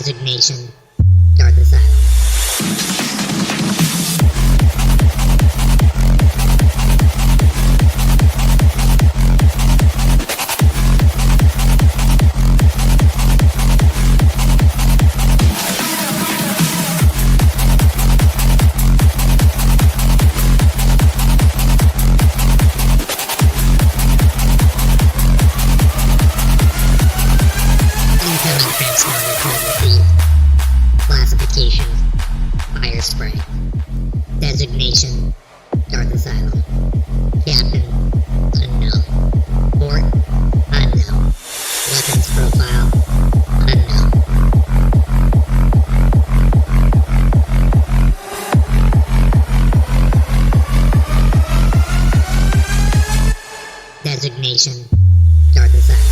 Designation, Dark Asylum. Incoming transponder code repeat. Classification, fire spray. Designation, Dark Asylum. Captain, unknown. Port, unknown. Weapons profile, unknown. Designation, Dark Asylum.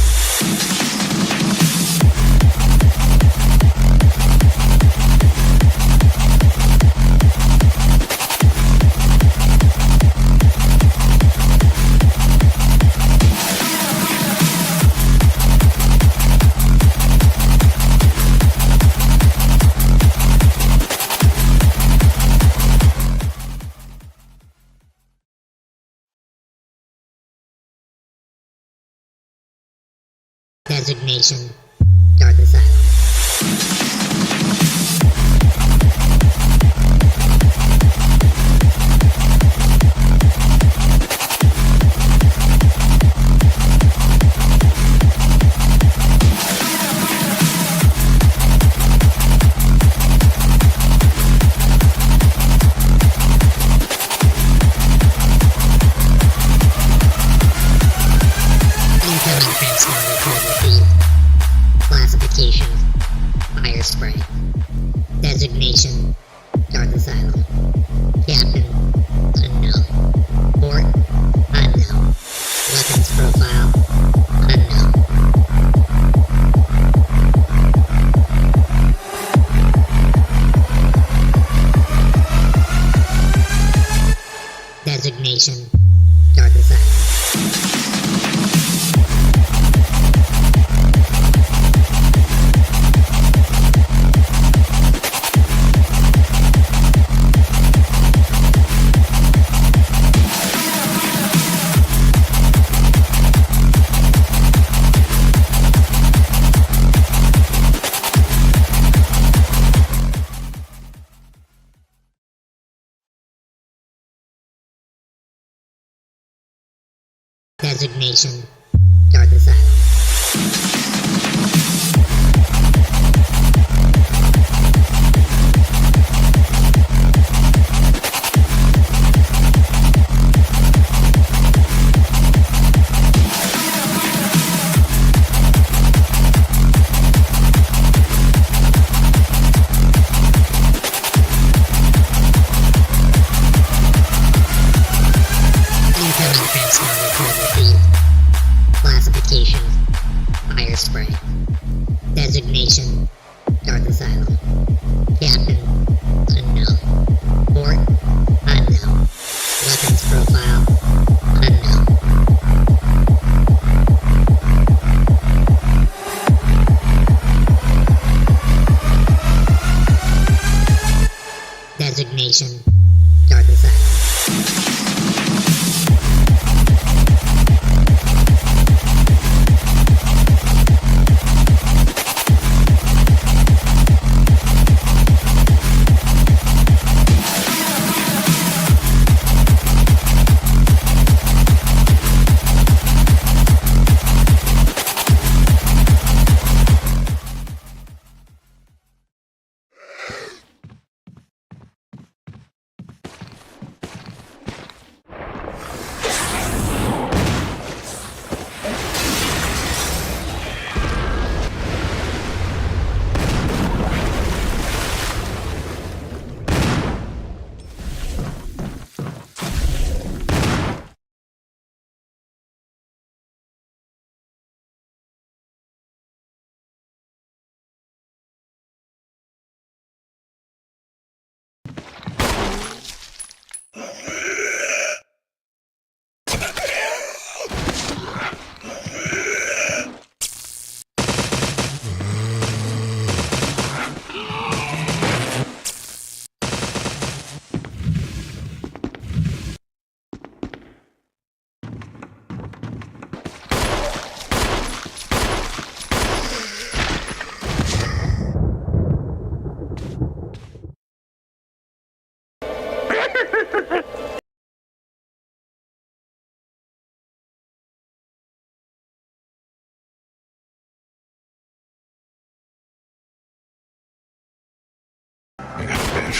Designation, Dark Asylum. Incoming transponder code repeat. Classification, fire spray. Designation, Dark Asylum. Captain, unknown. Port, unknown. Weapons profile, unknown. Designation, Dark Asylum. Designation, Dark Asylum. Incoming transponder code repeat. Classification, fire spray. Designation, Dark Asylum. Captain, unknown. Port, unknown. Weapons profile, unknown. Designation, Dark Asylum.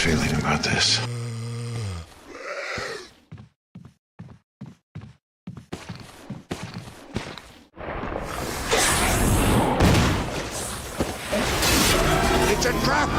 feeling about this. It's a trap!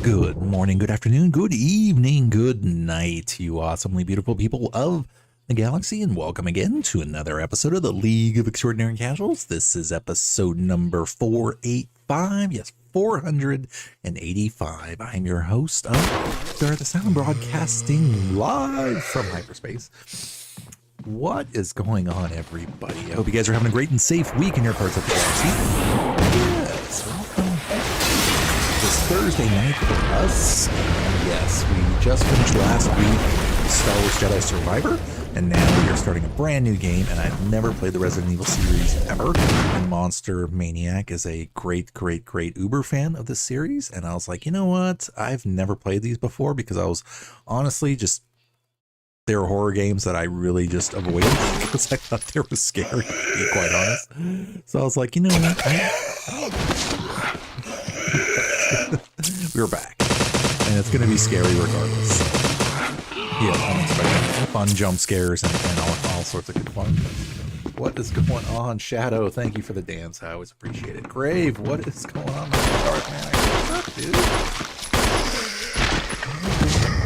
Good morning, good afternoon, good evening, good night, you awesomely beautiful people of the galaxy, and welcome again to another episode of the League of Extraordinary Casuals. This is episode number 485. Yes, 485. I'm your host of Darth the Sound, broadcasting live from hyperspace. What is going on, everybody? I hope you guys are having a great and safe week in your parts of the galaxy. Yes, welcome. This Thursday night for us. And yes, we just finished last week Star Wars Jedi Survivor, and now we are starting a brand new game, and I've never played the Resident Evil series ever, and Monster Maniac is a great Uber fan of this series, and I was like, you know what, I've never played these before because I was honestly just, they were horror games that I really just avoided because I thought they were scary, to be quite honest. So I was like, you know what, we're back, and it's going to be scary regardless. So, yeah, I'm expecting fun jump scares and all sorts of good fun. What is going on, Shadow? Thank you for the dance. I always appreciate it. Grave, what is going on, Dark Man? What's up, dude?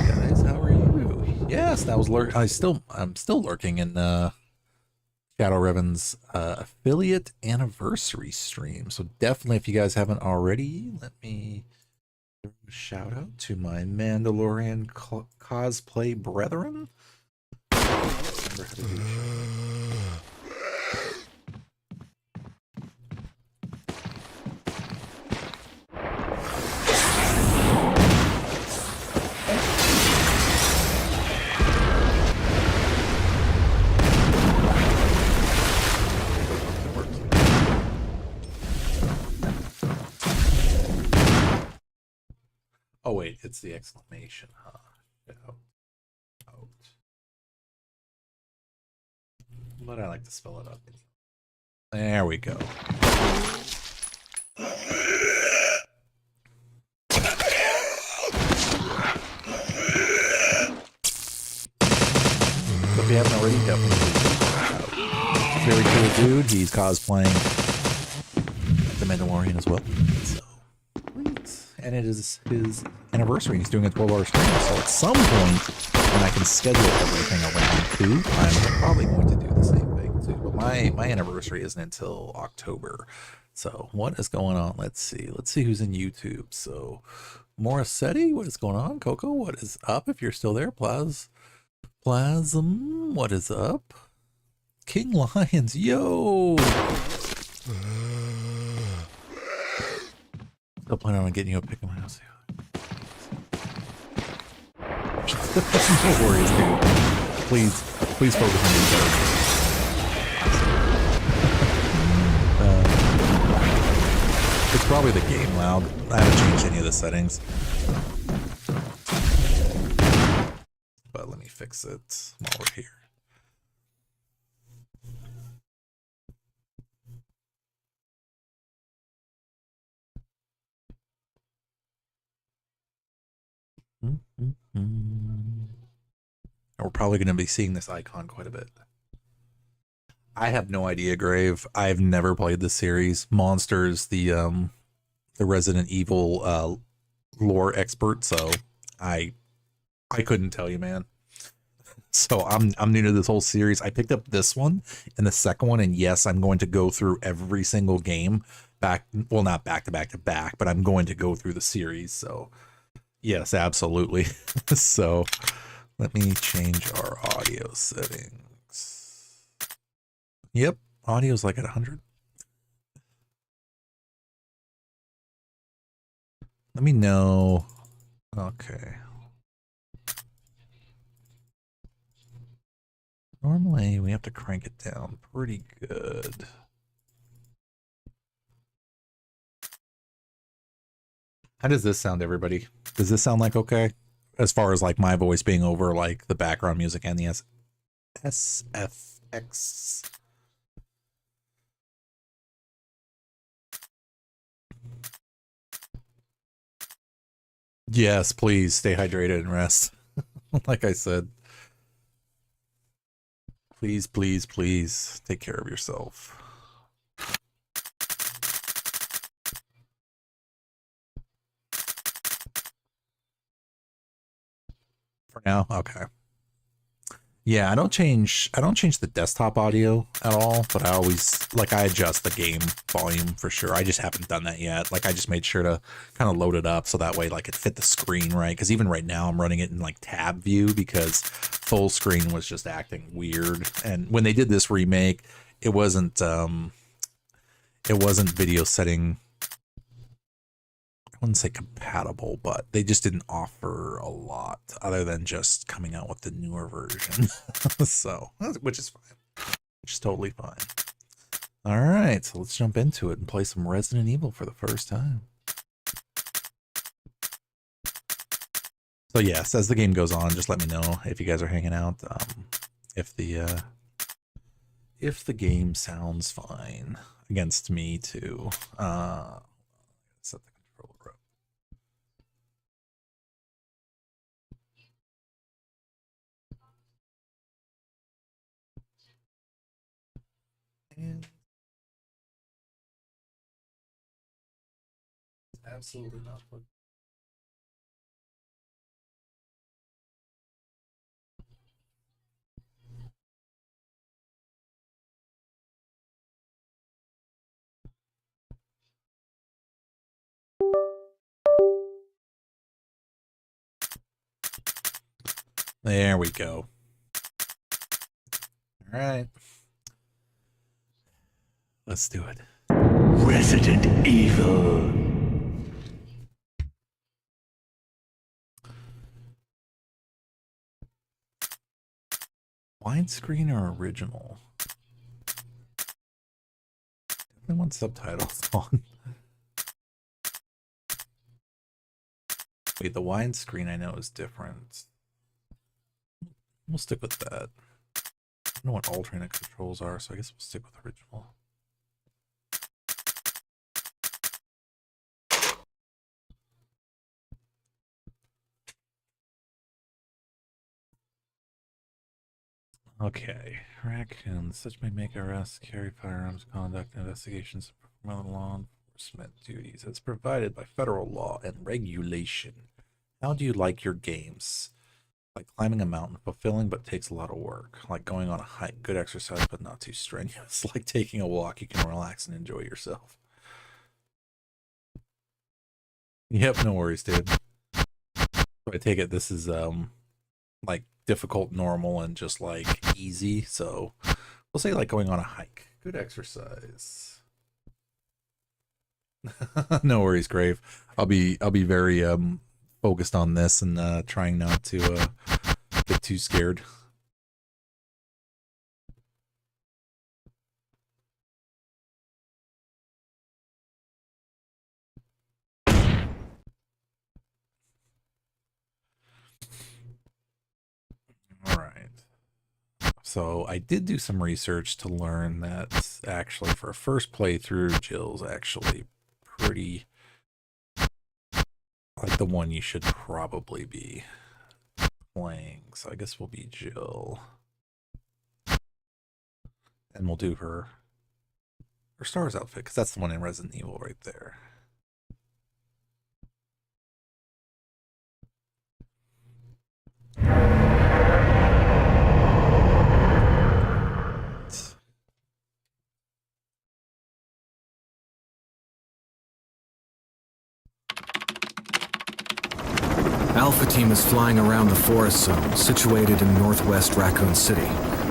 Guys, how are you? Yes, that was I'm still lurking in Shadow Revan's affiliate anniversary stream. So definitely, if you guys haven't already, let me give a shout out to my Mandalorian cosplay brethren. Remember how to do Oh wait, it's the exclamation, huh? Out. But I like to spell it out. There we go. If you haven't already, definitely check it out. Very cool dude. He's cosplaying the Mandalorian as well. So, and it is his anniversary. He's doing a 12-hour stream, so at some point when I can schedule everything around too, I'm probably going to do the same thing too. But my anniversary isn't until October. So what is going on? Let's see who's in YouTube. So Morissetti, what is going on? Coco, what is up? If you're still there, Plasm, what is up? King Lions, yo. Still planning on getting you a pick of my house. No worries, dude. Please focus on your character. It's probably the game loud. I haven't changed any of the settings. But let me fix it while we're here. We're probably going to be seeing this icon quite a bit. I have no idea, Grave. I've never played this series. Monsters, the Resident Evil lore expert, so I couldn't tell you, man. So I'm new to this whole series. I picked up this one and the second one, and yes, I'm going to go through every single game back, well, not back to back to back, but I'm going to go through the series. So yes, absolutely. So let me change our audio settings. Yep, audio's like at 100. Let me know. Okay. Normally we have to crank it down pretty good. How does this sound, everybody? Does this sound like okay? As far as like my voice being over like the background music and the SFX. Yes, please stay hydrated and rest. Like I said. Please, please, please take care of yourself. For now, okay. Yeah, I don't change the desktop audio at all, but I always I adjust the game volume for sure. I just haven't done that yet. Like I just made sure to kind of load it up so that way like it fit the screen right. Because even right now I'm running it in like tab view because full screen was just acting weird. And when they did this remake, it wasn't video setting. I wouldn't say compatible, but they just didn't offer a lot other than just coming out with the newer version. So, which is fine. Which is totally fine. All right, so let's jump into it and play some Resident Evil for the first time. So yes, as the game goes on, just let me know if you guys are hanging out. If the game sounds fine against me too. Set the controller up. And absolutely not plugged. There we go. All right. Let's do it. Resident Evil. Widescreen or original? Definitely want subtitles on. Wait, the widescreen I know is different. We'll stick with that. I don't know what alternate controls are, so I guess we'll stick with original. Okay, raccoons. Such may make arrests, carry firearms, conduct investigations, and perform law enforcement duties as provided by federal law and regulation. How do you like your games? Like climbing a mountain, fulfilling but takes a lot of work. Like going on a hike, good exercise but not too strenuous. Like taking a walk, you can relax and enjoy yourself. Yep, no worries, dude. So I take it this is like difficult, normal, and just like easy. So we'll say like going on a hike, good exercise. No worries, Grave. I'll be very focused on this and trying not to get too scared. All right. So I did do some research to learn that actually for a first playthrough, Jill's actually pretty like the one you should probably be playing. So I guess we'll be Jill. And we'll do her STARS outfit, because that's the one in Resident Evil right there. Alpha Team is flying around the forest zone situated in northwest Raccoon City,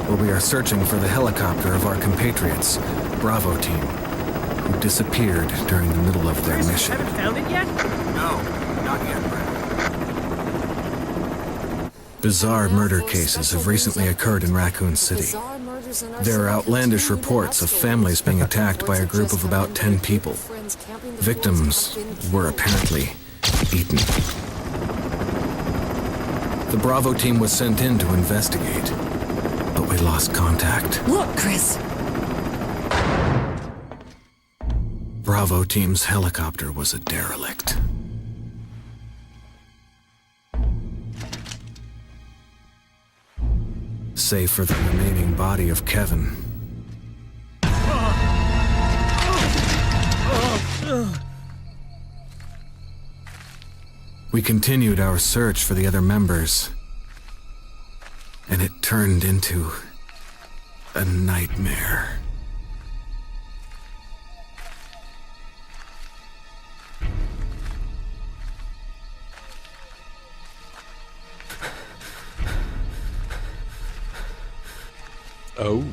where we are searching for the helicopter of our compatriots, Bravo Team, who disappeared during the middle of their mission. Haven't found it yet? No, not yet, Brad. Bizarre murder cases have recently occurred in Raccoon City. There are outlandish reports of families being attacked by a group of about 10 people. Victims were apparently eaten. The Bravo Team was sent in to investigate, but we lost contact. Look, Chris! Bravo Team's helicopter was a derelict. Save for the remaining body of Kevin. We continued our search for the other members, and it turned into a nightmare. Oh.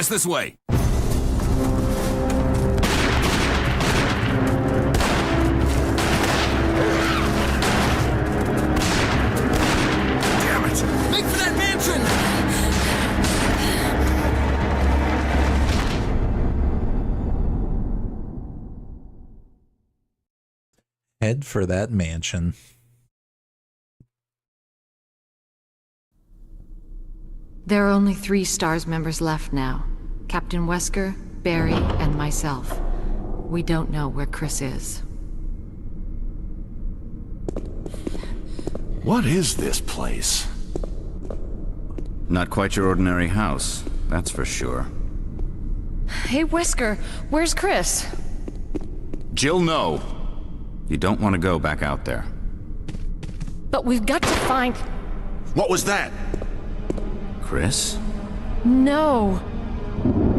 This way. Damn it! Make for that mansion! Head for that mansion. There are only 3 STARS members left now. Captain Wesker, Barry, and myself. We don't know where Chris is. What is this place? Not quite your ordinary house, that's for sure. Hey, Wesker, where's Chris? Jill, no. You don't want to go back out there. But we've got to find... What was that? Chris? No.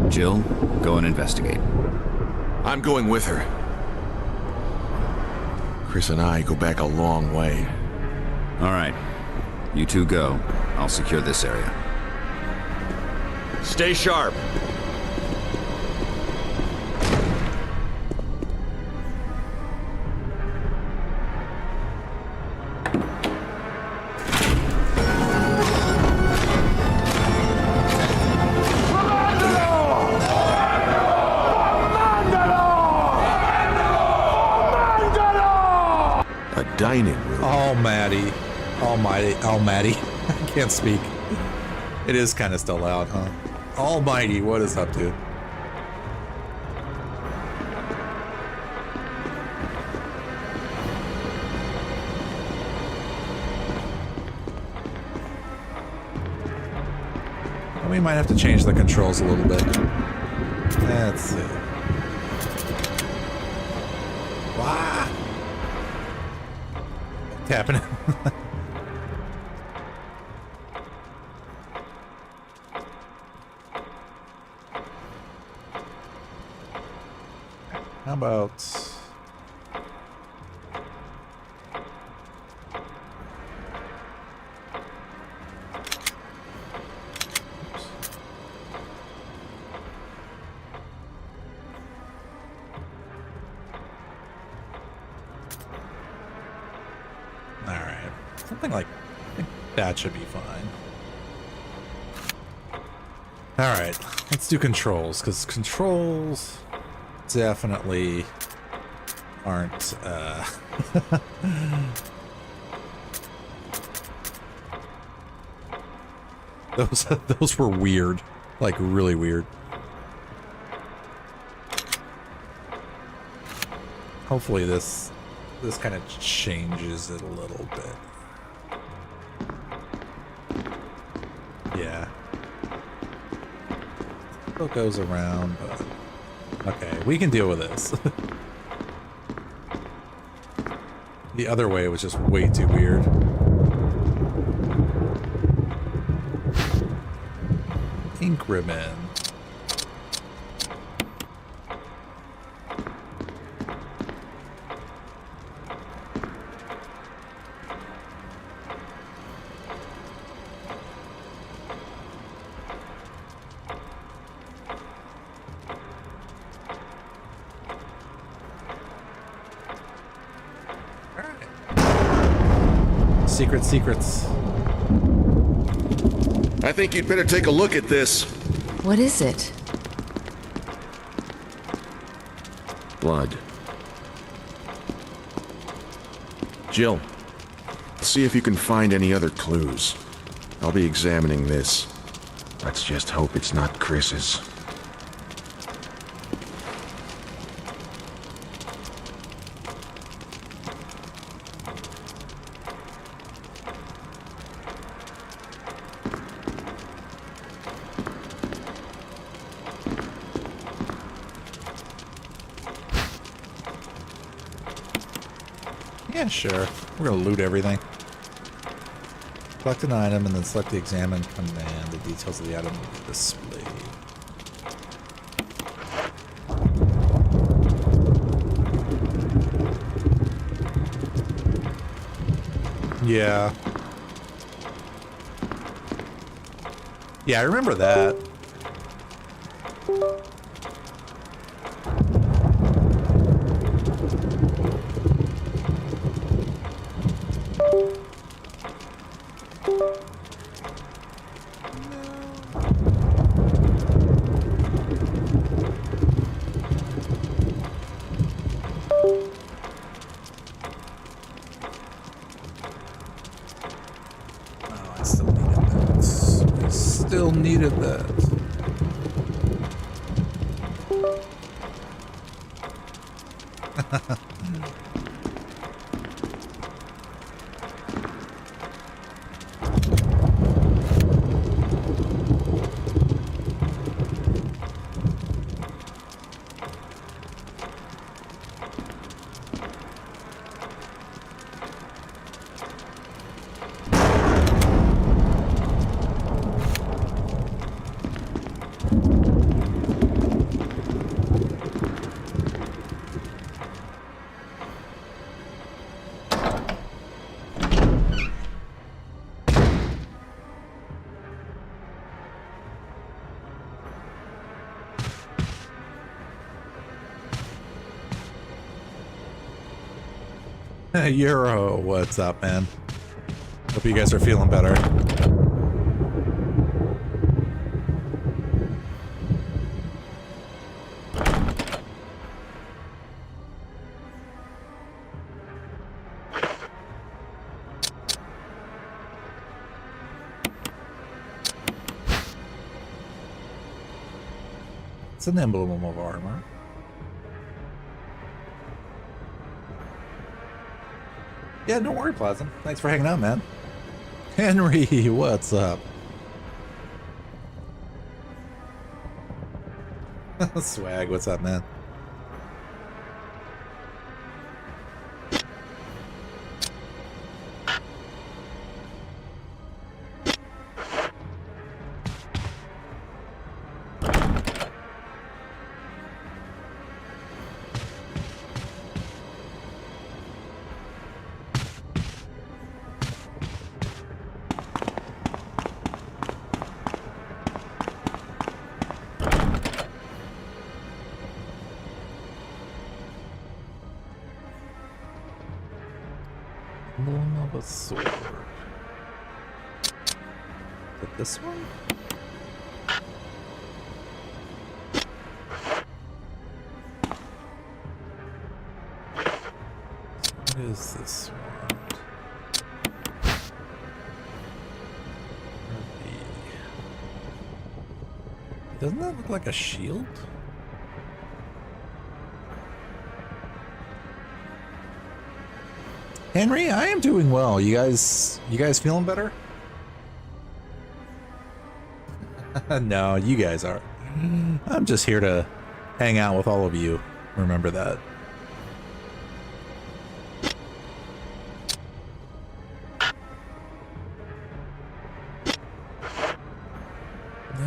Jill, go and investigate. I'm going with her. Chris and I go back a long way. All right. You two go. I'll secure this area. Stay sharp. Dining room. Almighty. Almighty. I can't speak. It is kind of still loud, huh? Almighty, what is up, dude? We might have to change the controls a little bit. Let's see. Wow. Tapping it. How about... Alright. Something like... I think that should be fine. Alright. Let's do controls, because controls definitely aren't, those were weird. Like, really weird. Hopefully this kind of changes it a little bit. Yeah. Still goes around, but... Okay, we can deal with this. The other way was just way too weird. Ink ribbon. Secrets. I think you'd better take a look at this. What is it? Blood. Jill, see if you can find any other clues. I'll be examining this. Let's just hope it's not Chris's. Yeah, sure. We're gonna loot everything. Select an item and then select the examine command. The details of the item will be displayed. Yeah. Yeah, I remember that. Still needed that. Euro, what's up, man? Hope you guys are feeling better. It's an emblem of armor. Yeah, don't worry, Plaza. Thanks for hanging out, man. Henry, what's up? Swag, what's up, man? sword. Is it this one? What is this one? Doesn't that look like a shield? Henry, I am doing well. You guys feeling better? No, you guys are. I'm just here to hang out with all of you. Remember that.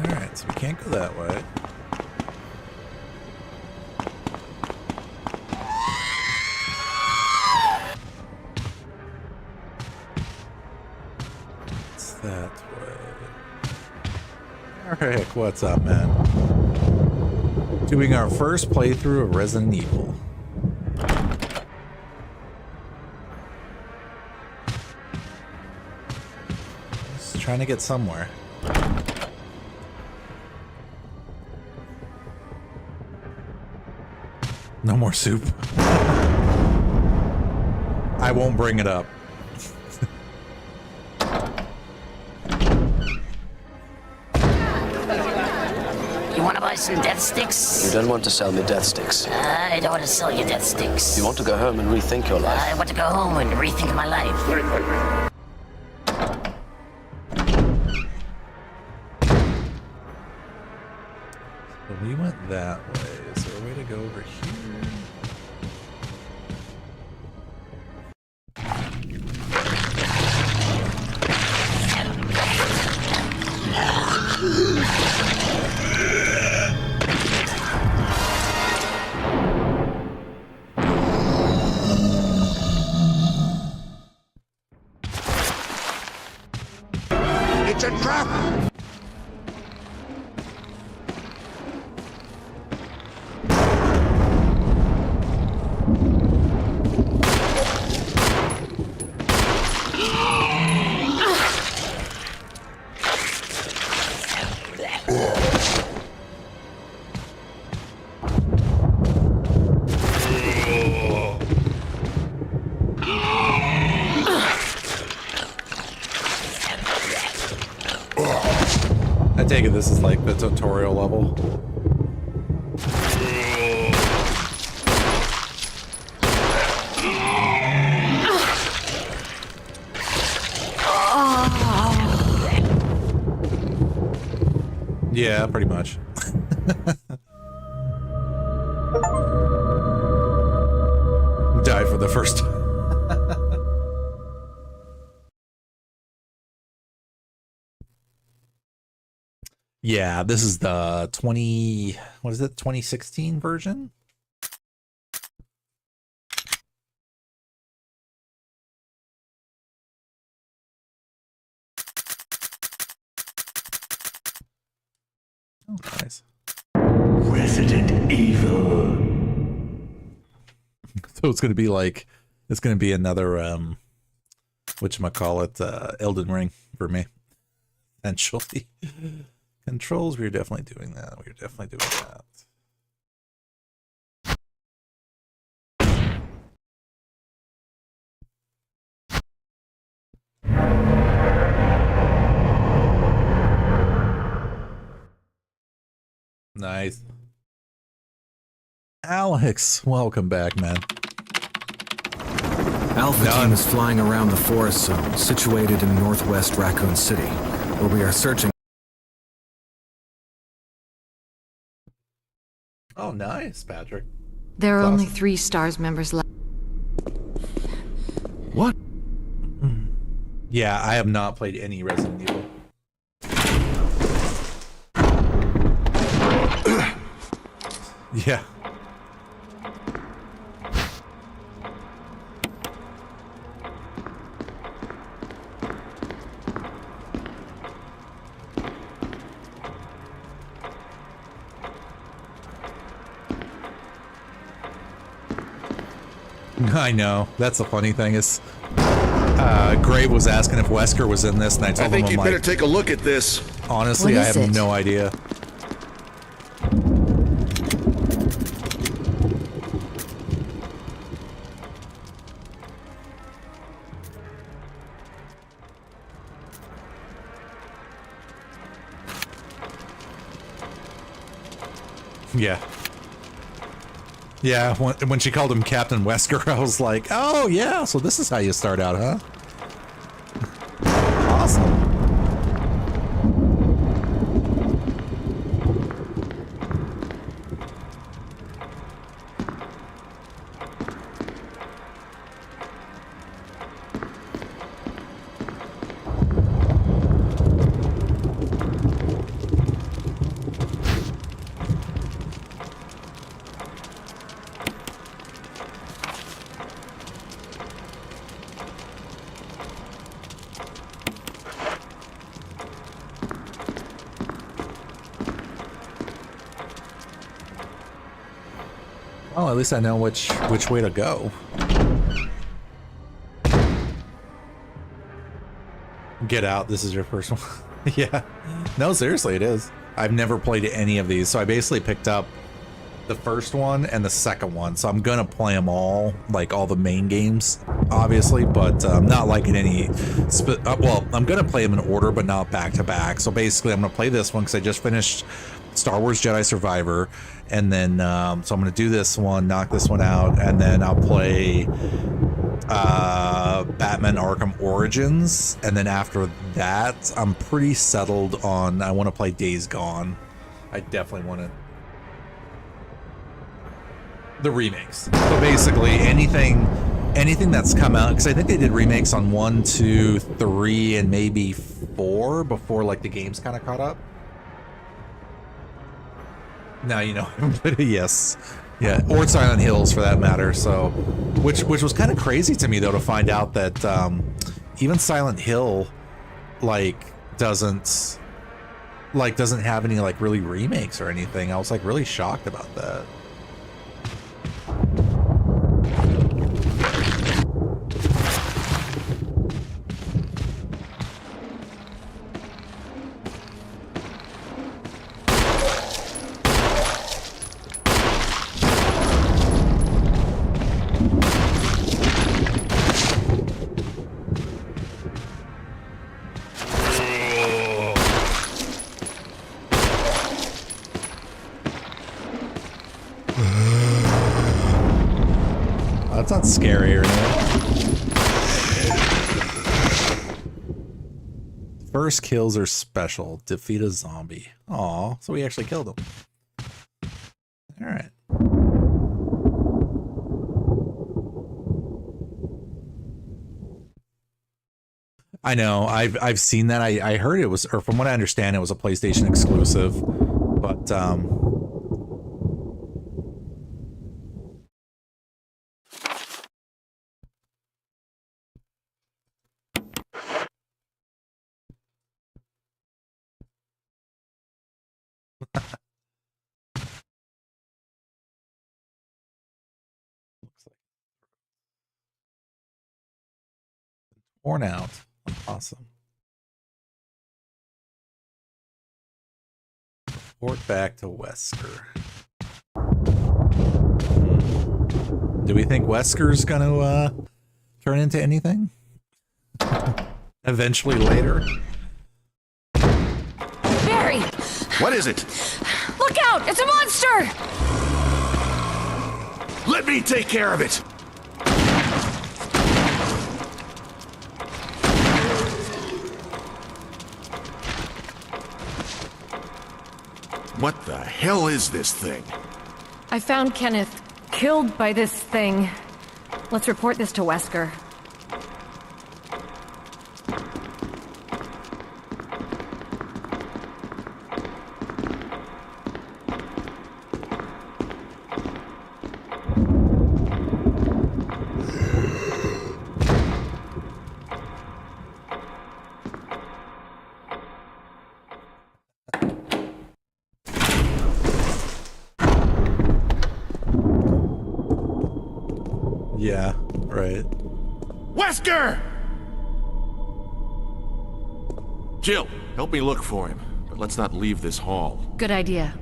Alright, so we can't go that way. That way. Eric, what's up, man? Doing our first playthrough of Resident Evil. Just trying to get somewhere. No more soup. I won't bring it up. Want to buy some death sticks? You don't want to sell me death sticks. I don't want to sell you death sticks. You want to go home and rethink your life. I want to go home and rethink my life. So we went that way. Is there a way to go over here? It's a trap! I take it this is like the tutorial level. Yeah, pretty much. Die for the first time. Yeah, this is the 2016 version? Oh, nice. Resident Evil. So it's gonna be like, it's gonna be another whatchamacallit, Elden Ring for me. Essentially. Controls, we're definitely doing that. We're definitely doing that. Nice. Alex, welcome back, man. Alpha Team is flying around the forest zone, situated in northwest Raccoon City, where we are searching. Oh, nice, Patrick. There are That's only awesome. 3 STARS members left. What? Yeah, I have not played any Resident Evil. Yeah. I know. That's the funny thing is Gray was asking if Wesker was in this, and I told I think him, you'd I'm better like, take a look at this. honestly, What I is have it? no idea. Yeah. Yeah, when she called him Captain Wesker, I was like, oh yeah, so this is how you start out, huh? Awesome. Well, at least I know which way to go. Get Out, this is your first one. Yeah. No, seriously, it is. I've never played any of these, so I basically picked up the first one and the second one, so I'm gonna play them all, like all the main games, obviously, but not like in any well, I'm gonna play them in order, but not back to back. So basically I'm gonna play this one because I just finished Star Wars Jedi Survivor, and then so I'm gonna do this one, knock this one out, and then I'll play Batman Arkham Origins, and then after that I'm pretty settled on, I want to play Days Gone. I definitely want to, the remakes. So basically anything that's come out, because I think they did remakes on 1, 2, 3, and maybe 4 before like the games kind of caught up. Now you know. Yes. Yeah, or Silent Hills for that matter. So, which was kind of crazy to me though, to find out that even Silent Hill doesn't have any like really remakes or anything. I was like really shocked about that. That's not scary or anything. First kills are special. Defeat a zombie. Aw, so we actually killed him. Alright. I know, I've seen that. I heard it was, or from what I understand, it was a PlayStation exclusive. But looks like worn out. Awesome. Port back to Wesker. Do we think Wesker's gonna turn into anything? Eventually later? Barry! What is it? Look out! It's a monster! Let me take care of it! What the hell is this thing? I found Kenneth killed by this thing. Let's report this to Wesker. Yeah, right. Wesker! Jill, help me look for him, but let's not leave this hall. Good idea.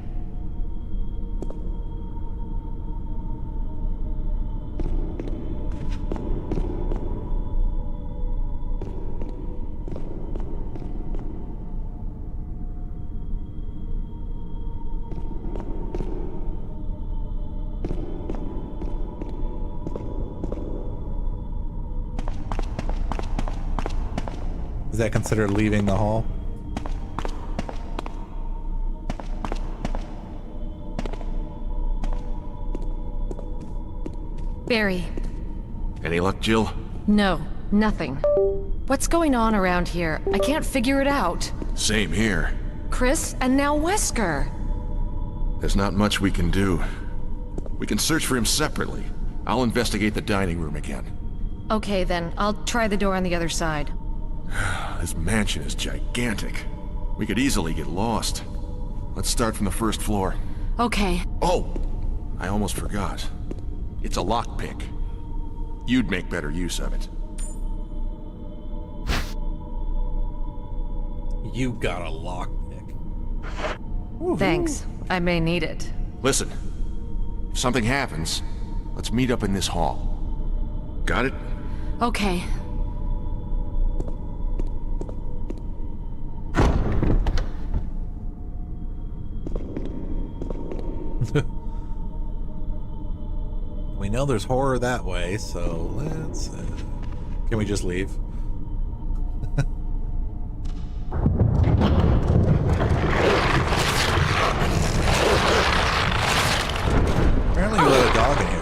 Is that considered leaving the hall? Barry. Any luck, Jill? No, nothing. What's going on around here? I can't figure it out. Same here. Chris, and now Wesker. There's not much we can do. We can search for him separately. I'll investigate the dining room again. Okay then, I'll try the door on the other side. This mansion is gigantic. We could easily get lost. Let's start from the first floor. Okay. Oh! I almost forgot. It's a lockpick. You'd make better use of it. You got a lockpick. Thanks. I may need it. Listen. If something happens, let's meet up in this hall. Got it? Okay. We know there's horror that way, so let's... can we just leave? Apparently you let a dog in here.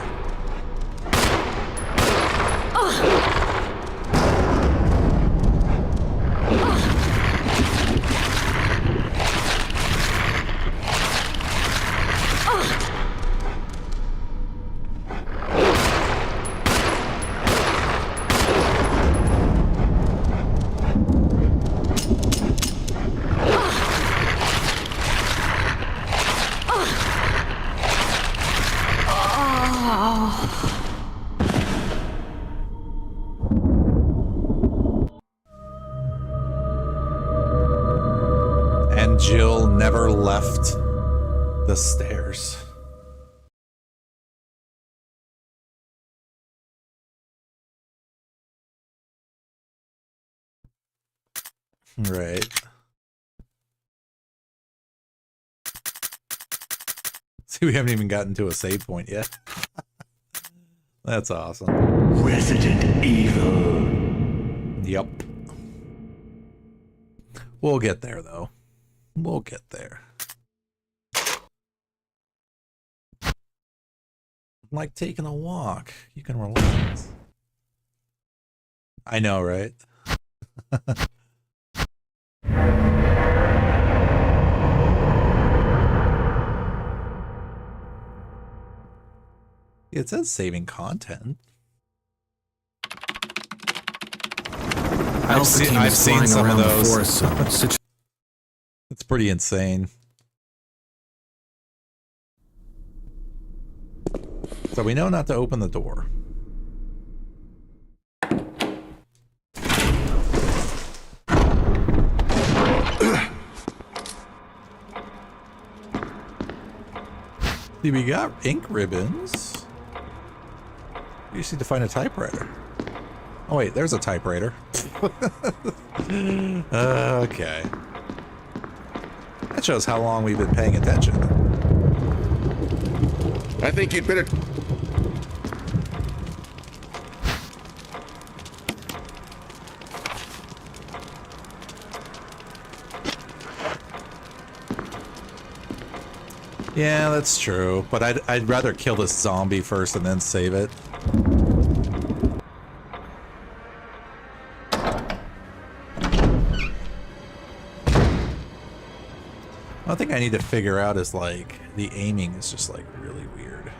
Jill never left the stairs. Right. See, we haven't even gotten to a save point yet. That's awesome. Resident Evil. Yep. We'll get there, though. We'll get there. Like taking a walk. You can relax. I know, right? It says saving content. I've seen some of those. It's pretty insane. So we know not to open the door. See, we got ink ribbons. You just need to find a typewriter. Oh wait, there's a typewriter. Okay. That shows how long we've been paying attention. I think you'd better... Yeah, that's true. But I'd rather kill this zombie first and then save it. One thing I need to figure out is, like, the aiming is just, like, really weird.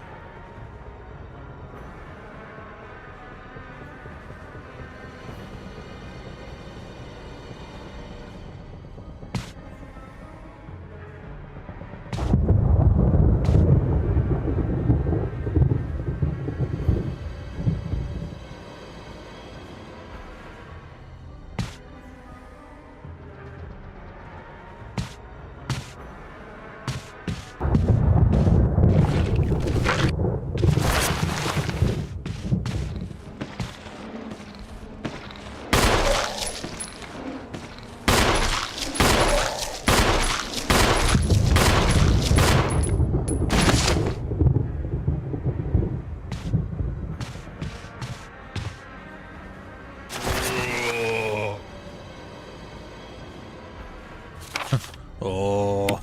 Oh.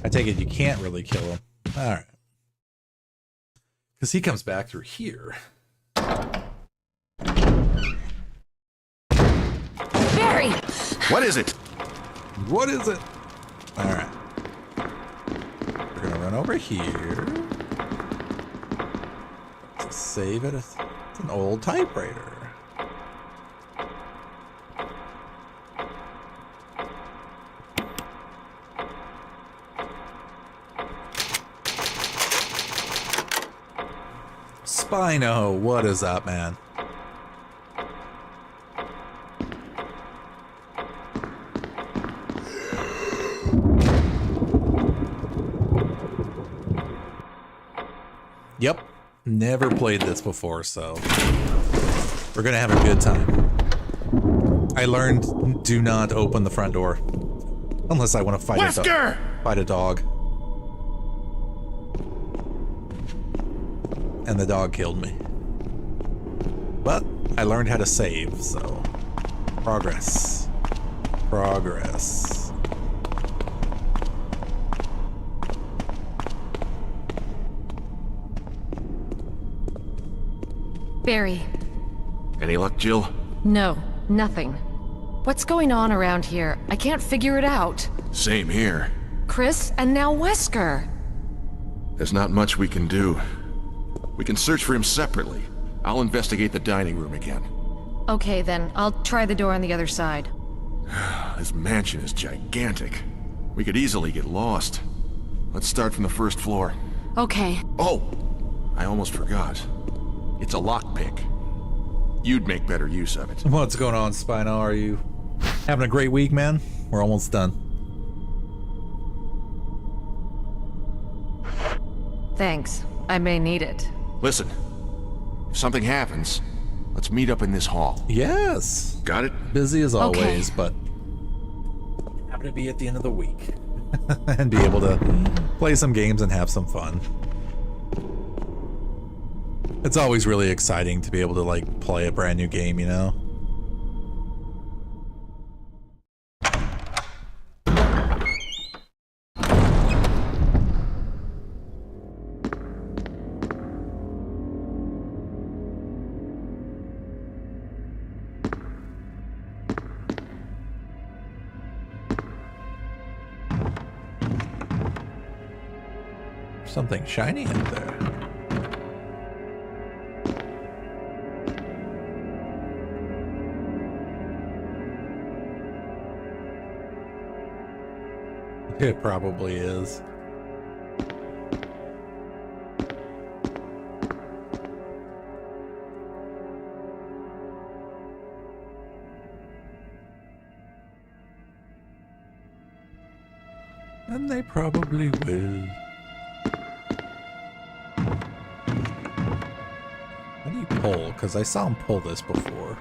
I take it you can't really kill him. All right. Because he comes back through here. Barry! What is it? What is it? All right. We're going to run over here. To save it. It's an old typewriter. Spino, what is up, man? Yep, never played this before, so we're gonna have a good time. I learned do not open the front door unless I want to fight a dog. And the dog killed me. But I learned how to save, so progress. Progress. Barry. Any luck, Jill? No, nothing. What's going on around here? I can't figure it out. Same here. Chris and now Wesker. There's not much we can do. We can search for him separately. I'll investigate the dining room again. Okay then, I'll try the door on the other side. This mansion is gigantic. We could easily get lost. Let's start from the first floor. Okay. Oh! I almost forgot. It's a lockpick. You'd make better use of it. What's going on, Spino? Are you having a great week, man? We're almost done. Thanks. I may need it. Listen, if something happens, let's meet up in this hall. Yes. Got it? Busy as always, Okay. but happy to be at the end of the week and be able to play some games and have some fun. It's always really exciting to be able to like play a brand new game, you know? Something shiny up there. It probably is. And they probably will. How do you pull? Because I saw him pull this before.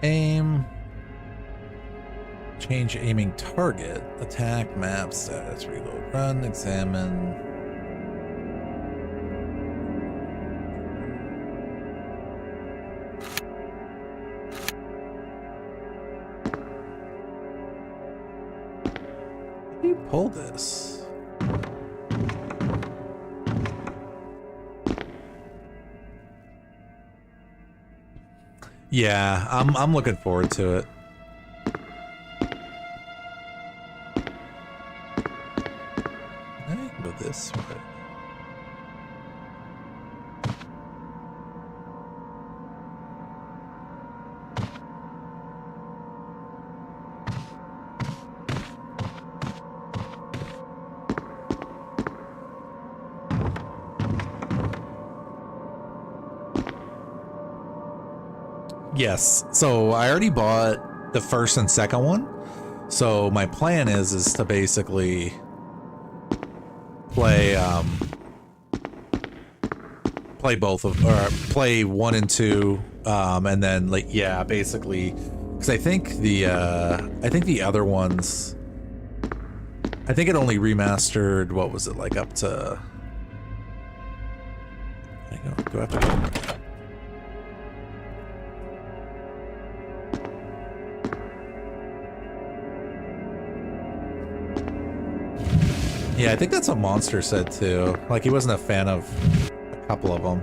Aim. Change aiming target. Attack, map, status, reload, run, examine. How do you pull this? Yeah, I'm looking forward to it. I can go this way. Yes, so I already bought the first and second one. So my plan is to basically play play both of, or play 1 and 2, and then like, yeah, basically, because I think the other ones, I think it only remastered, what was it, like up to, do I have to go? Yeah, I think that's what Monster said too. Like, he wasn't a fan of a couple of them.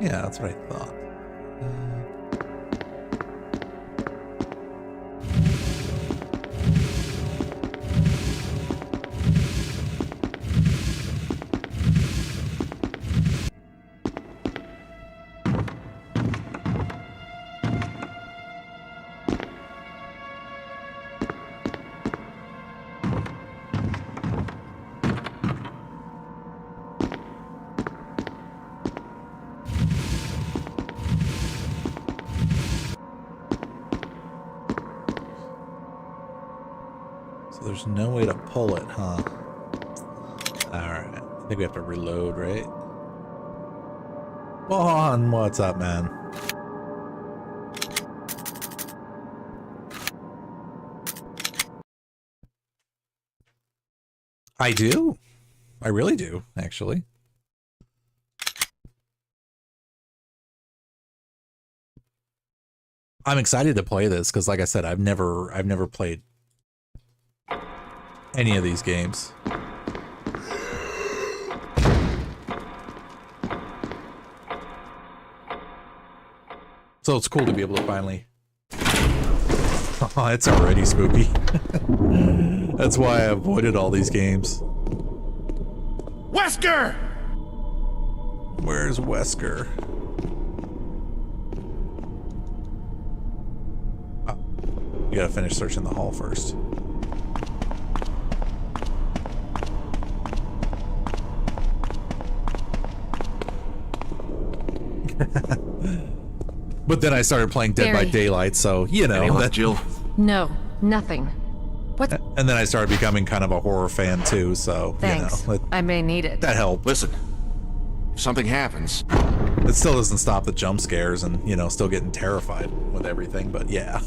Yeah, that's what I thought. There's no way to pull it, huh? Alright. I think we have to reload, right? Juan, what's up, man? I do. I really do, actually. I'm excited to play this because, like I said, I've never played any of these games. So it's cool to be able to finally... Oh, it's already spooky. That's why I avoided all these games. Wesker! Where's Wesker? Oh, you gotta finish searching the hall first. But then I started playing Dead by Daylight, so, you know. That Jill? No, nothing. What? And then I started becoming kind of a horror fan too, so, Thanks. you know. I may need it. That helped. Listen, if something happens... It still doesn't stop the jump scares and, you know, still getting terrified with everything, but yeah.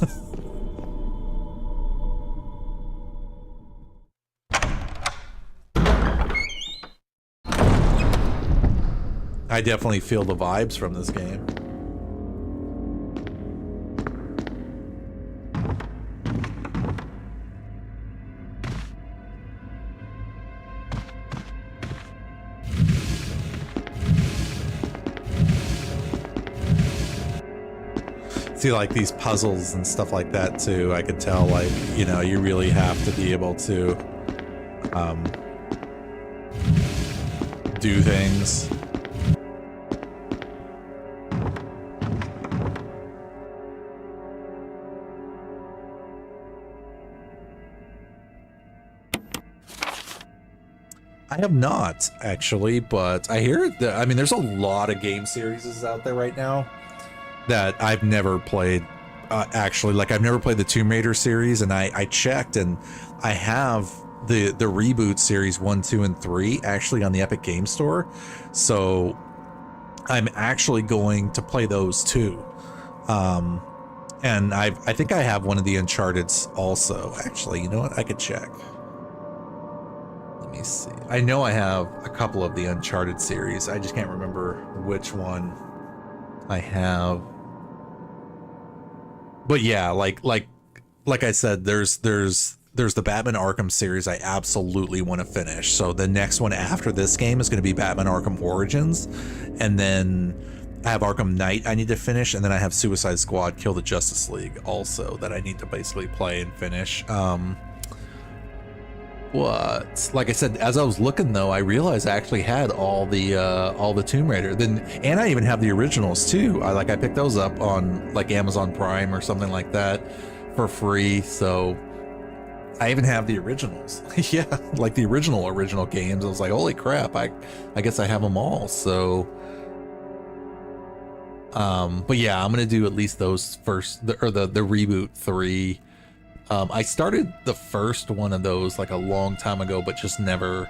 I definitely feel the vibes from this game. See, like these puzzles and stuff like that too, I could tell, like, you know, you really have to be able to do things. I have not, actually, but I hear that, I mean, there's a lot of game series out there right now that I've never played, actually. Like, I've never played the Tomb Raider series, and I checked, and I have the reboot series 1, 2, and 3 actually on the Epic Game Store. So I'm actually going to play those too. And I think I have one of the Uncharted's also. Actually, you know what? I could check. Let me see. I know I have a couple of the Uncharted series. I just can't remember which one I have. But yeah, like I said, there's the Batman Arkham series I absolutely want to finish. So the next one after this game is going to be Batman Arkham Origins, and then I have Arkham Knight I need to finish, and then I have Suicide Squad Kill the Justice League also that I need to basically play and finish. Like I said, as I was looking though, I realized I actually had all the Tomb Raider. And I even have the originals too. I picked those up on like Amazon Prime or something like that for free. So I even have the originals. Yeah, like the original games. I was like, holy crap, I guess I have them all. So but yeah, I'm gonna do at least those first, the reboot 3. I started the first one of those like a long time ago, but just never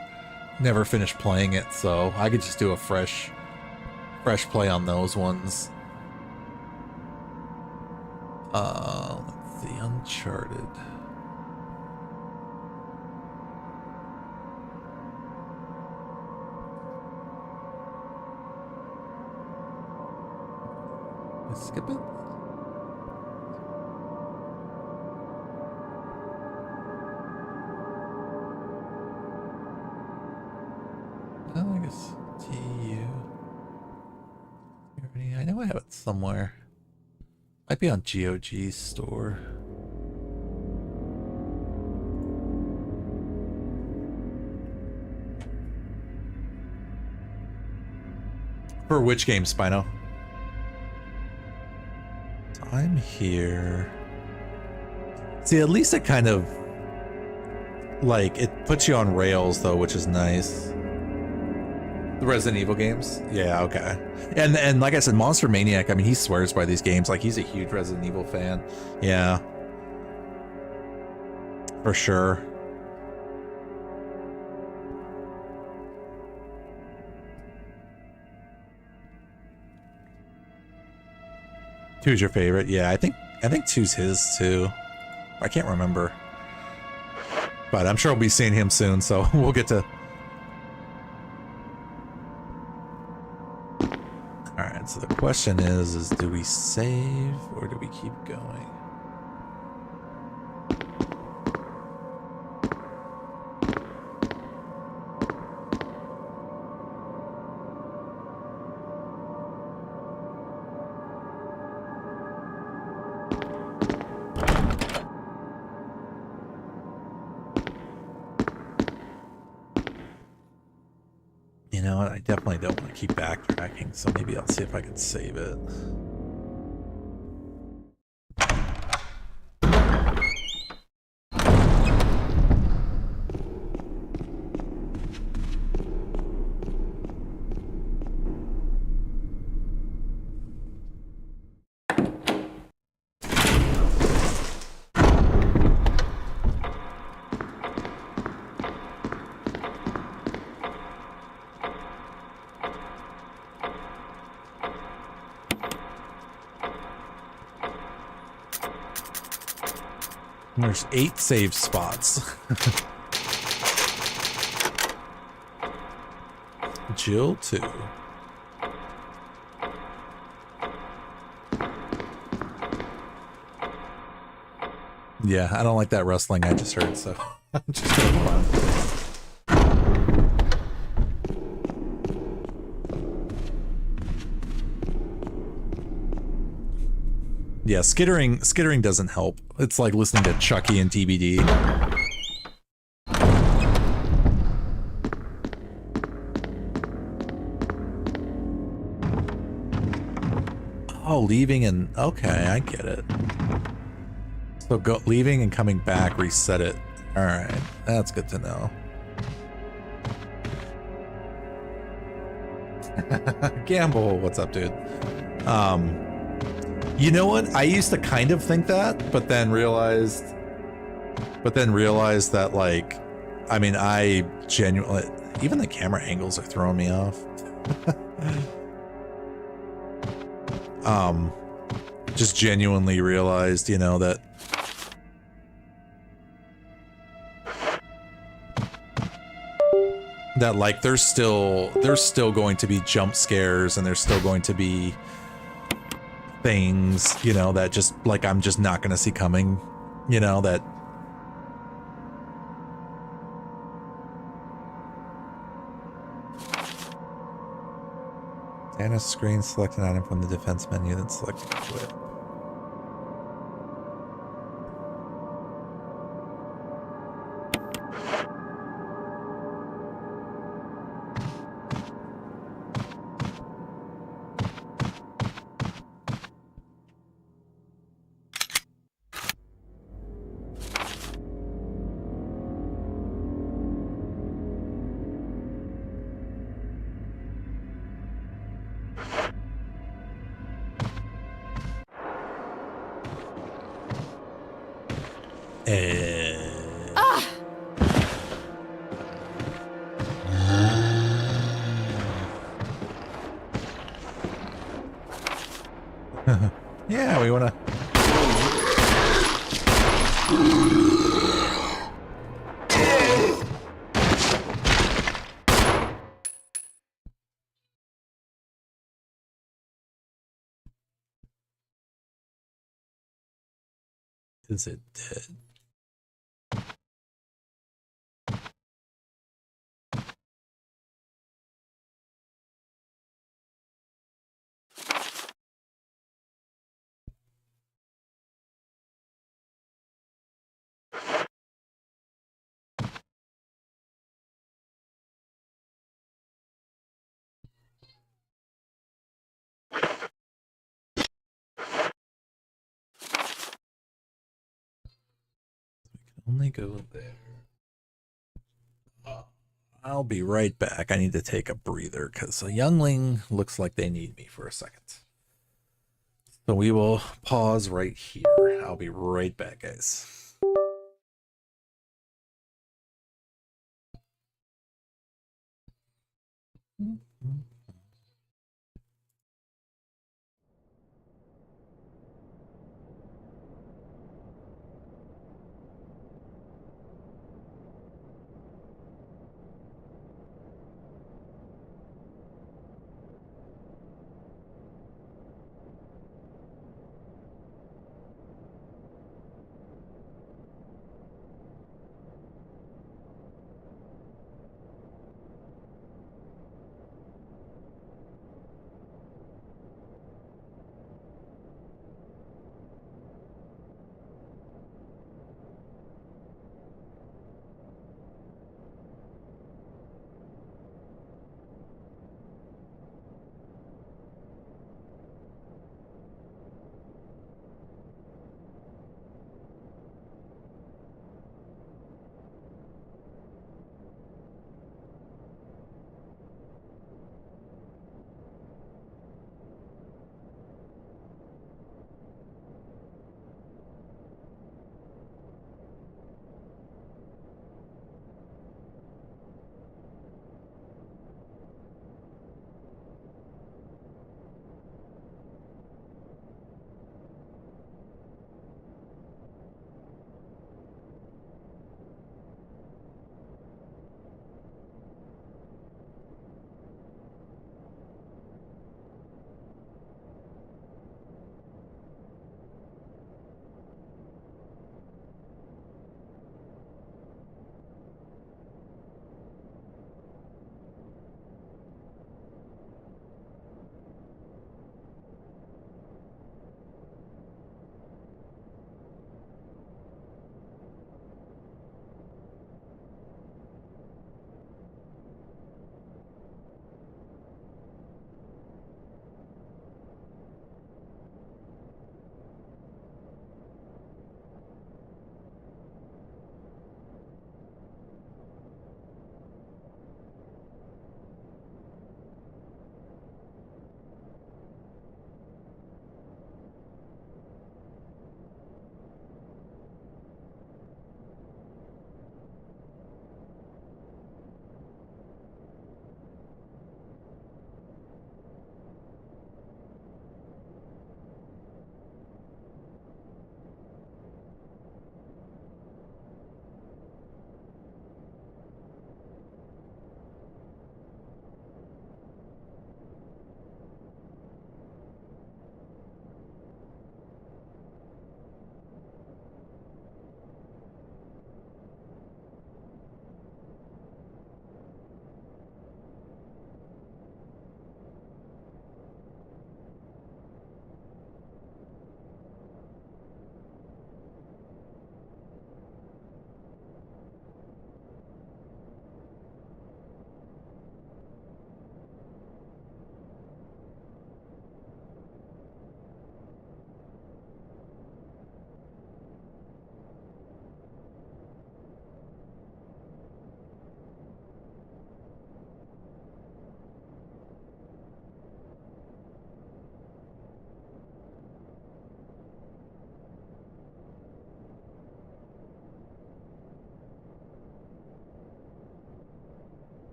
finished playing it. So I could just do a fresh play on those ones. Let's see, Uncharted. Skip it. Oh, I guess TU. I know I have it somewhere. Might be on GOG's store. For which game, Spino? I'm here. See, at least it kind of like it puts you on rails though, which is nice. The Resident Evil games? Yeah, okay. And like I said, Monster Maniac, I mean, he swears by these games. Like, he's a huge Resident Evil fan. Yeah. For sure. Two's your favorite? Yeah, I think two's his too. I can't remember. But I'm sure we'll be seeing him soon, so we'll get to... Alright, so the question is do we save or do we keep going? You know what? I definitely don't want to keep backtracking, so maybe I'll see if I can save it. There's 8 save spots. Jill 2. Yeah, I don't like that rustling I just heard, so I'm just gonna move on. Yeah, skittering doesn't help. It's like listening to Chucky and TBD. Oh, leaving and okay, I get it. So leaving and coming back, reset it. All right, that's good to know. Gamble, what's up, dude? You know what? I used to kind of think that, but then realized that, like, I mean, I genuinely, even the camera angles are throwing me off. Just genuinely realized, you know, that like there's still going to be jump scares, and there's still going to be things, you know, that just like I'm just not gonna see coming, you know, that Dana screen, select an item from the defense menu, then select equip. Yeah, we wanna. Is it dead? Only go there. I'll be right back. I need to take a breather because a youngling looks like they need me for a second. So we will pause right here. I'll be right back, guys.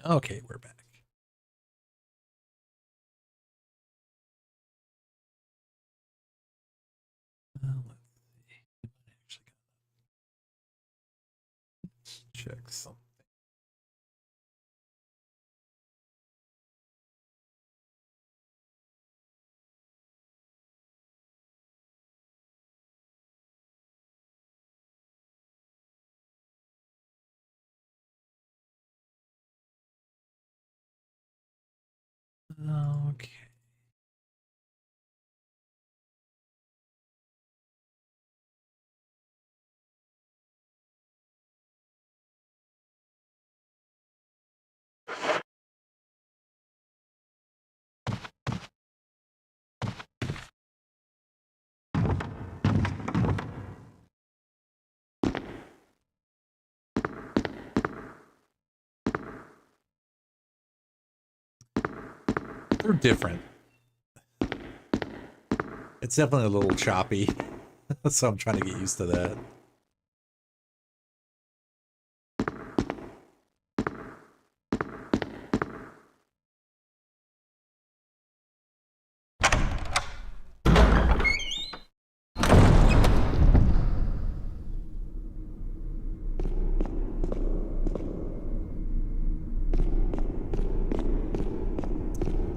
Okay, we're back. Let's check something. Okay. They're different. It's definitely a little choppy, so I'm trying to get used to that.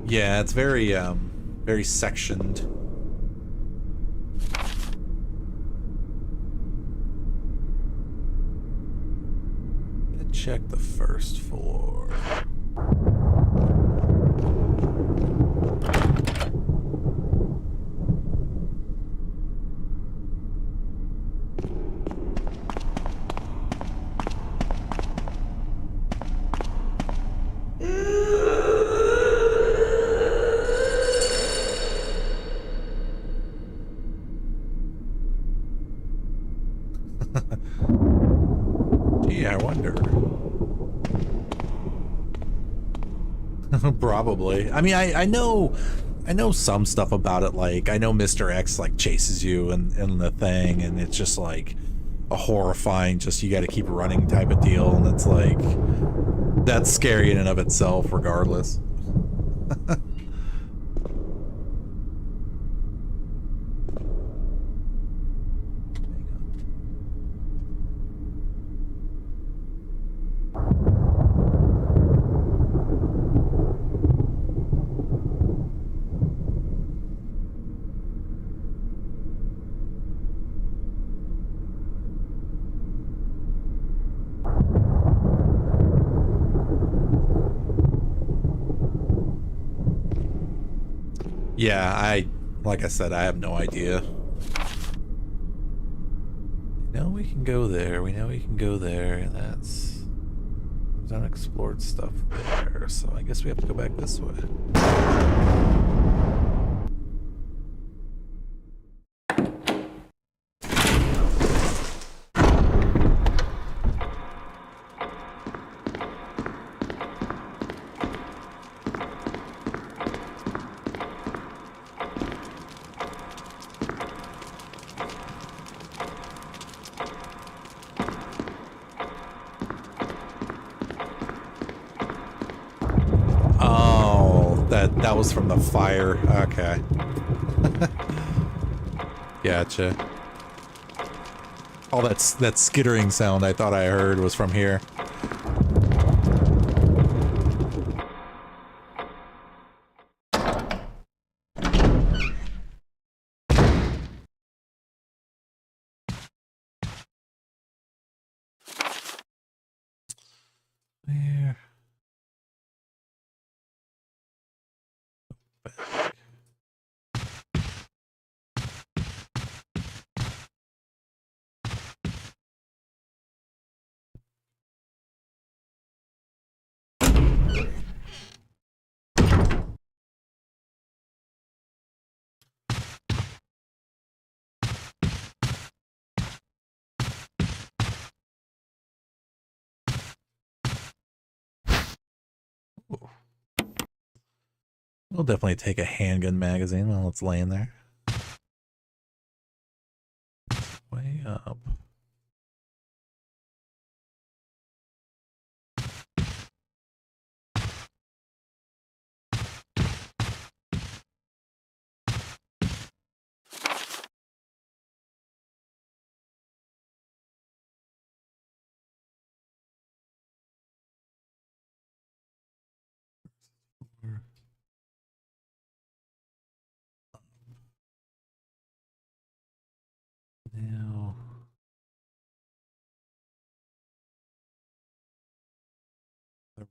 Yeah, it's very sectioned. Let's check the first floor. Gee, I wonder. Probably. I mean, I know some stuff about it. Like, I know Mr. X like chases you in the thing, and it's just like a horrifying, just you got to keep running type of deal, and it's like that's scary in and of itself, regardless. Yeah, like I said, I have no idea. We know we can go there. We know we can go there, and there's unexplored stuff there. So I guess we have to go back this way. That was from the fire. Okay. Gotcha. All that skittering sound I thought I heard was from here. There. We'll definitely take a handgun magazine while it's laying there. Way up.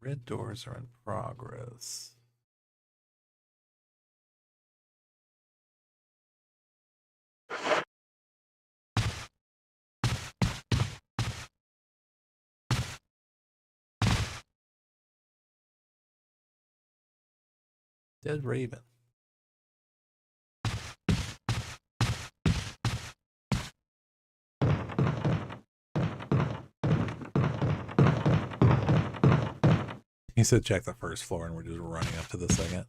Red doors are in progress. Dead Raven. He said check the first floor and we're just running up to the second.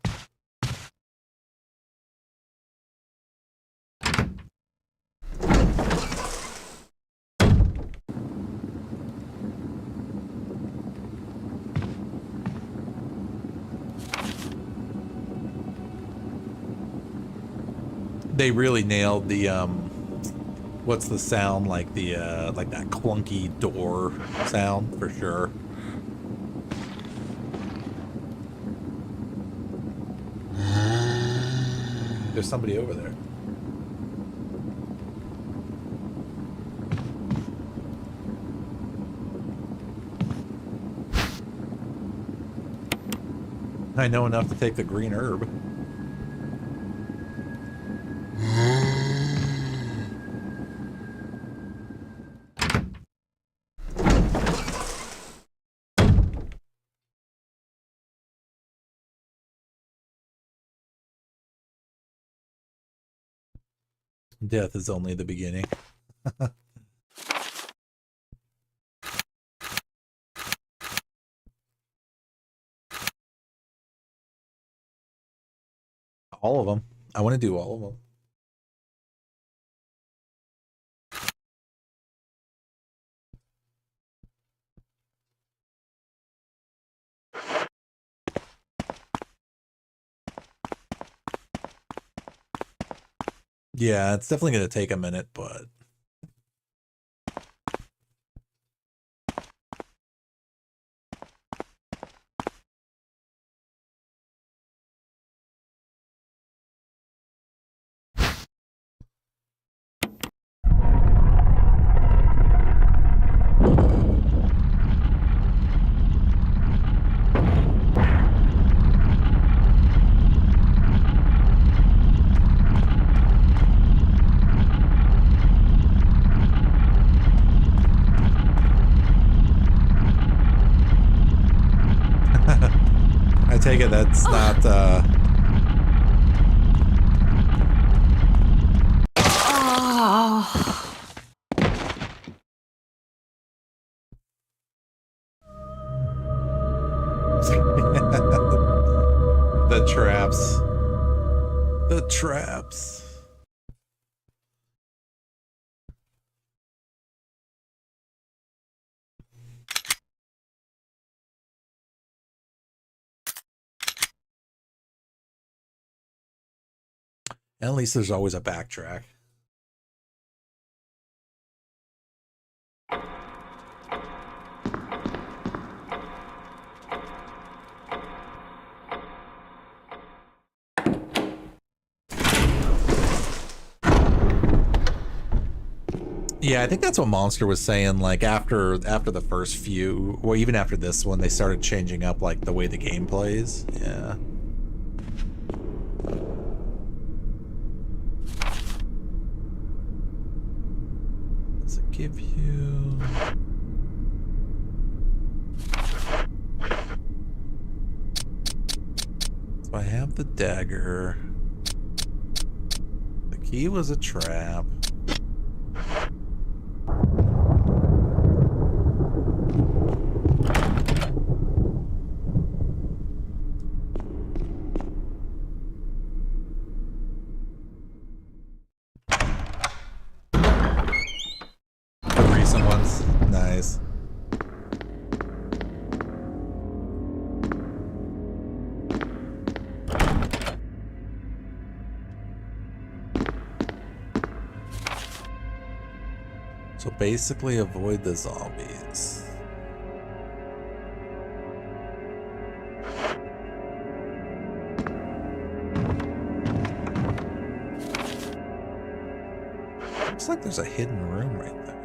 They really nailed the what's the sound, like the like that clunky door sound for sure. There's somebody over there. I know enough to take the green herb. Death is only the beginning. All of them. I want to do all of them. Yeah, it's definitely going to take a minute, but I take it that's not the traps. The traps. And at least there's always a backtrack. Yeah, I think that's what Monster was saying, like after the first few, or even after this one, they started changing up like the way the game plays. Yeah. Does it give you... So I have the dagger. The key was a trap. Nice. So basically avoid the zombies. Looks like there's a hidden room right there.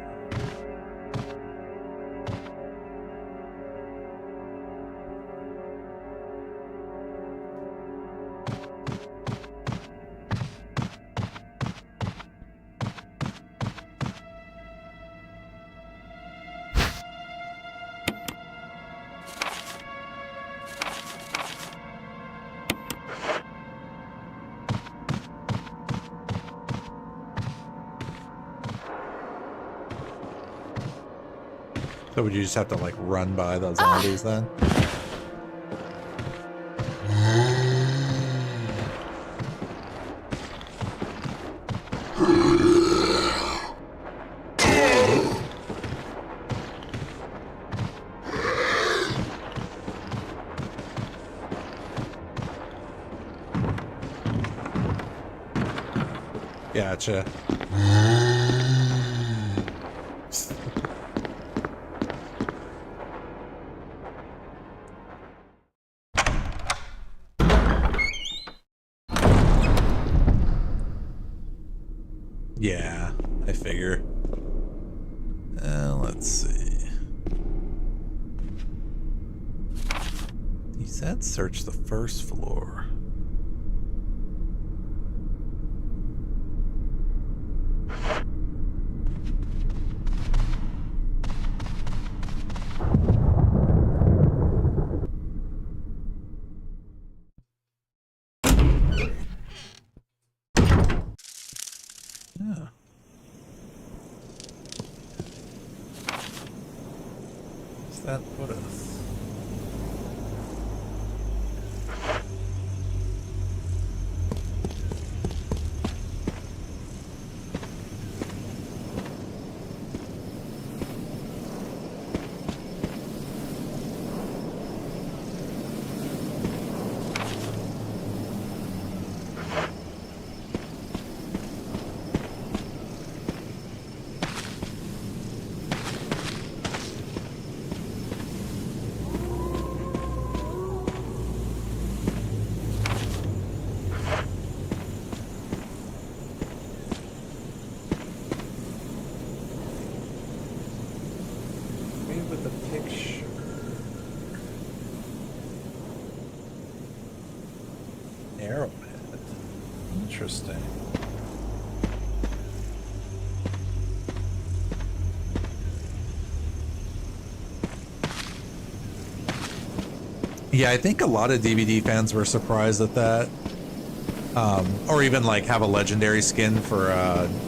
So would you just have to like run by those zombies then? Gotcha. Yeah, I figure. Let's see. He said search the first floor. Yeah. What's that put us? With the picture. Arrowhead. Interesting. Yeah, I think a lot of DVD fans were surprised at that. Or even like have a legendary skin for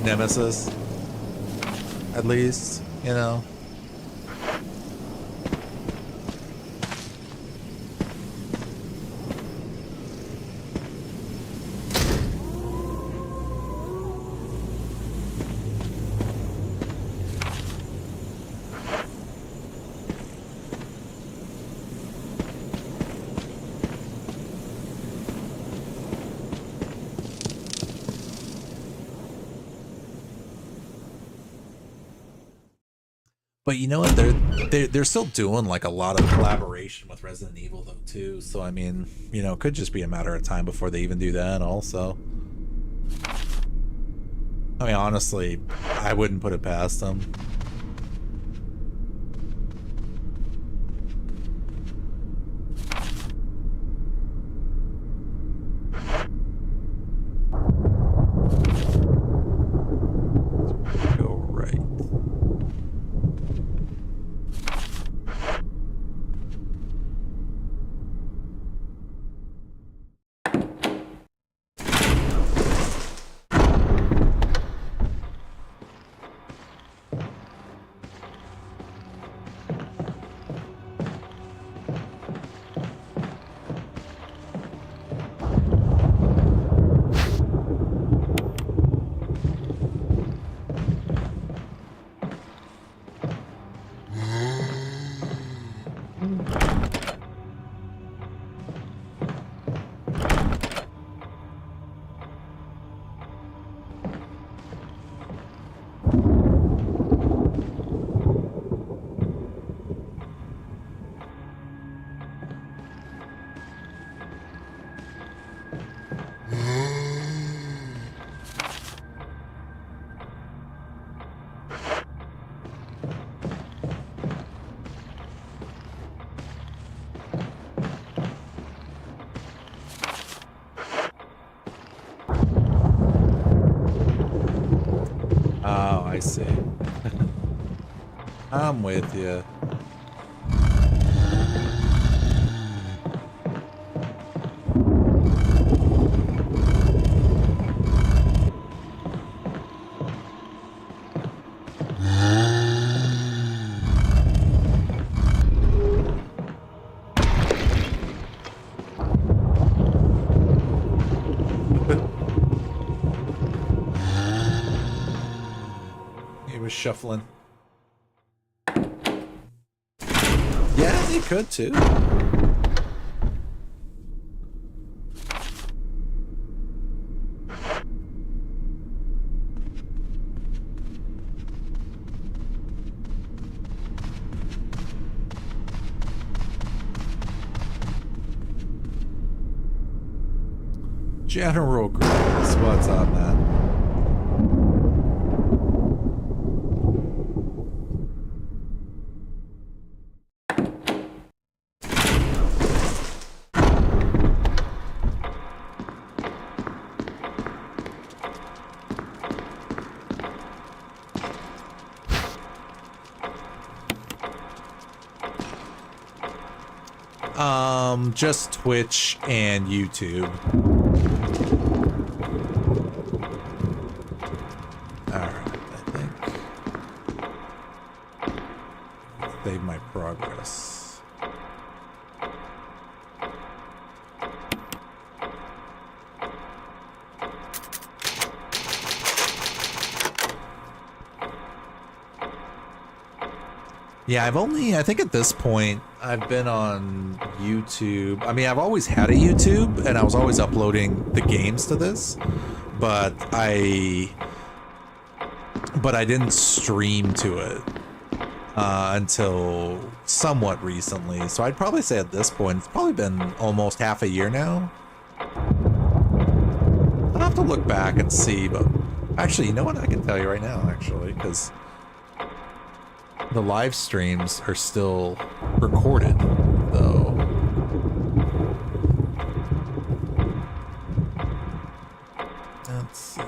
Nemesis. At least, you know. But you know what? They're still doing like a lot of collaboration with Resident Evil though too. So I mean, you know, it could just be a matter of time before they even do that. Also, I mean, honestly, I wouldn't put it past them. Go right. Oh, I see. I'm with you. just shuffling. Yeah, you could too. General Chris, what's up, man? Just Twitch and YouTube. Alright, I think. Save my progress. Yeah, I think at this point, I've been on YouTube. I mean, I've always had a YouTube, and I was always uploading the games to this, but I didn't stream to it until somewhat recently. So I'd probably say at this point, it's probably been almost half a year now. I'll have to look back and see, but actually, you know what? I can tell you right now, actually, because the live streams are still recorded, though. Let's see.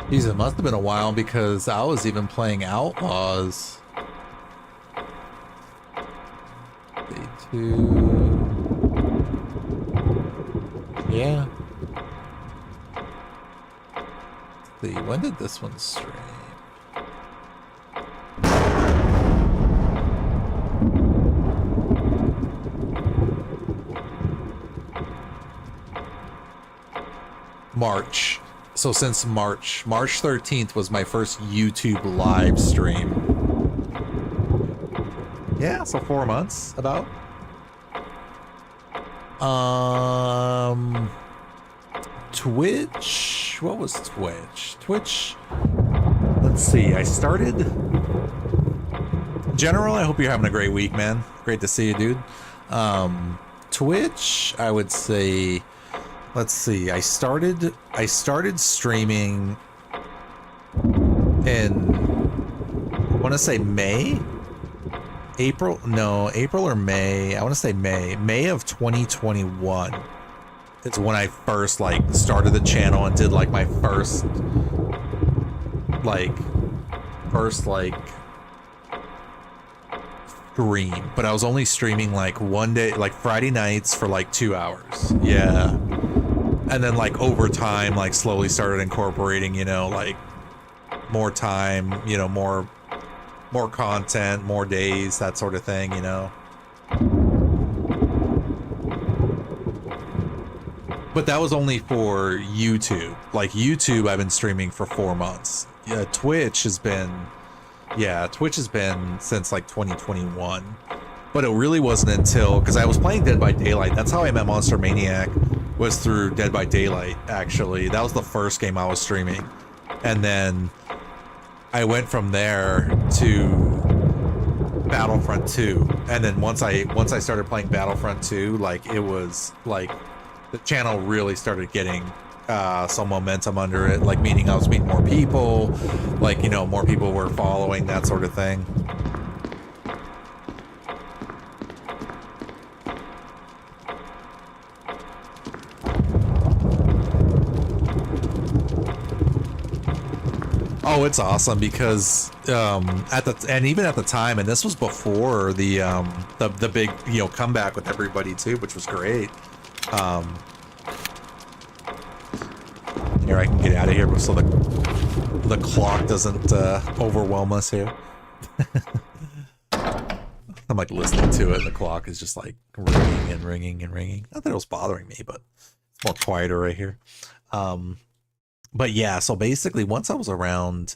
Jeez, it must have been a while because I was even playing Outlaws. Day 2. Yeah. Let's see, when did this one stream? March. So since March 13th was my first YouTube live stream. Yeah, so 4 months about. Twitch. What was Twitch? Twitch. Let's see. I started. General, I hope you're having a great week, man. Great to see you, dude. Twitch, I would say. Let's see. I started streaming in, I want to say May? April or May. I want to say May of 2021 is when I first started the channel and did my first stream. But I was only streaming one day, Friday nights for 2 hours. Yeah. And then over time, slowly started incorporating, more time, more content, more days, that sort of thing, But that was only for YouTube. YouTube, I've been streaming for 4 months. Yeah, Twitch has been since 2021. But it really wasn't until, because I was playing Dead by Daylight. That's how I met Monster Maniac, was through Dead by Daylight, actually. That was the first game I was streaming. And then I went from there to Battlefront 2. And then once I started playing Battlefront 2, it was the channel really started getting some momentum under it, meaning I was meeting more people, more people were following, that sort of thing. Oh, it's awesome because even at the time, and this was before the big comeback with everybody too, which was great. Here, I can get out of here so the clock doesn't overwhelm us here. I'm like listening to it, and the clock is just like ringing and ringing and ringing. Not that it was bothering me, but it's more quieter right here. But yeah, so basically once I was around...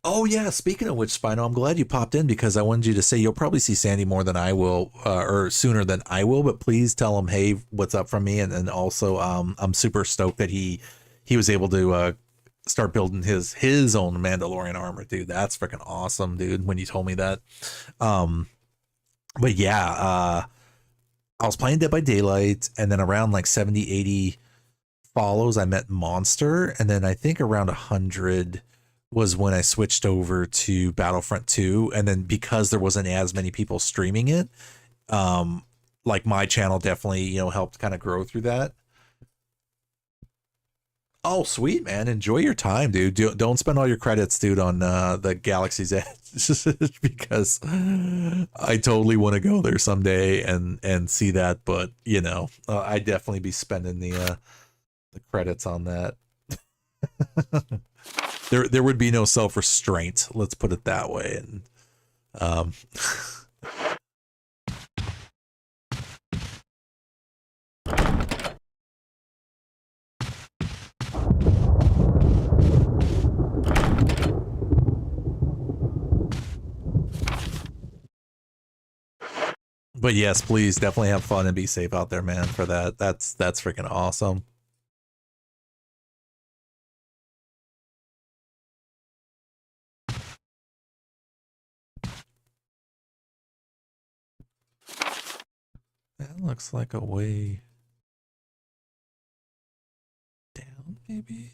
Oh yeah, speaking of which, Spino, I'm glad you popped in because I wanted you to say you'll probably see Sandy more than I will, or sooner than I will, but please tell him, hey, what's up from me? And also, I'm super stoked that he was able to start building his own Mandalorian armor, dude. That's freaking awesome, dude, when you told me that. But yeah, I was playing Dead by Daylight, and then around like 70, 80 follows, I met Monster, and then I think around 100 was when I switched over to Battlefront 2, and then because there wasn't as many people streaming it, like my channel definitely, helped kind of grow through that. Oh, sweet, man. Enjoy your time, dude. Don't spend all your credits, dude, on the Galaxy's Edge because I totally want to go there someday and see that, but I'd definitely be spending the credits on that. There would be no self-restraint, let's put it that way. And but yes, please definitely have fun and be safe out there, man, for that. That's freaking awesome. That looks like a way down, maybe?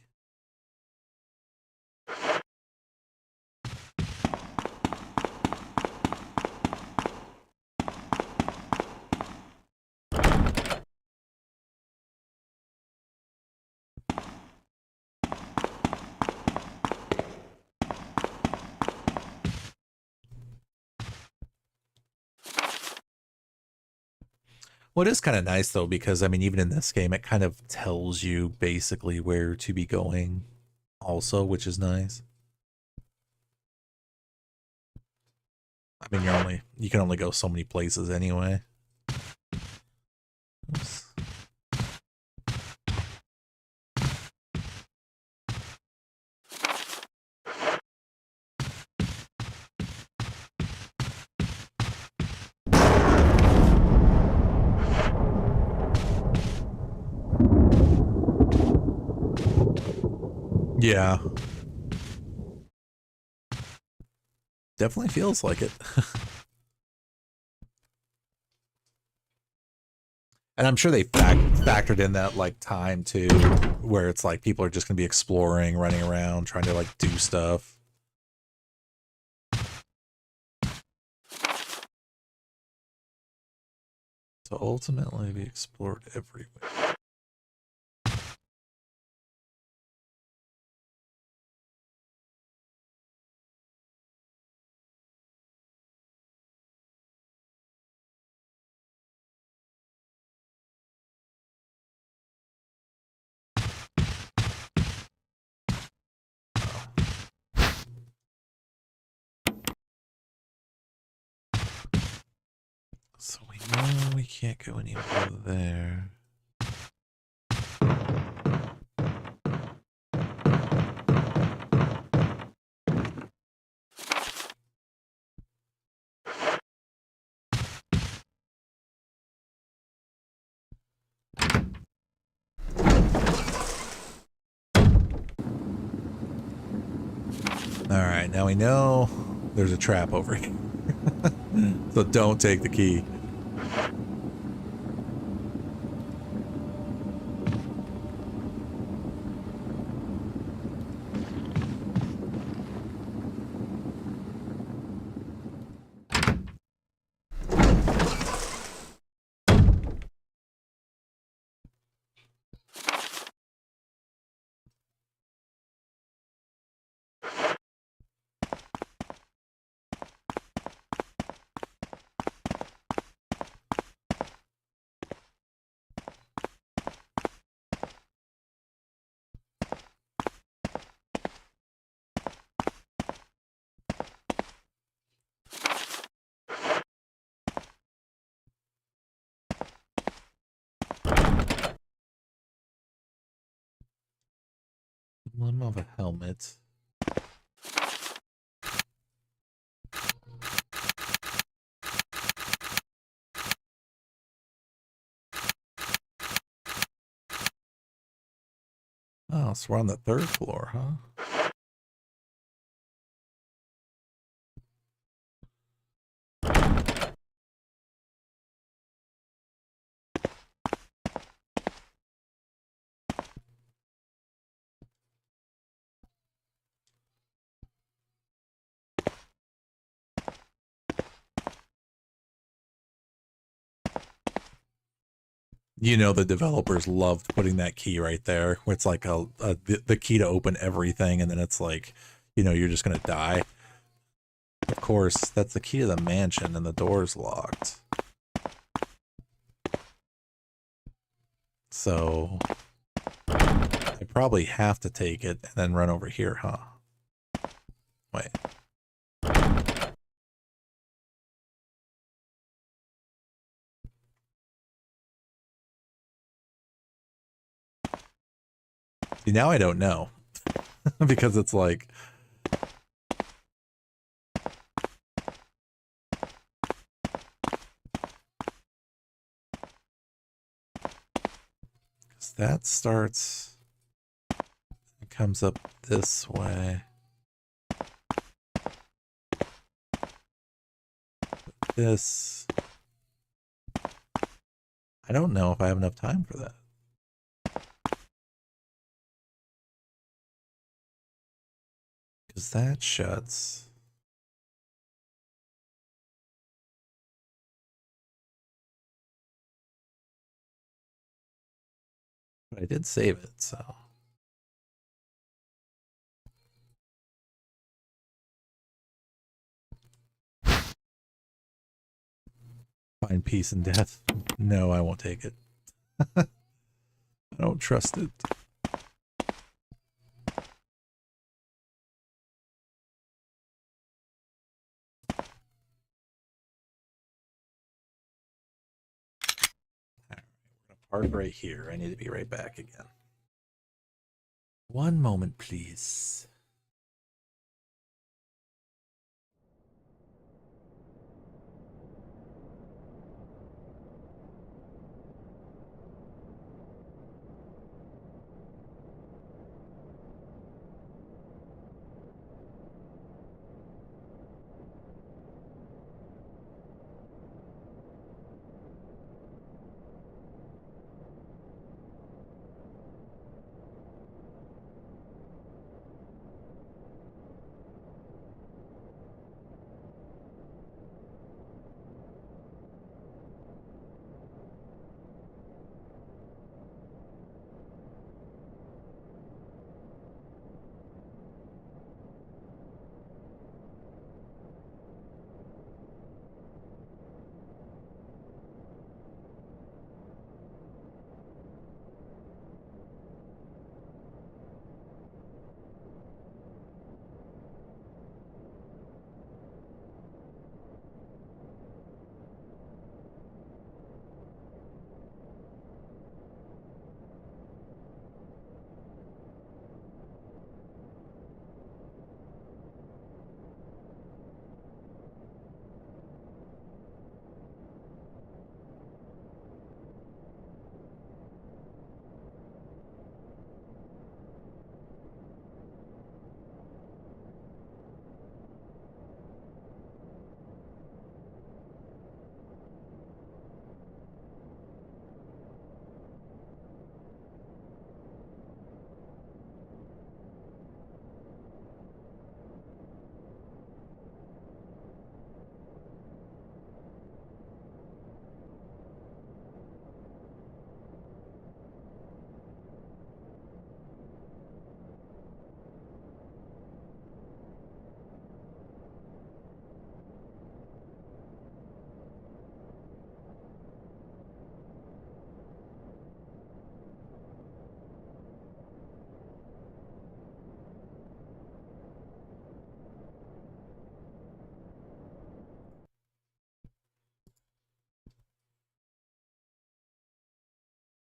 Well, it is kind of nice though, because I mean, even in this game, it kind of tells you basically where to be going also, which is nice. I mean, you can only go so many places anyway. Oops. Yeah. Definitely feels like it. And I'm sure they factored in that like time too, where it's like people are just gonna be exploring, running around, trying to like do stuff. So ultimately we explored everywhere. So we know we can't go any further there. Alright, now we know there's a trap over here. So don't take the key. Limb of a helmet. Oh, so we're on the 3rd floor, huh? You know, the developers loved putting that key right there, where it's like the key to open everything, and then it's like, you know, you're just gonna die. Of course, that's the key to the mansion, and the door's locked. So I probably have to take it and then run over here, huh? Wait. See, now I don't know. Because it's like... Because that starts... It comes up this way. This... I don't know if I have enough time for that. Because that shuts. But I did save it, so. Find peace in death. No, I won't take it. I don't trust it. Park right here. I need to be right back again. One moment, please.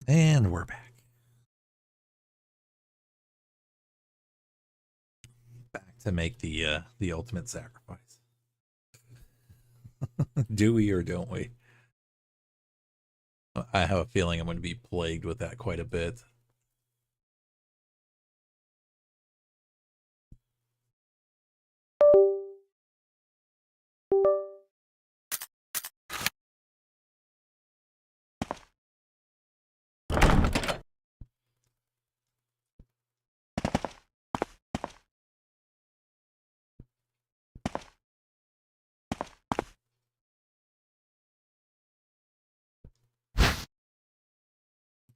And we're back. to make the ultimate sacrifice. Do we or don't we? I have a feeling I'm going to be plagued with that quite a bit.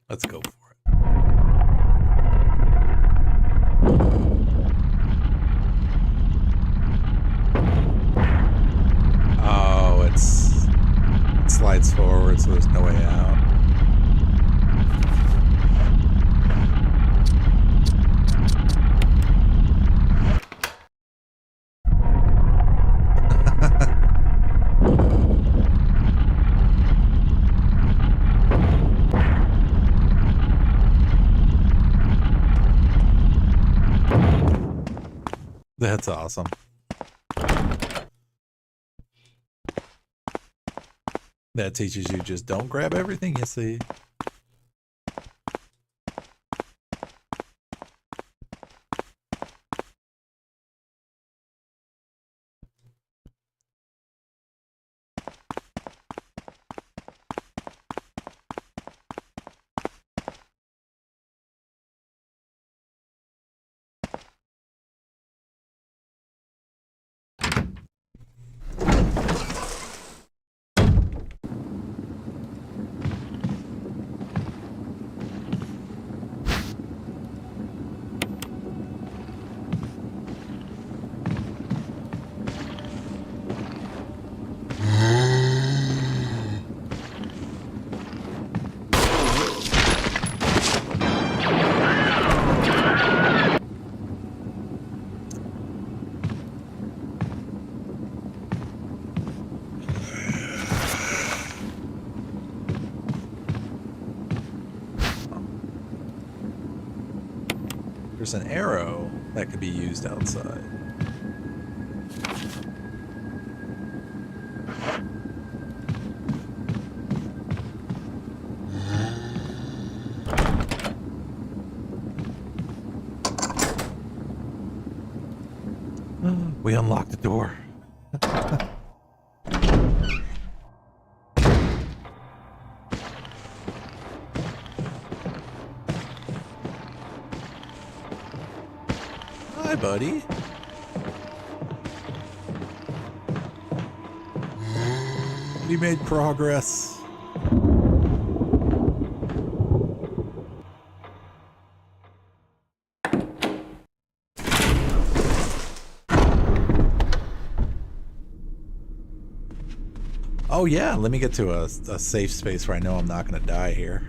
Let's go for it. Oh, it slides forward, so there's no way out. That's awesome. That teaches you just don't grab everything you see. There's an arrow that could be used outside. We unlocked the door. Hi, buddy. We made progress. Oh yeah, let me get to a safe space where I know I'm not going to die here.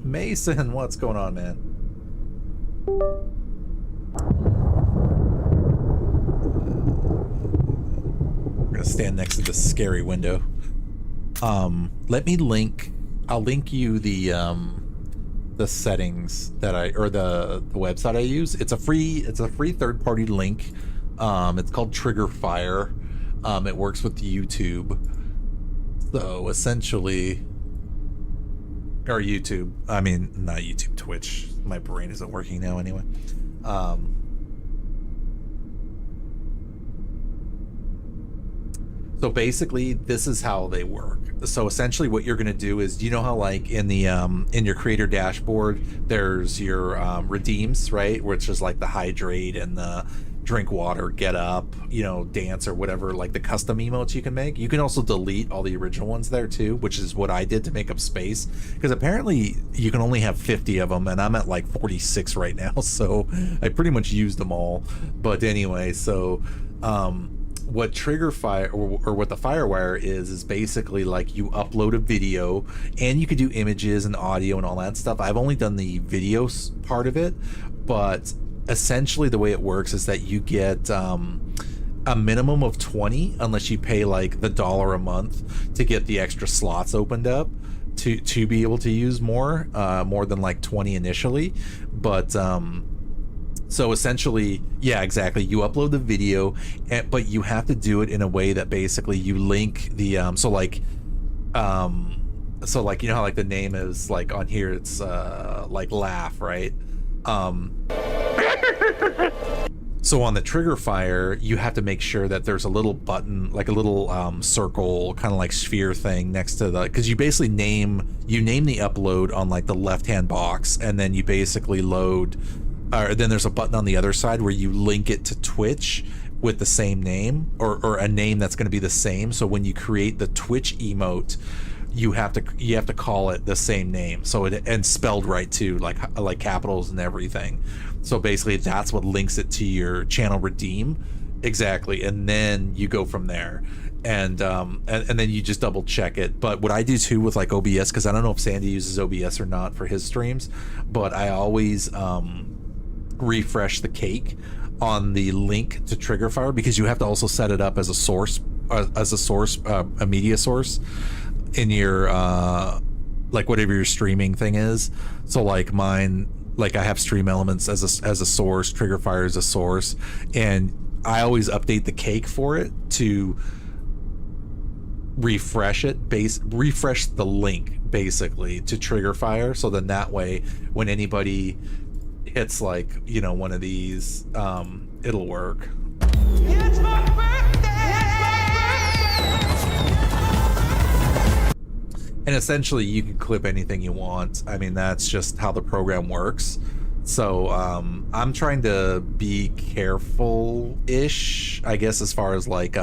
Mason, what's going on, man? We're going to stand next to this scary window. Let me link. I'll link you the settings that the website I use. It's a free third-party link. It's called Trigger Fire. It works with YouTube. So essentially, or YouTube. I mean, not YouTube, Twitch. My brain isn't working now anyway. So basically, this is how they work. So essentially what you're going to do is, you know how like in the in your creator dashboard, there's your redeems, right? Which is like the hydrate and the drink water, get up, you know, dance or whatever, like the custom emotes you can make. You can also delete all the original ones there too, which is what I did to make up space, because apparently you can only have 50 of them and I'm at like 46 right now, so I pretty much used them all. But anyway, so what Trigger Fire or what the Firewire is basically like you upload a video and you could do images and audio and all that stuff. I've only done the video part of it, but essentially the way it works is that you get a minimum of 20 unless you pay like the $1 a month to get the extra slots opened up to be able to use more than like 20 initially. But So essentially, yeah, exactly. You upload the video, but you have to do it in a way that basically you link the so like you know how like the name is like on here, it's like laugh, right? So on the trigger fire, you have to make sure that there's a little button, like a little circle, kind of like sphere thing next to the, because you basically name the upload on like the left-hand box, and then you basically load, or then there's a button on the other side where you link it to Twitch with the same name, or a name that's going to be the same. So when you create the Twitch emote, you have to call it the same name, so it, and spelled right too, like capitals and everything. So basically that's what links it to your channel redeem. Exactly. And then you go from there, and then you just double check it. But what I do too with like OBS, because I don't know if Sandy uses OBS or not for his streams, but I always refresh the cake on the link to Triggerfire, because you have to also set it up as a source, a media source in your like whatever your streaming thing is. So like mine, like I have Stream Elements as a source, Triggerfire as a source, and I always update the cake for it to refresh the link basically to Triggerfire, so then that way when anybody hits like, you know, one of these, it'll work. It's my birthday! And essentially you can clip anything you want. I mean, that's just how the program works. So I'm trying to be careful-ish, I guess, as far as like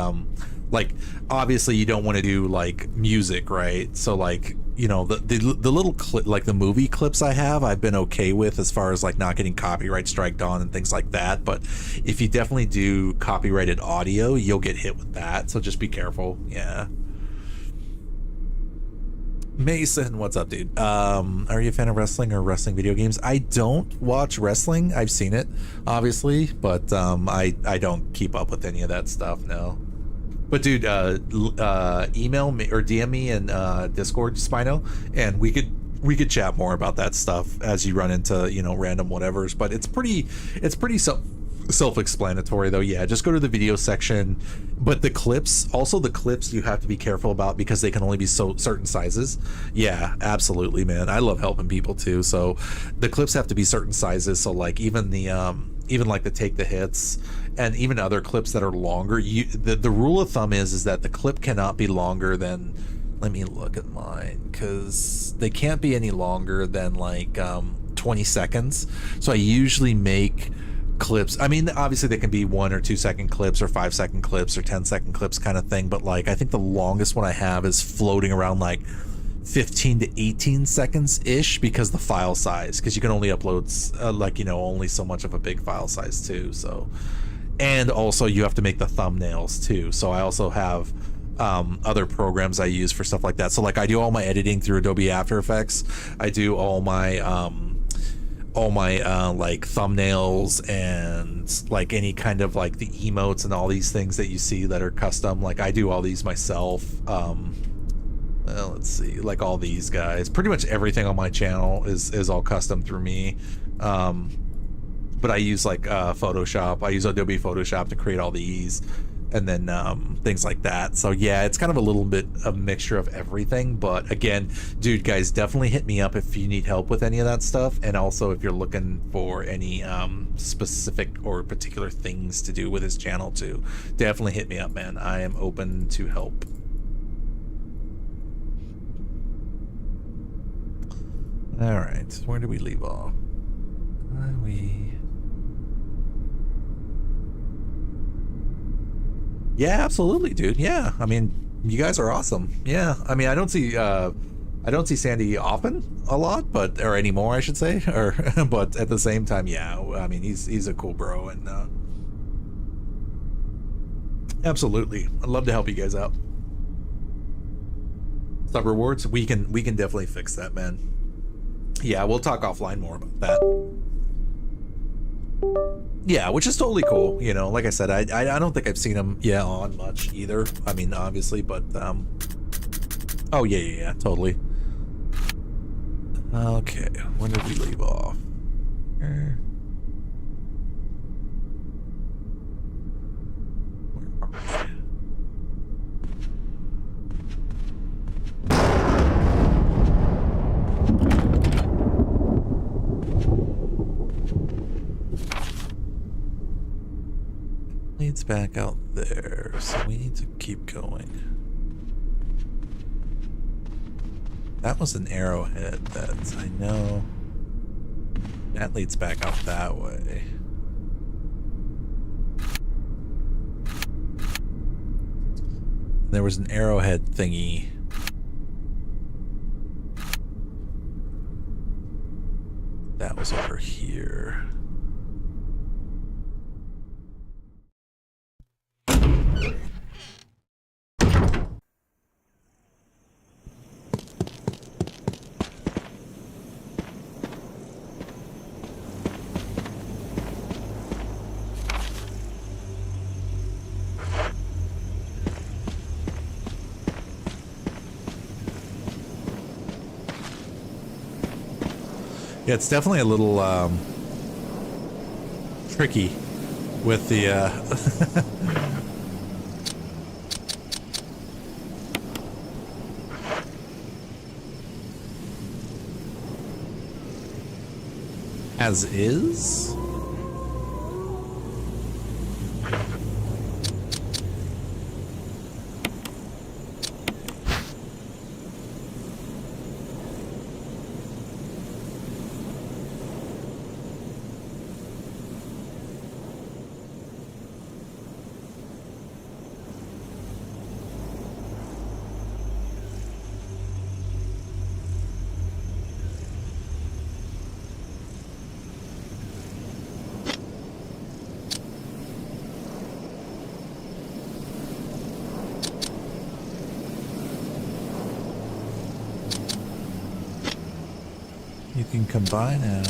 obviously you don't want to do like music, right? So like, you know, the little clip, like the movie clips I've been okay with as far as like not getting copyright striked on and things like that. But if you definitely do copyrighted audio, you'll get hit with that. So just be careful. Yeah. Mason, what's up, dude? Are you a fan of wrestling or wrestling video games? I don't watch wrestling. I've seen it, obviously, but I don't keep up with any of that stuff, no. But dude, email me or DM me in Discord, Spino, and we could chat more about that stuff as you run into, you know, random whatevers. But it's pretty self-explanatory though. Yeah, just go to the video section. But the clips you have to be careful about, because they can only be certain sizes. Yeah, absolutely, man. I love helping people too, so the clips have to be certain sizes. So like even the even like the take the hits and even other clips that are longer, the rule of thumb is that the clip cannot be longer than, let me look at mine, because they can't be any longer than like 20 seconds. So I usually make clips, I mean, obviously they can be 1 or 2 second clips or 5 second clips or 10-second clips kind of thing, but like I think the longest one I have is floating around like 15 to 18 seconds ish, because the file size, because you can only upload like, you know, only so much of a big file size too. So, and also you have to make the thumbnails too. So I also have other programs I use for stuff like that. So like I do all my editing through Adobe After Effects. I do all my like thumbnails and like any kind of like the emotes and all these things that you see that are custom. Like I do all these myself. Let's see, like all these guys, pretty much everything on my channel is all custom through me. But I use like Photoshop. I use Adobe Photoshop to create all these, and then things like that. So yeah, it's kind of a little bit of a mixture of everything. But again, dude, guys, definitely hit me up if you need help with any of that stuff, and also if you're looking for any specific or particular things to do with his channel too, definitely hit me up, man. I am open to help. All right, where did we leave off? Yeah, absolutely, dude. Yeah, I mean, you guys are awesome. Yeah, I mean, I don't see Sandy often a lot, but or anymore, I should say. Or but at the same time, yeah, I mean, he's a cool bro, and absolutely, I'd love to help you guys out. Sub rewards, we can definitely fix that, man. Yeah, we'll talk offline more about that. Yeah, which is totally cool. You know, like I said, I don't think I've seen him on much either. I mean, obviously, but oh yeah, totally. Okay, when did we leave off? leads back out there, so we need to keep going. That was an arrowhead that I know. That leads back out that way. There was an arrowhead thingy. That was over here. Yeah, it's definitely a little tricky with the as is. You can combine now,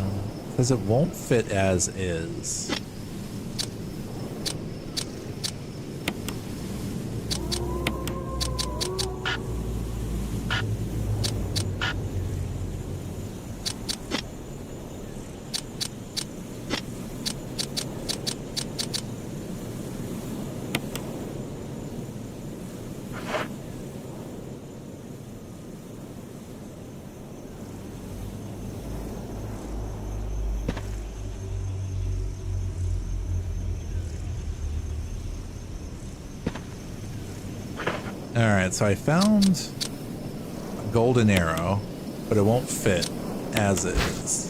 because it won't fit as is. Alright, so I found a golden arrow, but it won't fit as is.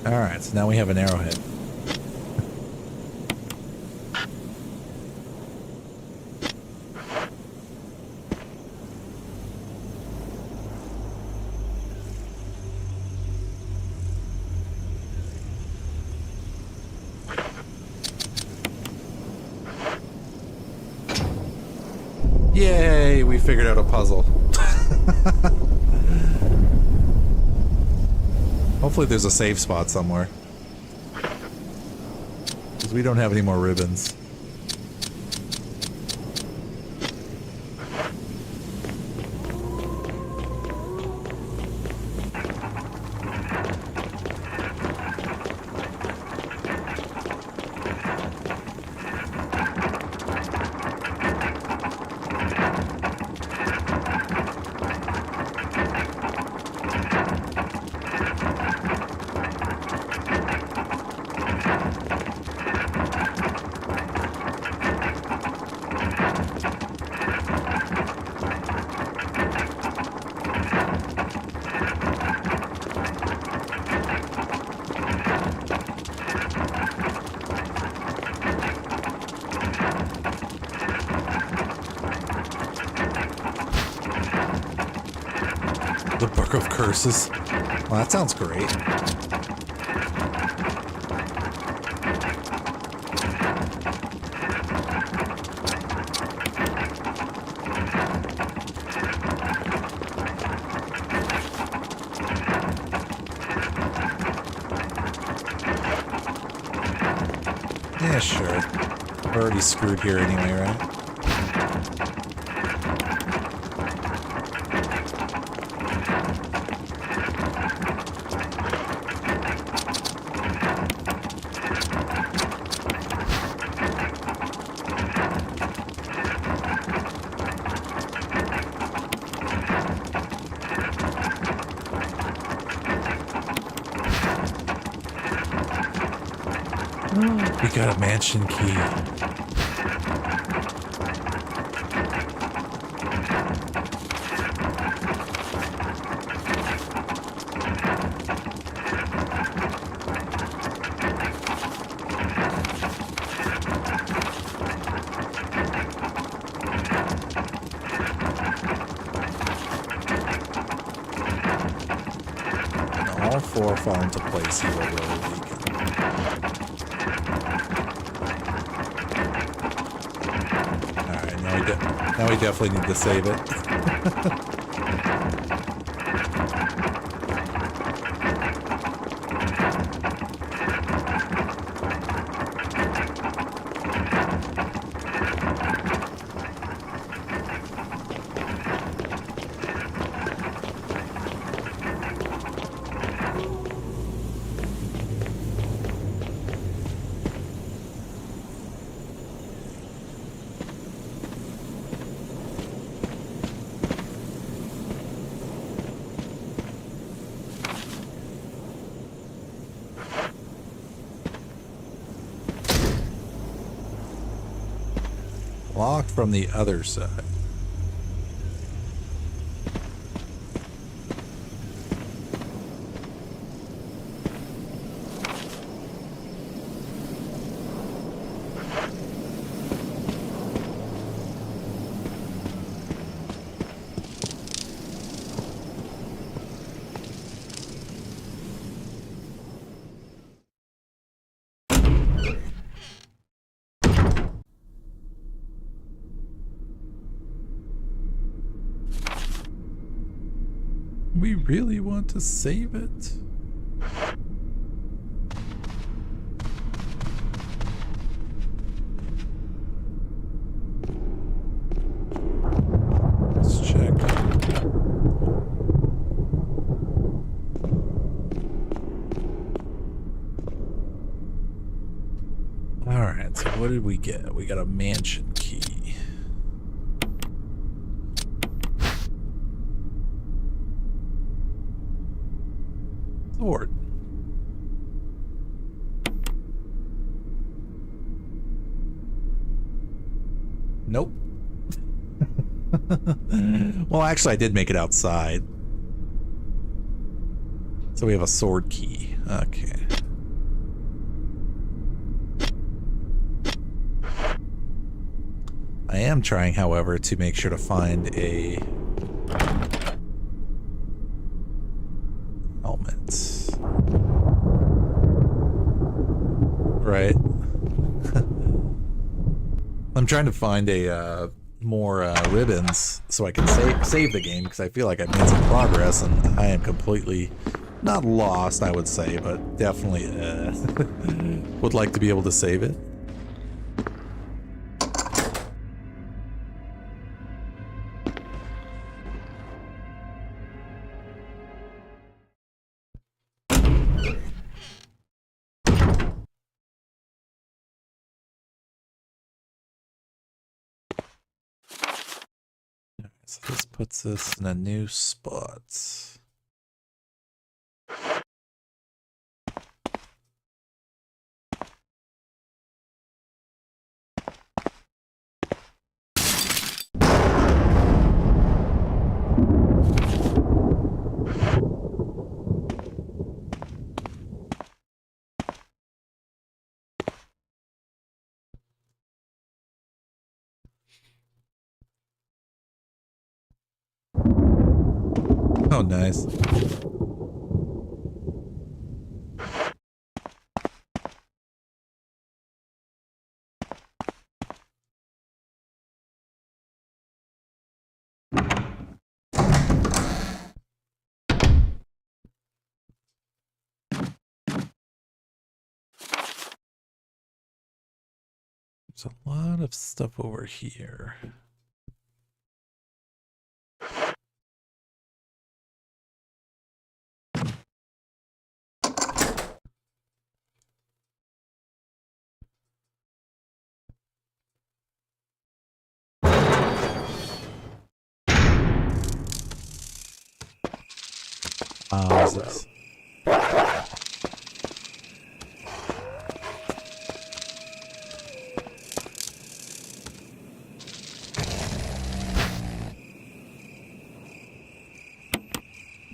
Alright, so now we have an arrowhead. Yay, we figured out a puzzle. Hopefully there's a safe spot somewhere. Because we don't have any more ribbons. The Book of Curses. Well, that sounds great. Yeah, sure. We're already screwed here anyway, right? We got a mansion key. All four fall into place here over the weekend. Alright, now we definitely need to save it. Locked from the other side. We really want to save it? Let's check. Alright, so what did we get? We got a mansion key. Sword. Nope. Well, actually, I did make it outside. So we have a sword key. Okay. I am trying, however, to make sure to find a helmet. Right. I'm trying to find a more ribbons so I can save the game, because I feel like I've made some progress and I am completely not lost, I would say, but definitely would like to be able to save it. So this puts us in a new spot. Oh, nice. There's a lot of stuff over here. Houses.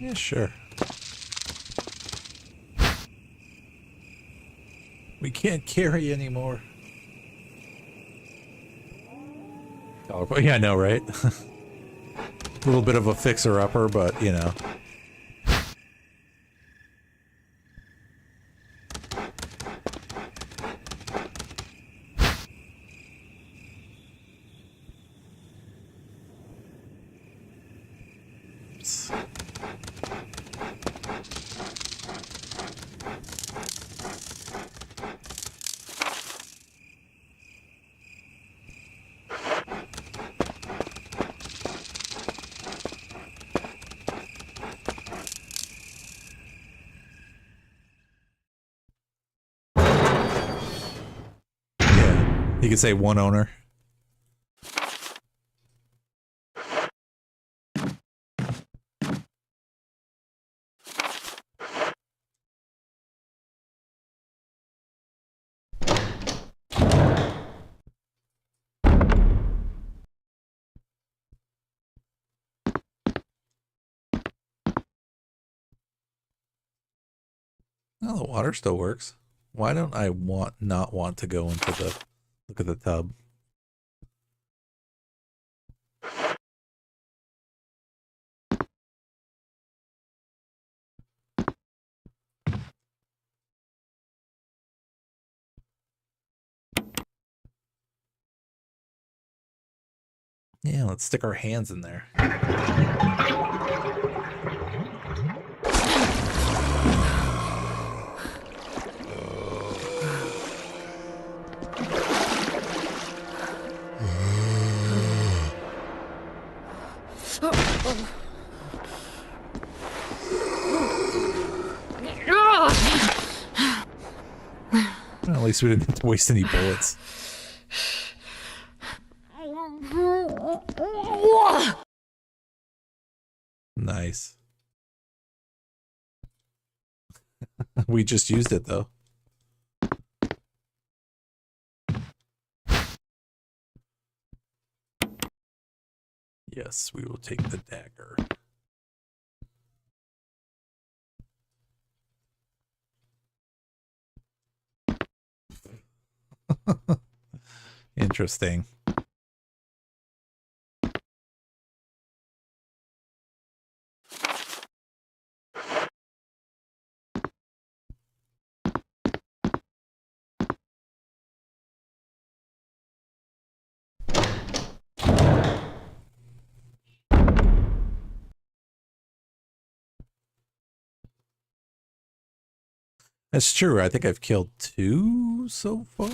Yeah, sure. We can't carry anymore. Oh, yeah, I know, right? A little bit of a fixer-upper, but, you know. You could say one owner. Well, the water still works. Why don't I not want to go into the look at the tub? Yeah, let's stick our hands in there. Well, at least we didn't have to waste any bullets. Nice. We just used it, though. Yes, we will take the dagger. Interesting. That's true. I think I've killed 2 so far.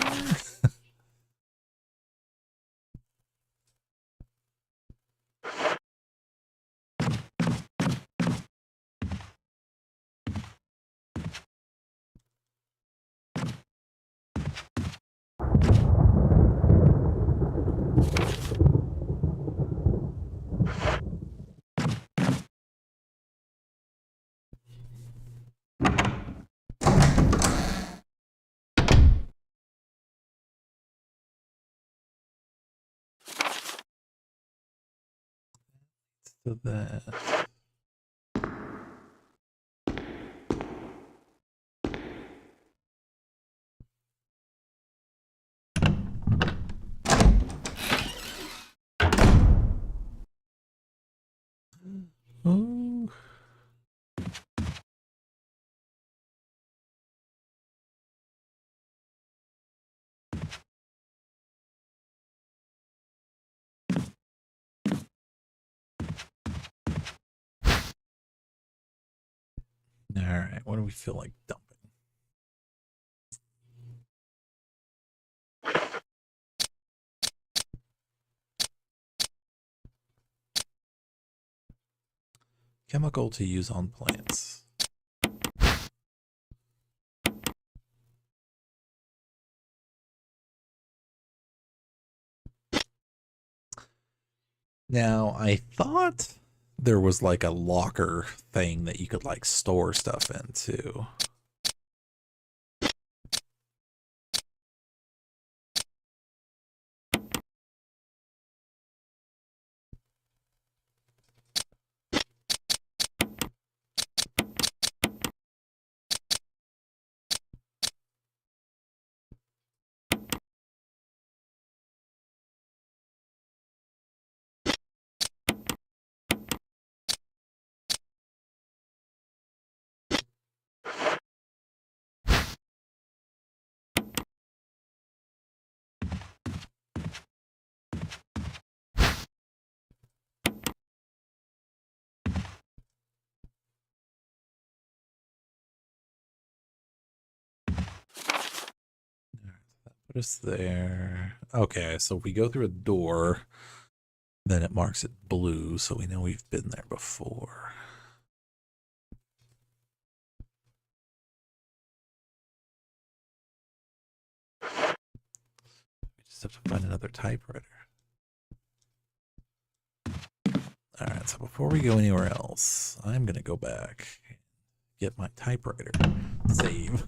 So that. Oh. All right, what do we feel like dumping? Chemical to use on plants. Now, I thought there was like a locker thing that you could like store stuff into. What is there? Okay, so if we go through a door, then it marks it blue, so we know we've been there before. We just have to find another typewriter. Alright, so before we go anywhere else, I'm going to go back, get my typewriter, save.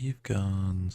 We've gone...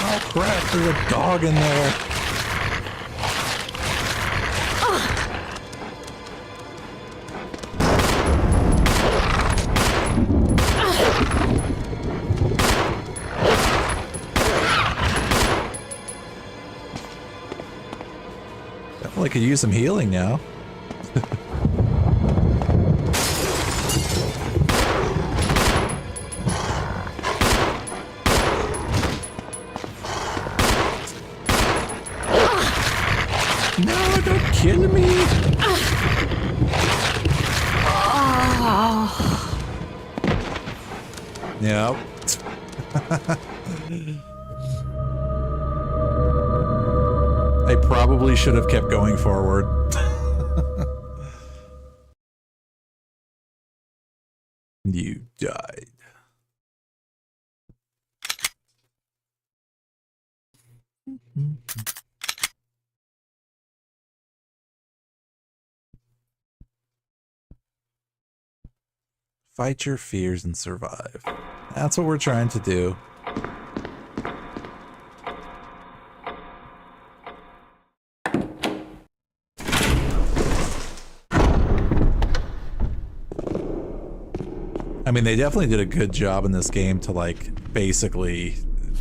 Oh crap, there's a dog in there. Definitely could use some healing now. No, don't kill me! Yep. I probably should have kept going forward. You died. Fight your fears and survive. That's what we're trying to do. I mean, they definitely did a good job in this game to, like, basically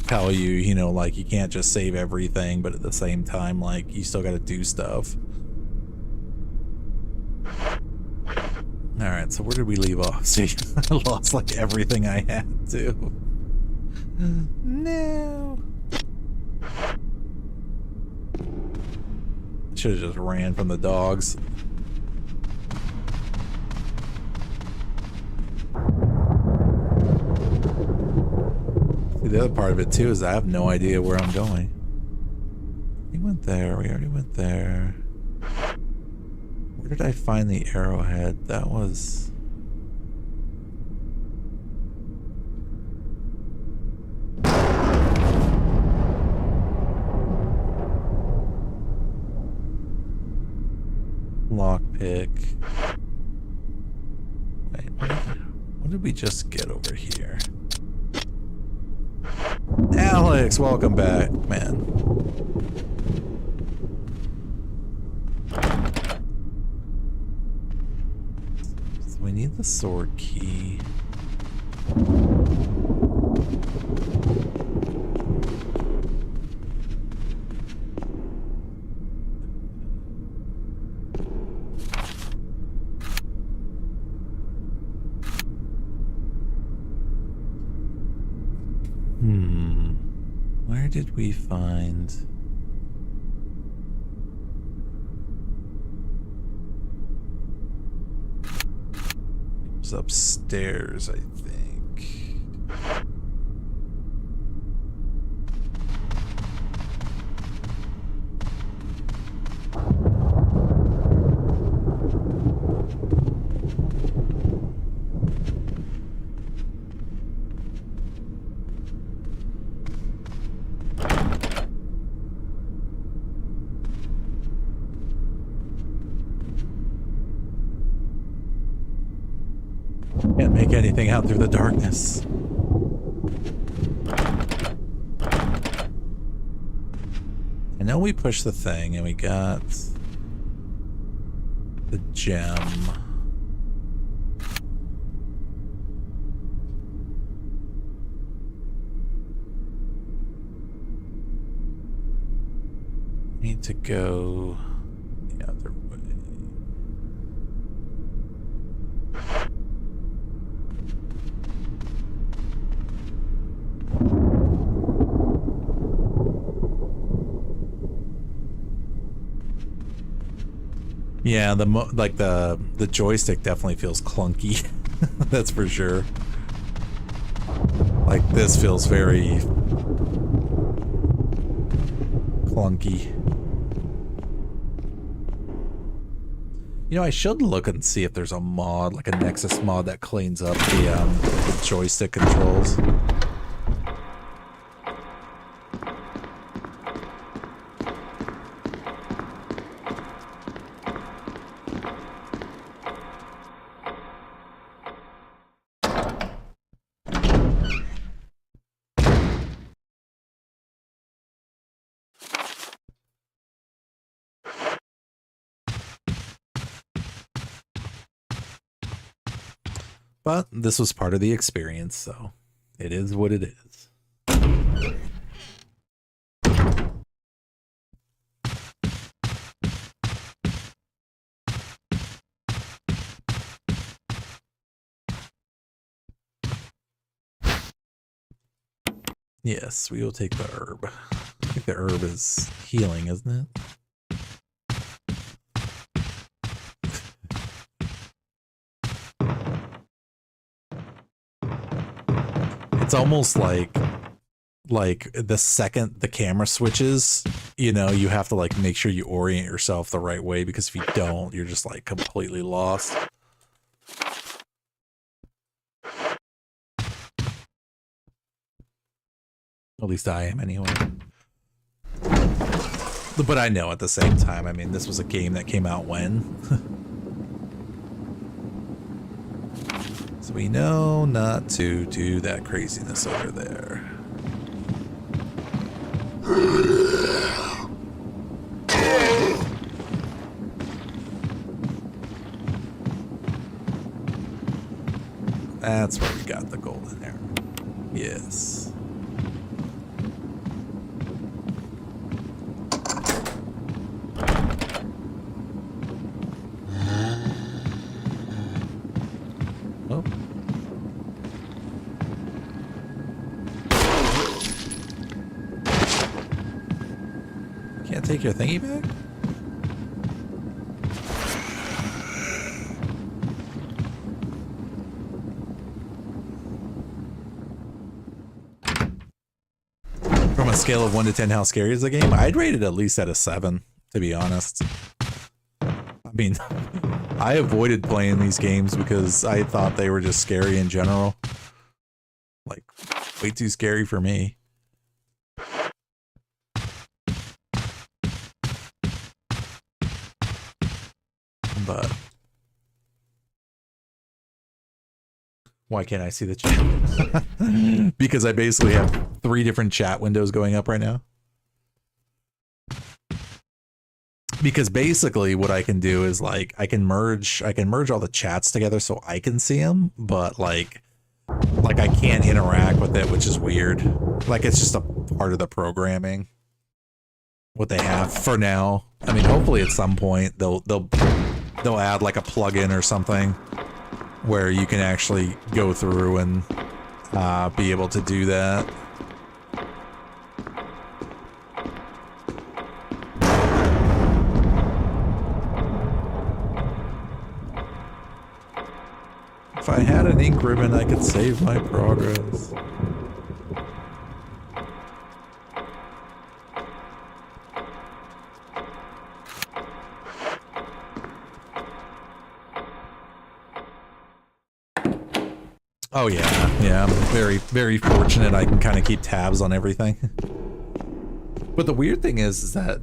tell you, you know, like, you can't just save everything, but at the same time, like, you still gotta do stuff. Alright, so where did we leave off? See, I lost, like, everything I had to. No. Should have just ran from the dogs. The other part of it too is I have no idea where I'm going. We went there, we already went there. Where did I find the arrowhead? That was... Lockpick. Wait, what did we just get over here? Alex, welcome back, man. So we need the sword key. Where did we find... It was upstairs, I think. Can't make anything out through the darkness. know we pushed the thing and we got the gem. Need to go the other way. Yeah, the joystick definitely feels clunky. That's for sure. Like this feels very clunky. You know, I should look and see if there's a mod, like a Nexus mod, that cleans up the joystick controls. But this was part of the experience, so it is what it is. Yes, we will take the herb. I think the herb is healing, isn't it? It's almost like the second the camera switches, you know, you have to like make sure you orient yourself the right way, because if you don't, you're just like completely lost. At least I am anyway. But I know at the same time, I mean, this was a game that came out when? So we know not to do that craziness over there. That's where we got the golden arrow. Yes. Oh. Can't take your thingy back? From a scale of 1 to 10, how scary is the game? I'd rate it at least at a 7, to be honest. I mean, I avoided playing these games because I thought they were just scary in general. Like, way too scary for me. But why can't I see the chat? Because I basically have 3 different chat windows going up right now. Because basically what I can do is like I can merge all the chats together so I can see them, but like I can't interact with it, which is weird. Like it's just a part of the programming what they have for now. I mean, hopefully at some point they'll add like a plugin or something where you can actually go through and be able to do that. If I had an ink ribbon, I could save my progress. Oh yeah, I'm very, very fortunate I can kind of keep tabs on everything. But the weird thing is that,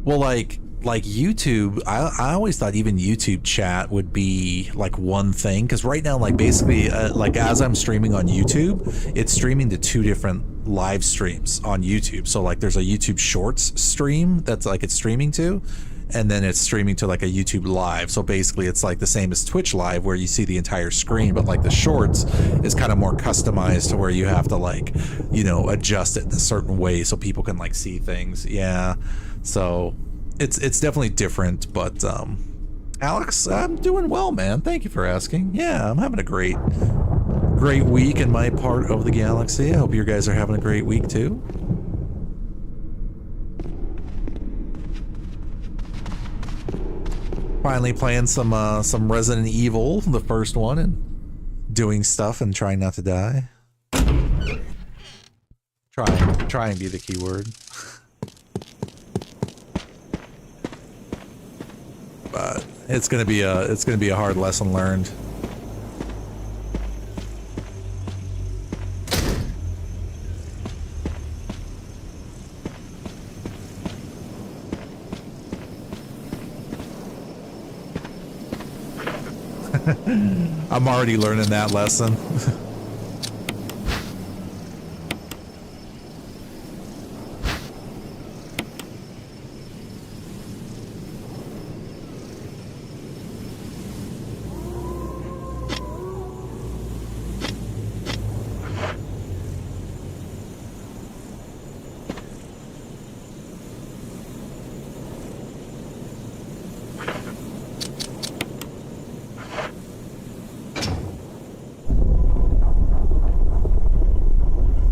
well, like like YouTube, I always thought even YouTube chat would be like one thing, because right now, like basically, like as I'm streaming on YouTube, it's streaming to 2 different live streams on YouTube. So like there's a YouTube Shorts stream that's like it's streaming to, and then it's streaming to like a YouTube Live. So basically it's like the same as Twitch Live where you see the entire screen, but like the Shorts is kind of more customized to where you have to like, you know, adjust it in a certain way so people can like see things. Yeah. So it's definitely different, but Alex, I'm doing well, man. Thank you for asking. Yeah, I'm having a great week in my part of the galaxy. I hope you guys are having a great week too. Finally playing some Resident Evil, the first one, and doing stuff and trying not to die. Try and be the key word. But it's gonna be a hard lesson learned. I'm already learning that lesson.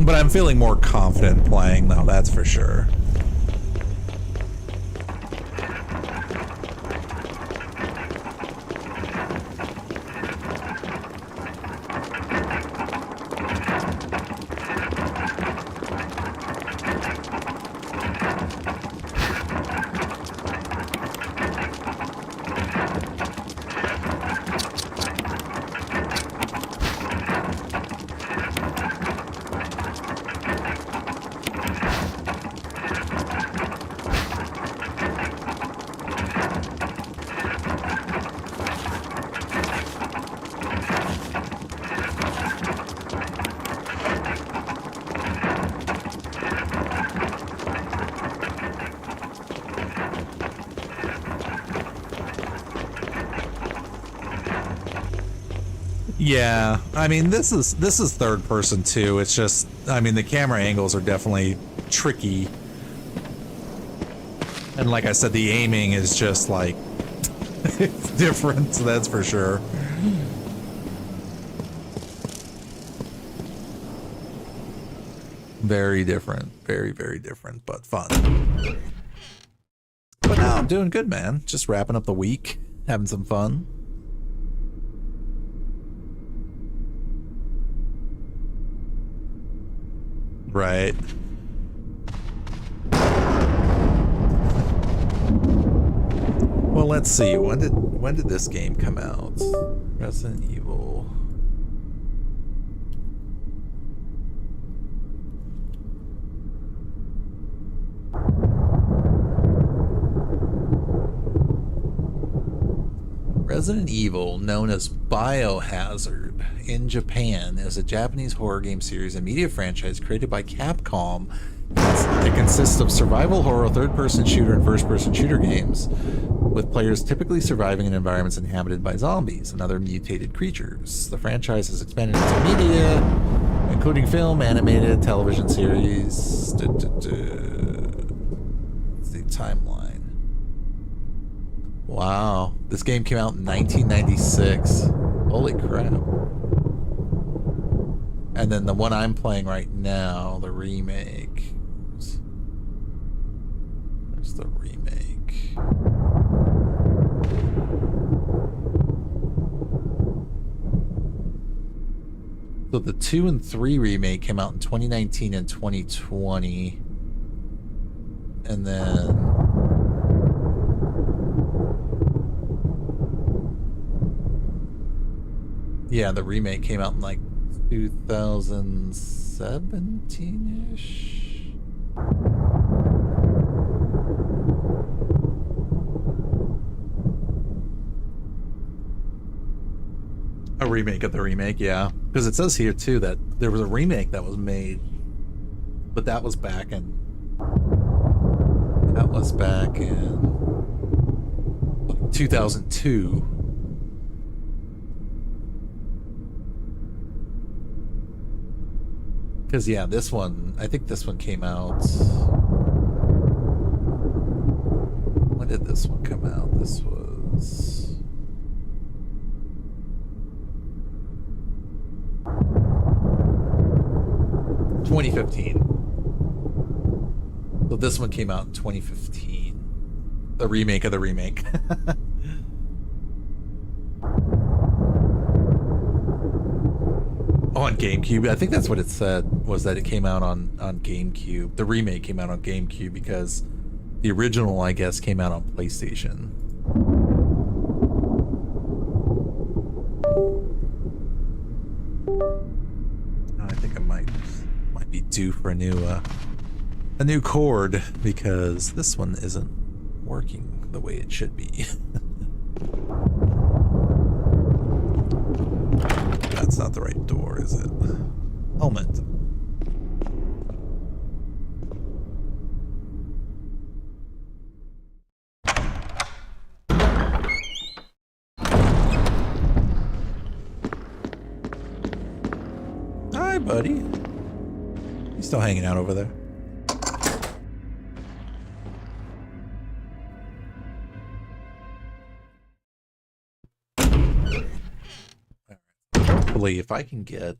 But I'm feeling more confident playing now, that's for sure. Yeah, I mean this is third person too. It's just, I mean, the camera angles are definitely tricky, and like I said, the aiming is just like it's different. That's for sure. Very different, very different, but fun. But no, I'm doing good, man. Just wrapping up the week, having some fun. Right. Well, let's see. When did this game come out? Resident Evil. Resident Evil, known as Biohazard in Japan, is a Japanese horror game series and media franchise created by Capcom. It consists of survival horror, third-person shooter, and first-person shooter games, with players typically surviving in environments inhabited by zombies and other mutated creatures. The franchise has expanded into media, including film, animated, television series. It's the timeline. Wow, this game came out in 1996. Holy crap. And then the one I'm playing right now, the remake. There's the remake. So the 2 and 3 remake came out in 2019 and 2020. And then yeah, the remake came out in like 2017-ish. A remake of the remake, yeah. Because it says here too that there was a remake that was made, but that was back in 2002. Because yeah, this one, I think this one came out. When did this one come out? This was 2015. So this one came out in 2015. The remake of the remake. On GameCube. I think that's what it said, was that it came out on GameCube. The remake came out on GameCube because the original, I guess, came out on PlayStation. I think I might be due for a new cord, because this one isn't working the way it should be. That's not the right door, is it? Helmet. Hi, buddy. You still hanging out over there? Hopefully, if I can get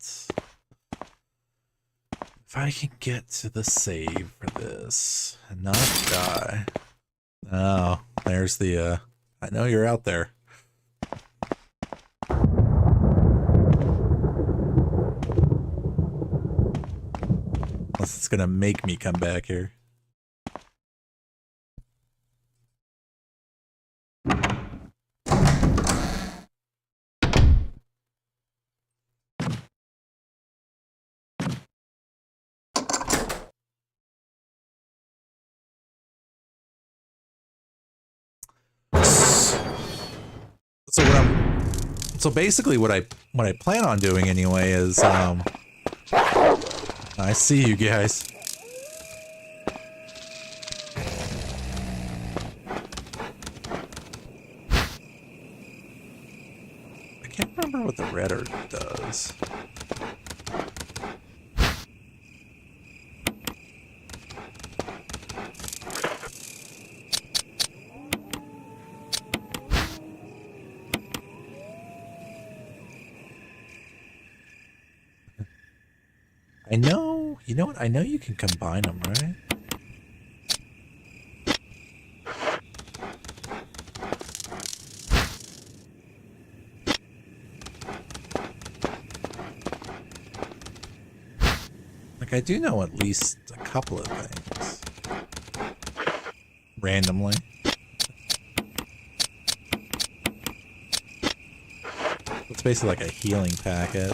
to the save for this and not die. Oh, there's the I know you're out there. Unless it's gonna make me come back here. So basically what I plan on doing anyway is I see you guys. I can't remember what the red earth does. I know, you know what? I know you can combine them, right? Like, I do know at least a couple of things. Randomly. It's basically like a healing packet.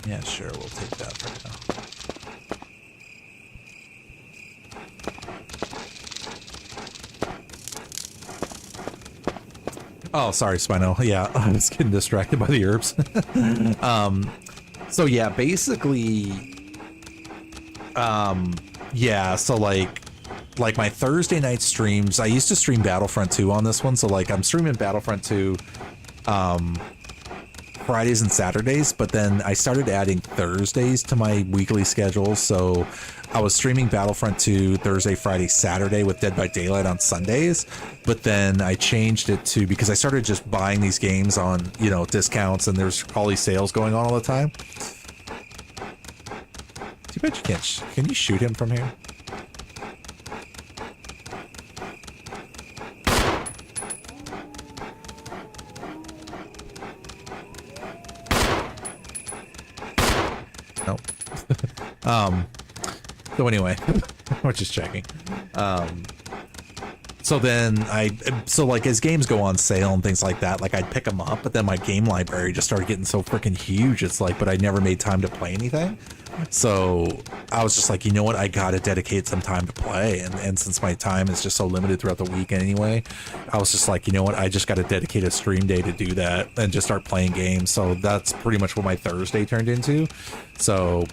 Yeah, sure, we'll take that for now. Oh, sorry, Spino. Yeah, I was getting distracted by the herbs. So yeah, basically, yeah, so like my Thursday night streams, I used to stream Battlefront 2 on this one, so like I'm streaming Battlefront 2, Fridays and Saturdays, but then I started adding Thursdays to my weekly schedule. So I was streaming Battlefront 2 Thursday, Friday, Saturday with Dead by Daylight on Sundays. But then I changed it to, because I started just buying these games on, you know, discounts, and there's all these sales going on all the time. Too bad you can't, can you shoot him from here? Nope. So anyway, we're just checking. So then so like as games go on sale and things like that, like I'd pick them up, but then my game library just started getting so freaking huge. It's like, but I never made time to play anything. So I was just like, you know what, I gotta dedicate some time to play, and since my time is just so limited throughout the weekend anyway, I was just like, you know what, I just gotta dedicate a stream day to do that and just start playing games. So that's pretty much what my Thursday turned into. So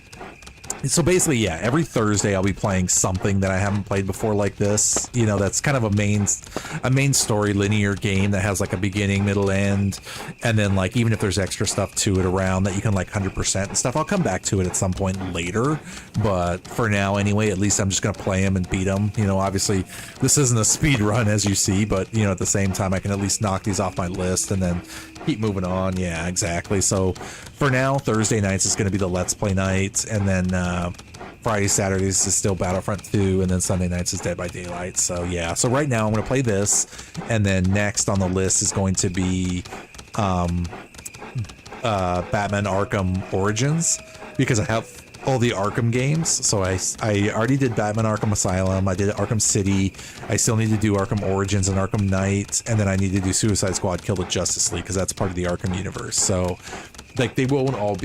basically, yeah, every Thursday I'll be playing something that I haven't played before like this. You know, that's kind of a main story linear game that has like a beginning, middle, end, and then like even if there's extra stuff to it around that you can like 100% and stuff, I'll come back to it at some point later. But for now, anyway, at least I'm just gonna play them and beat them. You know, obviously this isn't a speed run as you see, but you know, at the same time, I can at least knock these off my list and then keep moving on. Yeah, exactly. So for now, Thursday nights is going to be the Let's Play night, and then Friday, Saturdays is still Battlefront 2, and then Sunday nights is Dead by Daylight. So yeah, so right now I'm going to play this, and then next on the list is going to be Batman Arkham Origins, because I have all the Arkham games. So I already did Batman Arkham Asylum, I did Arkham City, I still need to do Arkham Origins and Arkham Knight, and then I need to do Suicide Squad Kill the Justice League, because that's part of the Arkham universe. So like they won't all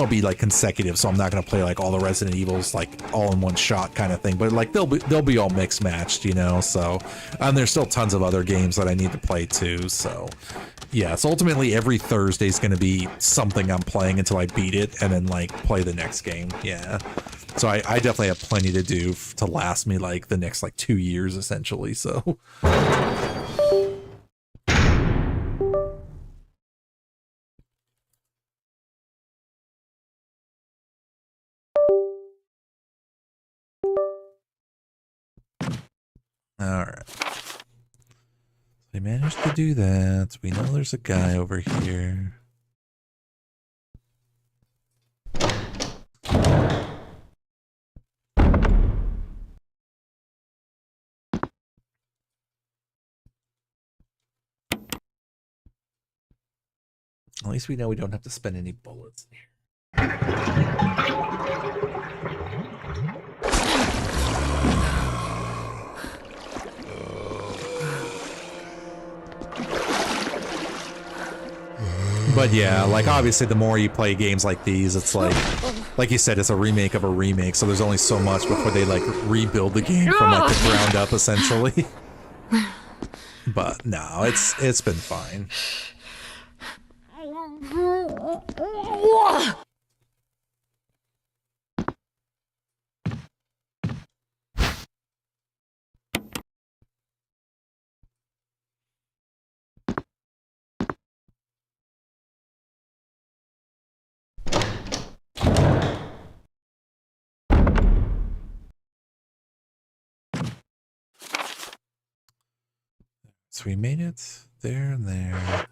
be like consecutive, so I'm not going to play like all the Resident Evils like all in one shot kind of thing, but like they'll be all mixed matched, you know. So there's still tons of other games that I need to play too. So yeah, so ultimately every Thursday is going to be something I'm playing until I beat it and then like play the next game. Yeah, so I definitely have plenty to do to last me like the next like 2 years essentially. So all right, they managed to do that. We know there's a guy over here. At least we know we don't have to spend any bullets in here. But yeah, like obviously the more you play games like these, it's like you said, it's a remake of a remake, so there's only so much before they like rebuild the game from like the ground up essentially. But no, it's been fine. So we made it there and there.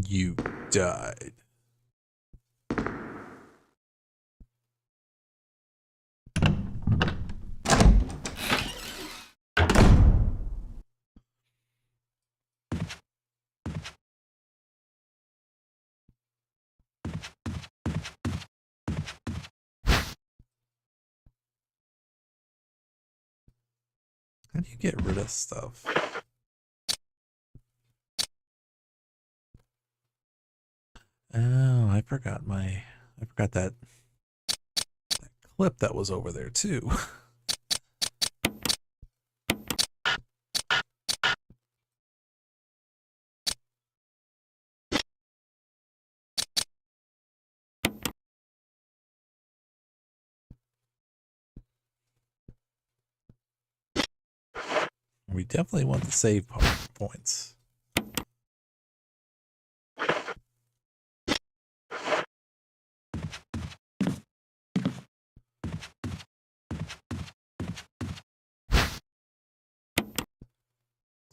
You died. How do you get rid of stuff? Oh, I forgot that clip that was over there too. We definitely want the save points.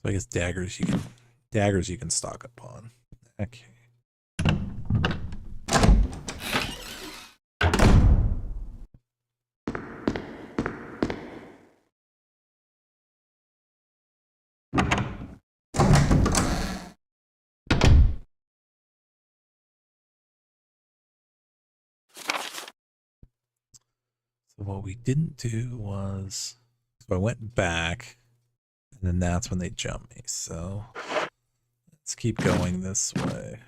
So I guess daggers you can stock up on. Okay. So what we didn't do was, so I went back, and then that's when they jumped me. So let's keep going this way.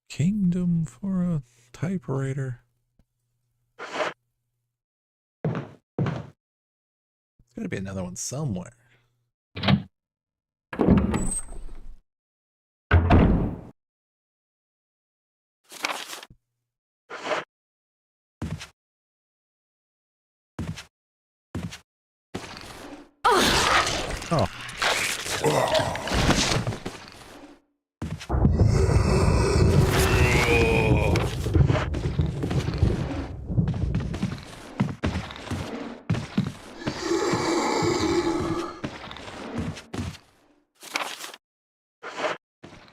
Kingdom for a typewriter. There's got to be another one somewhere. Oh.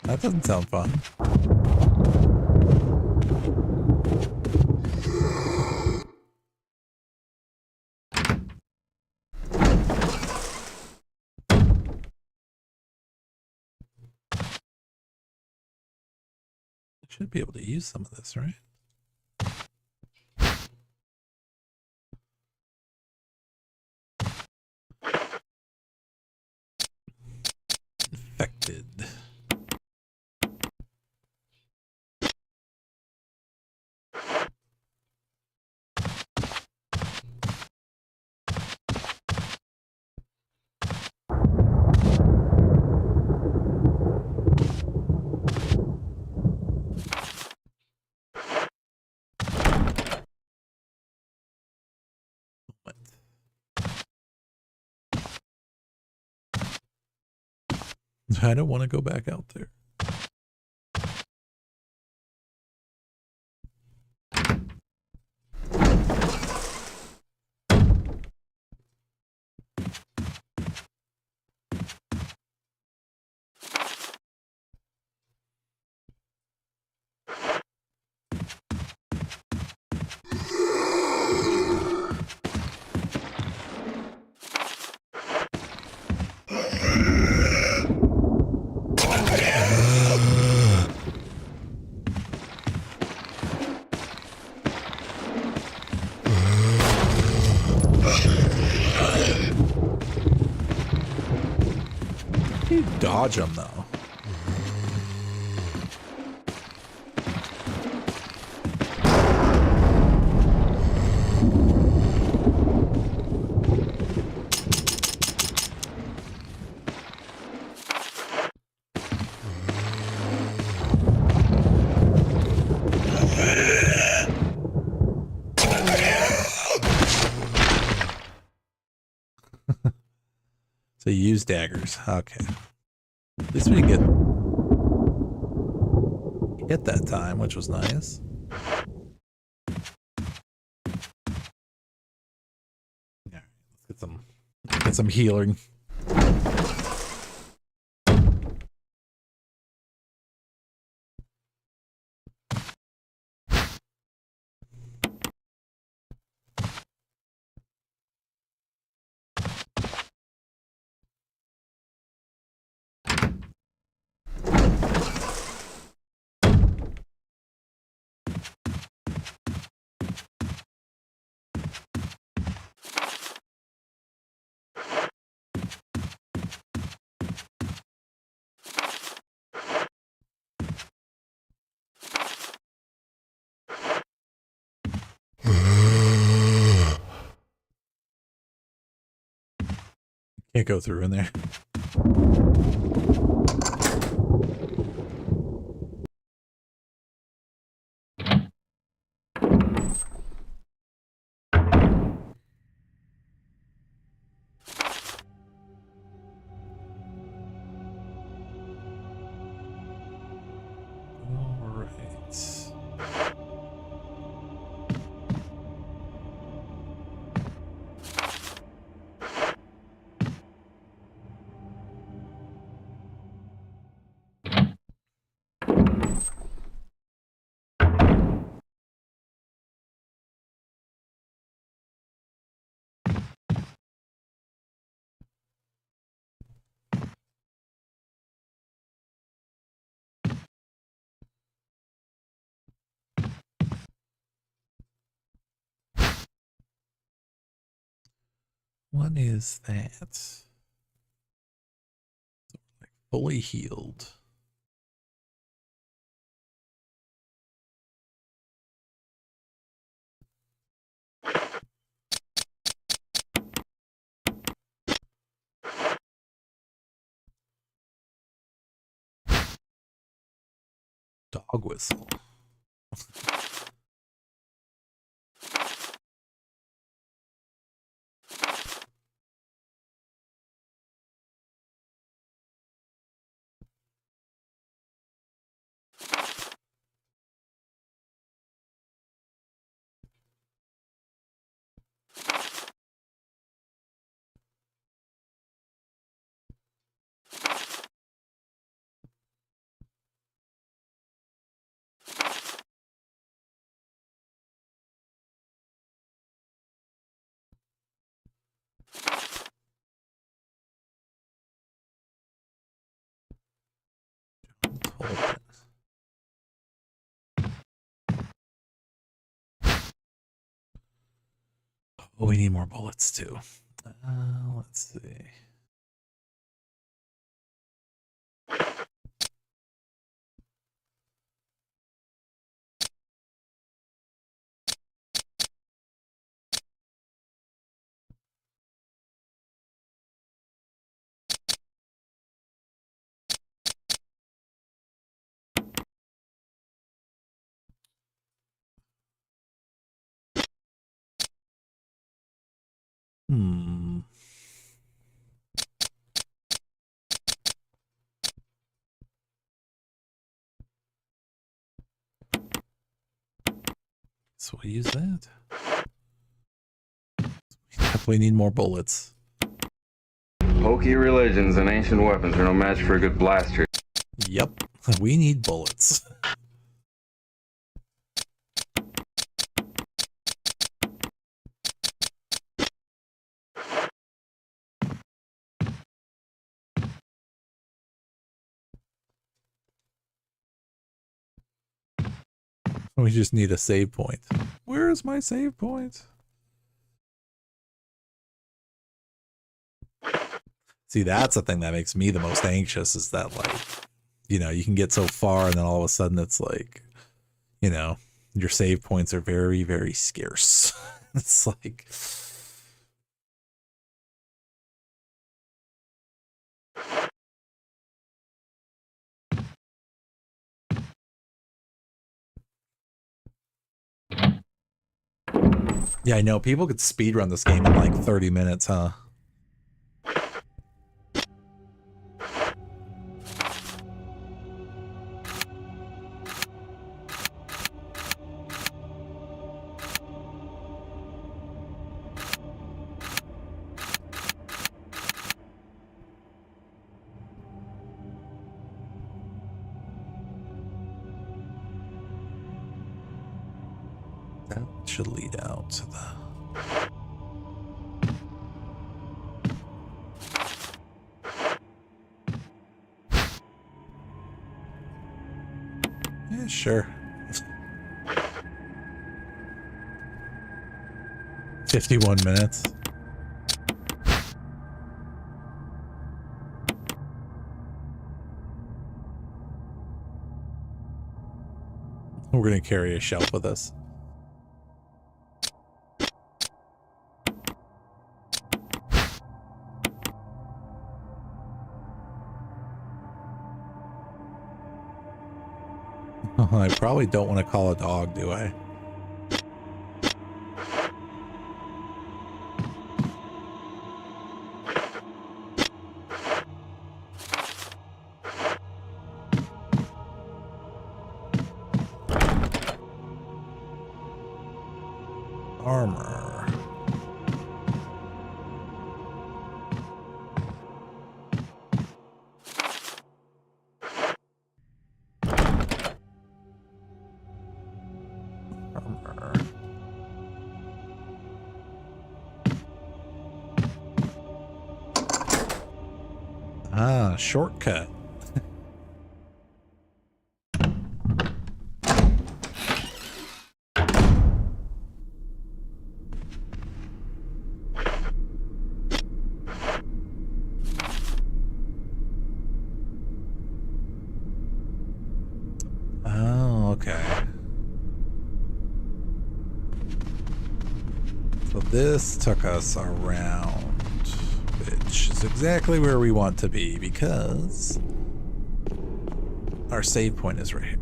That doesn't sound fun. Should be able to use some of this, right? Infected. I don't want to go back out there. You dodge them though. So you use daggers. Okay. At least we didn't get hit that time, which was nice. Yeah, let's get some healing. Can't go through in there. What is that? Like fully healed. Dog whistle. Oh, we need more bullets too. Let's see. Hmm. So we use that. We definitely need more bullets. Pokey religions and ancient weapons are no match for a good blaster. Yep, we need bullets. We just need a save point. Where is my save point? See, that's the thing that makes me the most anxious, is that, like, you know, you can get so far and then all of a sudden it's like, you know, your save points are very, very scarce. It's like... Yeah, I know. People could speedrun this game in like 30 minutes, huh? That should lead out to the... Yeah, sure. 51 minutes. We're gonna carry a shelf with us. I probably don't want to call a dog, do I? Armor. Armor. Ah, shortcut. this took us around, which is exactly where we want to be because our save point is right here.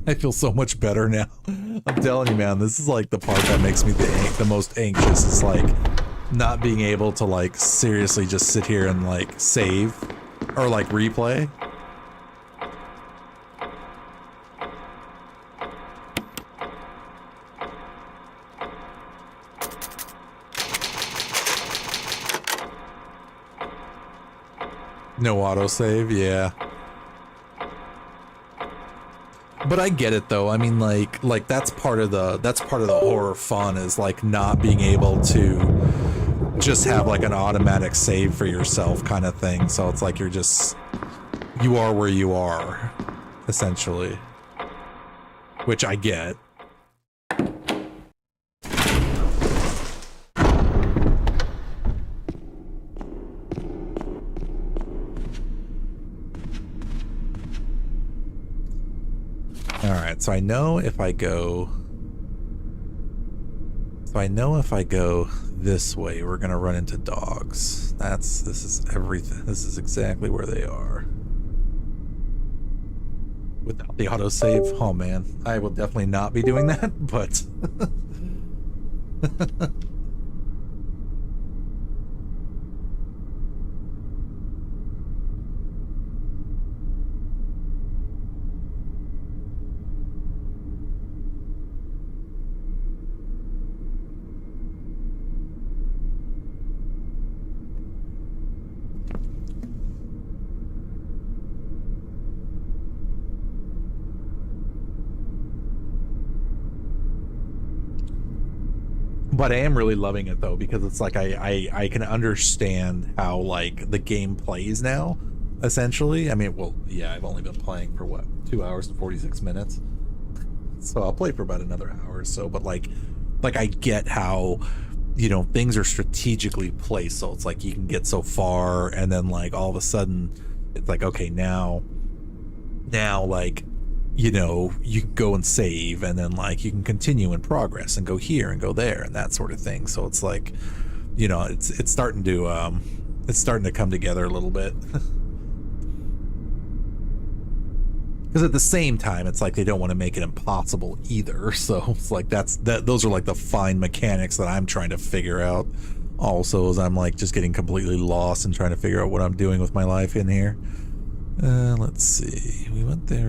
I feel so much better now. I'm telling you, man, this is like the part that makes me the most anxious. It's like not being able to like seriously just sit here and like save or like replay. No autosave, yeah. But I get it though. I mean, like that's part of the horror fun is like not being able to just have like an automatic save for yourself kind of thing. So it's like you are where you are, essentially, which I get. Alright, so I know if I go this way, we're gonna run into dogs. This is everything. This is exactly where they are. Without the autosave, oh man, I will definitely not be doing that, but But I am really loving it though, because it's like I can understand how like the game plays now, essentially. I mean, well, yeah, I've only been playing for what, 2 hours and 46 minutes. So I'll play for about another hour or so, but like I get how, you know, things are strategically placed. So it's like you can get so far and then like all of a sudden it's like, okay, now like, you know, you can go and save and then like you can continue in progress and go here and go there and that sort of thing. So it's like, you know, it's starting to come together a little bit. Because at the same time, it's like they don't want to make it impossible either. So it's like those are like the fine mechanics that I'm trying to figure out. Also, as I'm like just getting completely lost and trying to figure out what I'm doing with my life in here. Let's see. We went there.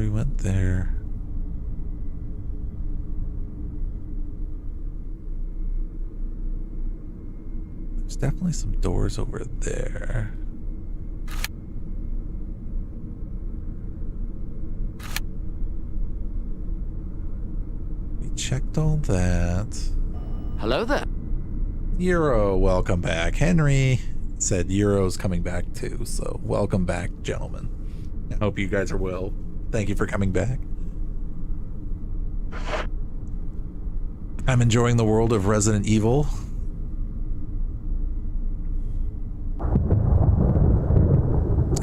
There's definitely some doors over there. We checked all that. Hello there. Euro, welcome back. Henry said Euro's coming back too, so welcome back, gentlemen. I hope you guys are well. Thank you for coming back. I'm enjoying the world of Resident Evil.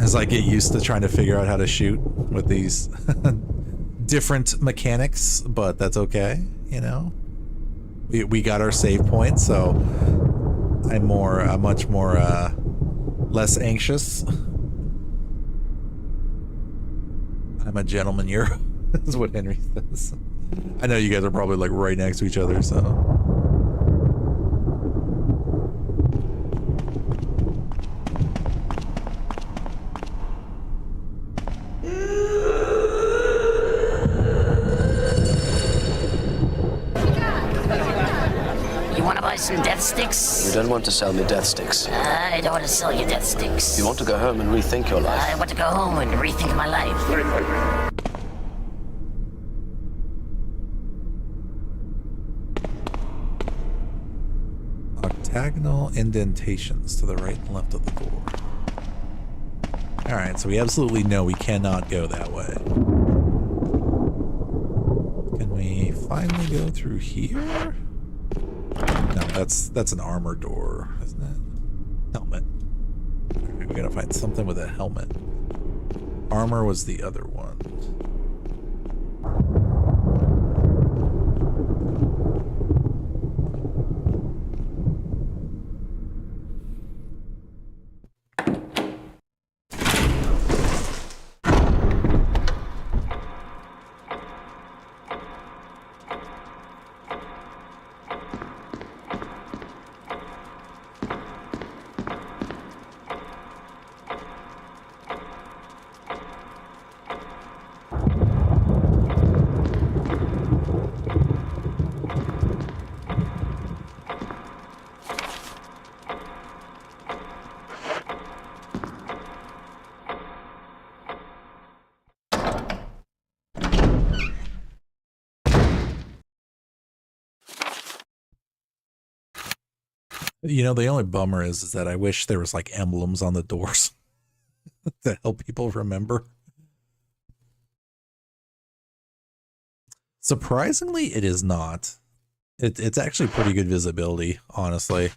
As I get used to trying to figure out how to shoot with these different mechanics, but that's okay, you know. We got our save point, so I'm much more less anxious. I'm a gentleman, Euro. Is what Henry says. I know you guys are probably like right next to each other, so. You want to buy some death sticks? You don't want to sell me death sticks. I don't want to sell you death sticks. You want to go home and rethink your life. I want to go home and rethink my life. Octagonal indentations to the right and left of the door. Alright, so we absolutely know we cannot go that way. Can we finally go through here? No, that's an armor door, isn't it? Helmet. Alright, we gotta find something with a helmet. Armor was the other one. You know, the only bummer is that I wish there was like emblems on the doors to help people remember. Surprisingly, it is not. It's actually pretty good visibility, honestly.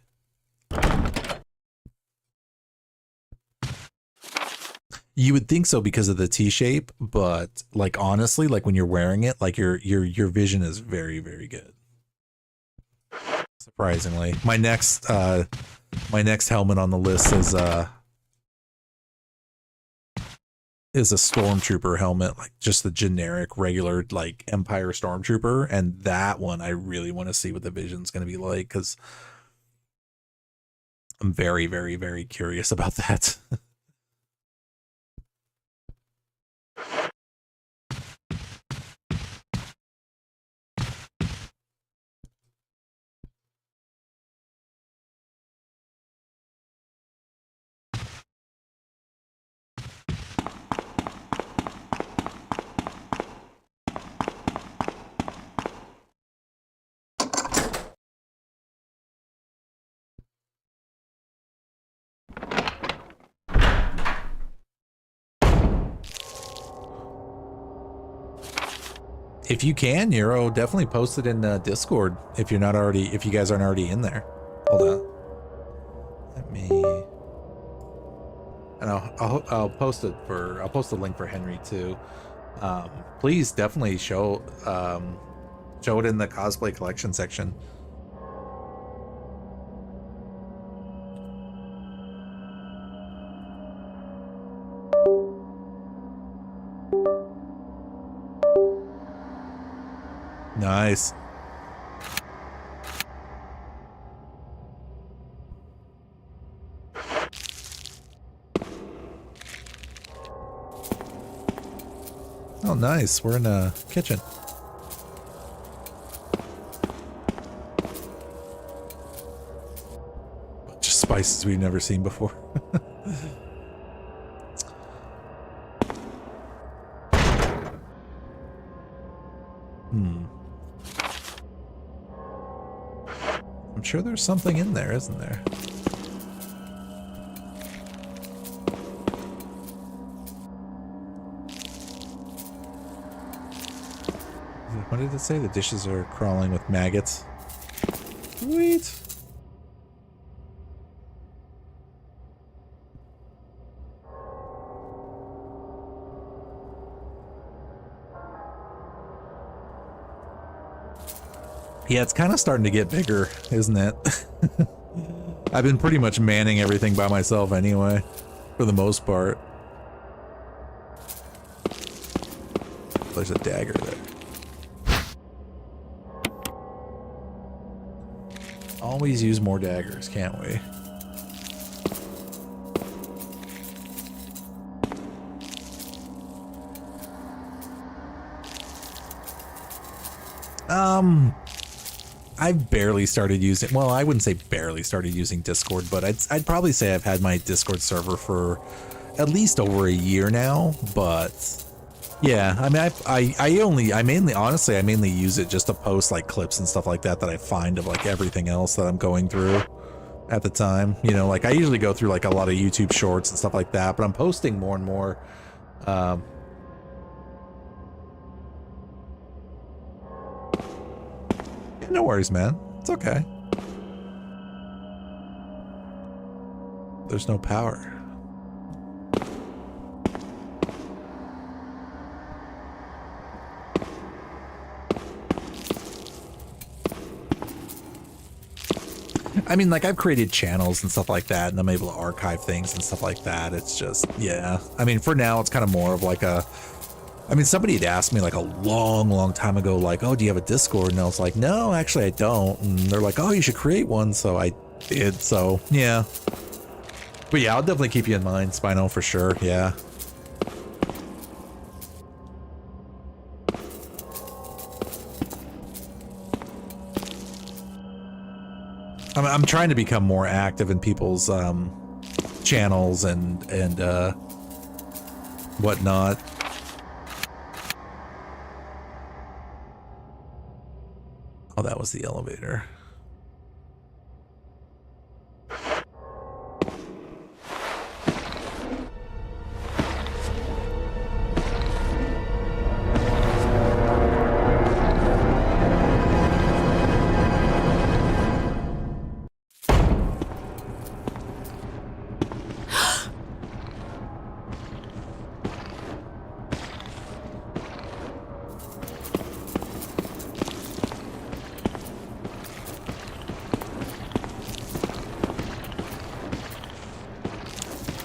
You would think so because of the T-shape, but like honestly, like when you're wearing it, like your vision is very, very good. Surprisingly, my next helmet on the list is a stormtrooper helmet, like just the generic regular like Empire stormtrooper, and that one I really want to see what the vision's going to be like because I'm very, very, very curious about that. If you can, Nero, definitely post it in Discord if you're not already, if you guys aren't already in there. Hold on. Let me. And I'll post it for, I'll post the link for Henry too. Please definitely show it in the cosplay collection section. Nice. Oh, nice. We're in a kitchen. Bunch of spices we've never seen before. I'm sure there's something in there, isn't there? What did it say? The dishes are crawling with maggots. Sweet. Yeah, it's kind of starting to get bigger, isn't it? I've been pretty much manning everything by myself anyway, for the most part. There's a dagger there. Always use more daggers, can't we? I've barely started using, well, I wouldn't say barely started using Discord, but I'd probably say I've had my Discord server for at least over a year now, but yeah, I mean, I mainly use it just to post like clips and stuff like that I find of like everything else that I'm going through at the time. You know, like I usually go through like a lot of YouTube shorts and stuff like that, but I'm posting more and more. No worries, man. It's okay. There's no power. I mean, like, I've created channels and stuff like that, and I'm able to archive things and stuff like that. It's just, yeah. I mean, for now, it's kind of more of like a... I mean, somebody had asked me like a long time ago, like, oh, do you have a Discord? And I was like, no, actually I don't. And they're like, oh, you should create one. So I did. So yeah. But yeah, I'll definitely keep you in mind, Spino, for sure. Yeah. I'm trying to become more active in people's channels and whatnot. Oh, that was the elevator.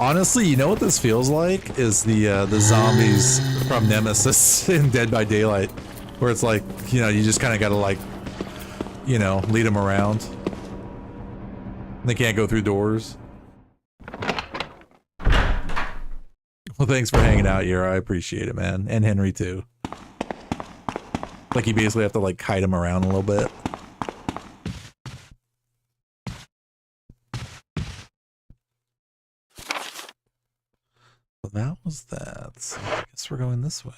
Honestly, you know what this feels like? Is the zombies from Nemesis in Dead by Daylight, where it's like, you know, you just kind of gotta like, you know, lead them around. They can't go through doors. Well, thanks for hanging out here. I appreciate it, man. And Henry too. Like you basically have to like kite them around a little bit. Well, that was that. So I guess we're going this way.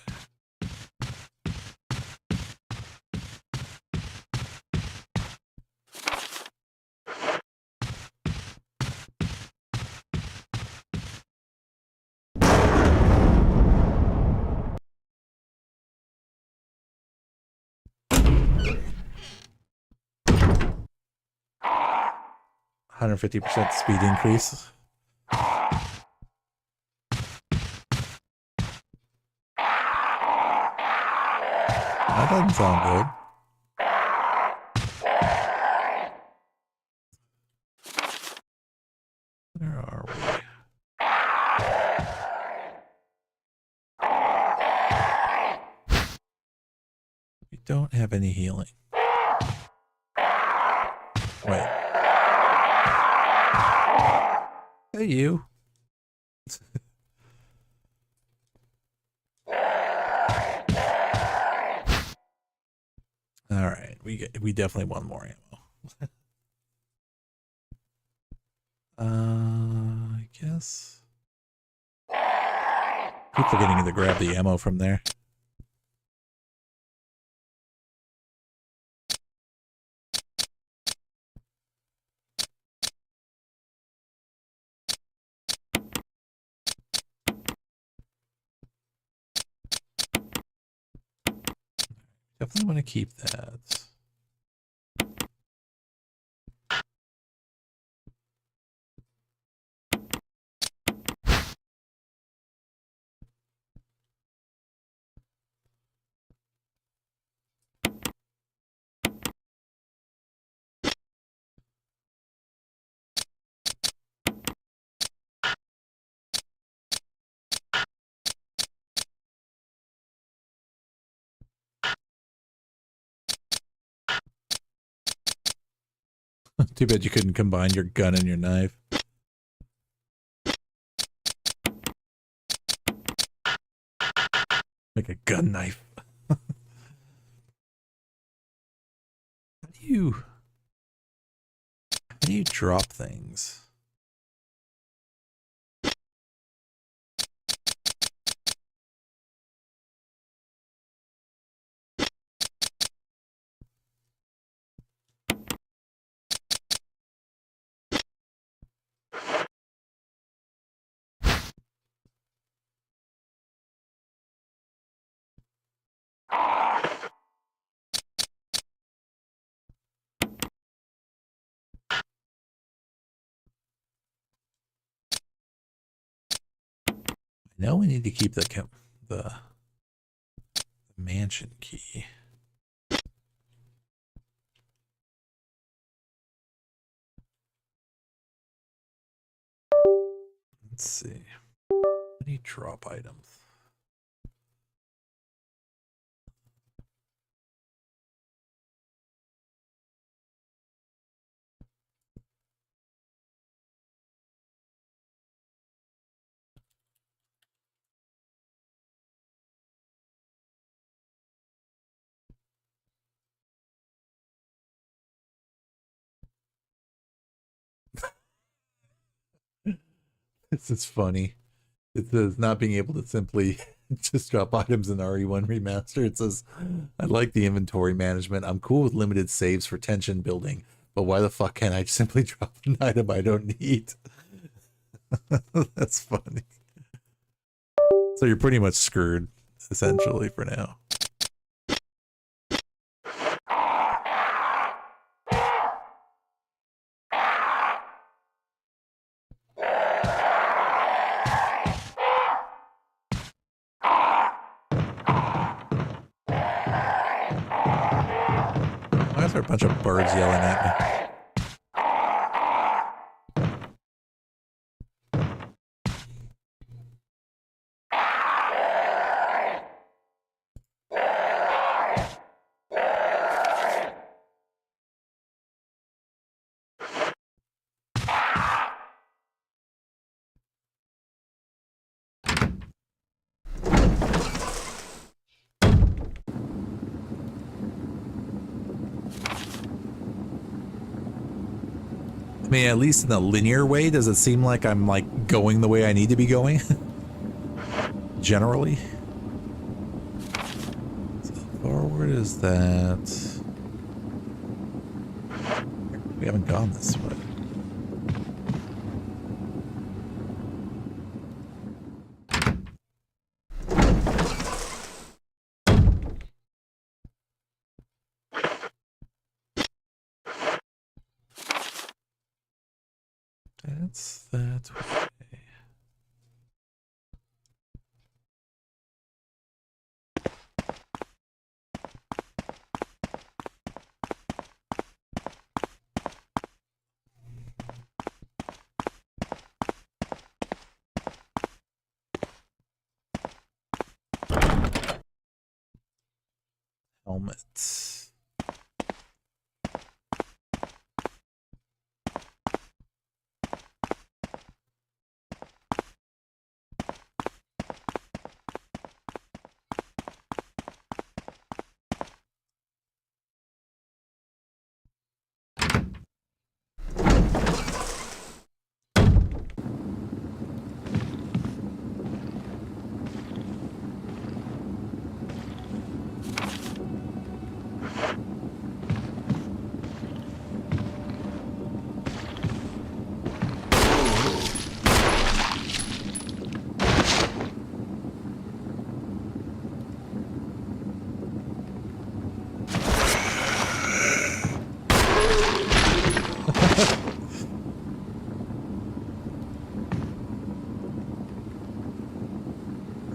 %150% speed increase. That doesn't sound good. Where are we? We don't have any healing. Wait. Hey, you. All right, we definitely want more ammo. I guess. Keep forgetting to grab the ammo from there. Definitely want to keep that. Too bad you couldn't combine your gun and your knife. Make a gun knife. How do you drop things? Now we need to keep the mansion key. Let's see. Any drop items? This is funny. It says not being able to simply just drop items in RE1 remaster. It says, I like the inventory management. I'm cool with limited saves for tension building, but why the fuck can't I simply drop an item I don't need? That's funny. So you're pretty much screwed, essentially, for now. Why is there a bunch of birds yelling at me? I mean, at least in the linear way, does it seem like I'm like going the way I need to be going? Generally. So forward is that. We haven't gone this way. That's that way. Helmets.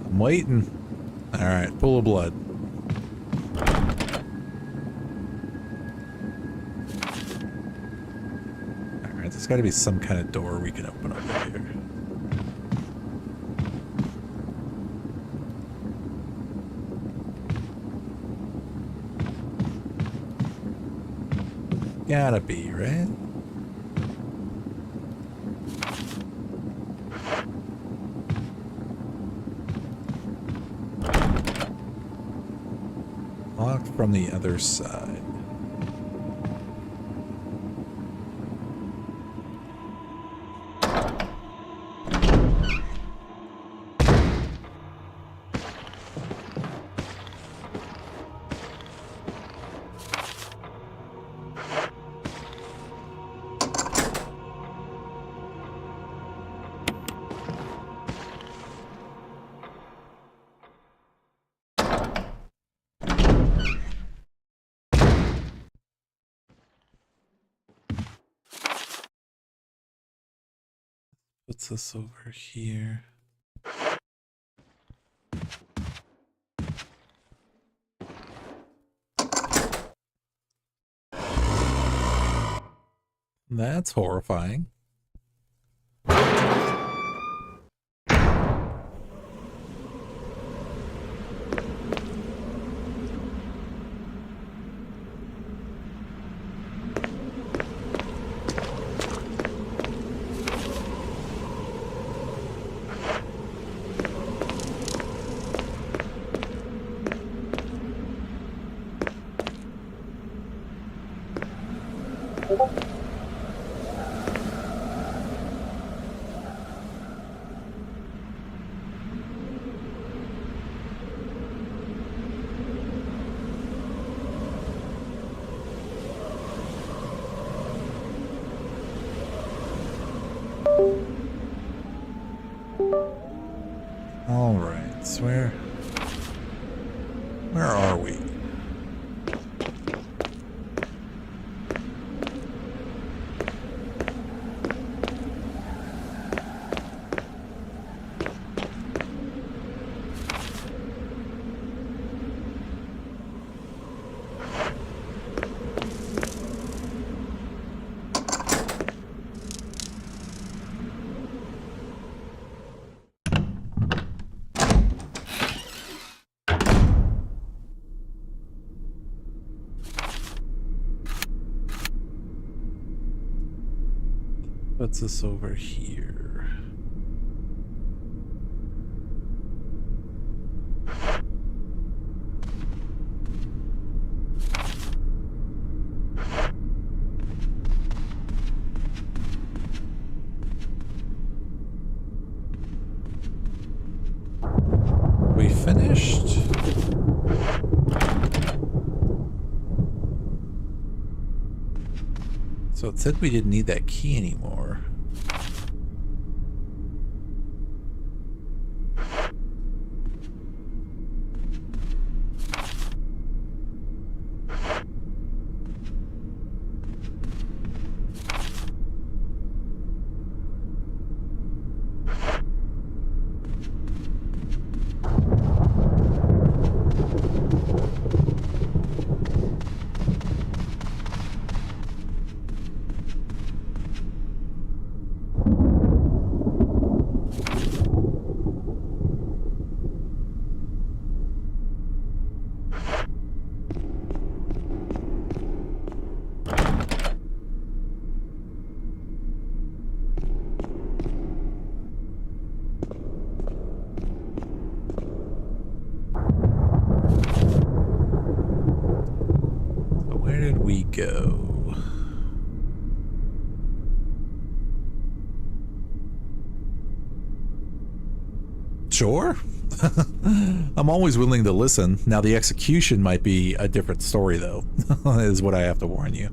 I'm waiting. All right, full of blood. All right, there's got to be some kind of door we can open over here. Gotta be, right? Locked from the other side. Puts us over here. That's horrifying. All right, so where are we? Puts us over here. said we didn't need that key anymore. Go. Sure. I'm always willing to listen. Now the execution might be a different story though, is what I have to warn you.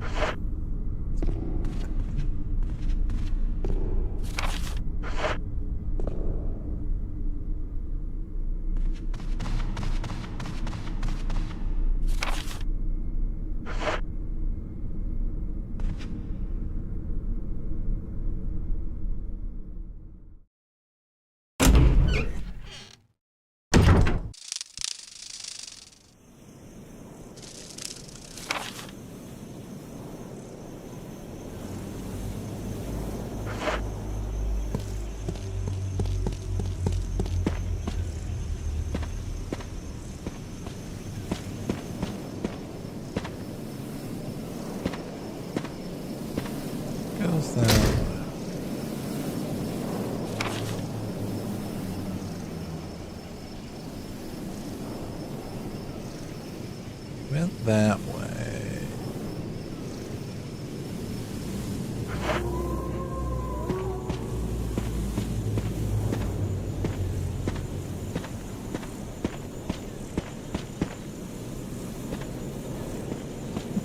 Goes that. Went that way.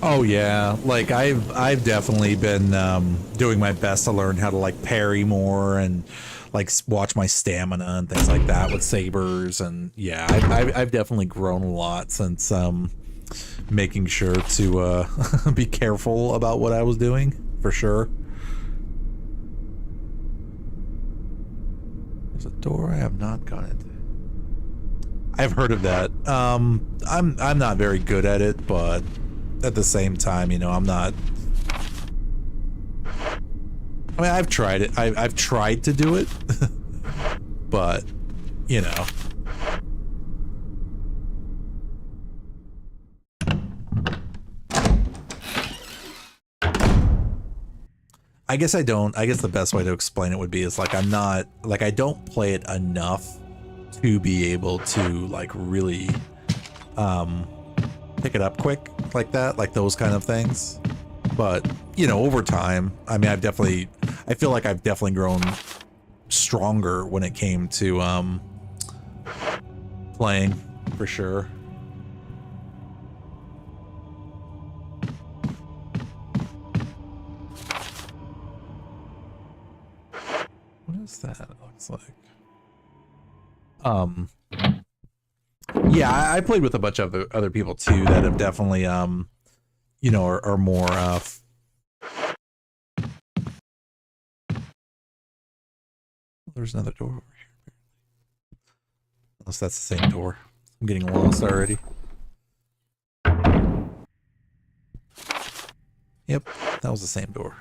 Oh yeah, like I've definitely been doing my best to learn how to like parry more and like watch my stamina and things like that with sabers, and yeah, I've definitely grown a lot since making sure to be careful about what I was doing for sure. There's a door I have not gone into. I've heard of that. I'm not very good at it, but at the same time, you know, I'm not. I mean, I've tried it. I've tried to do it, but you know. I guess I don't. I guess the best way to explain it would be is like I'm not like I don't play it enough to be able to like really pick it up quick like that, like those kind of things. But you know, over time, I mean, I feel like I've definitely grown stronger when it came to playing for sure. What is that? It looks like. Yeah, I played with a bunch of other people too that have definitely, you know, are more. There's another door over here. Unless that's the same door. I'm getting lost already. Yep, that was the same door.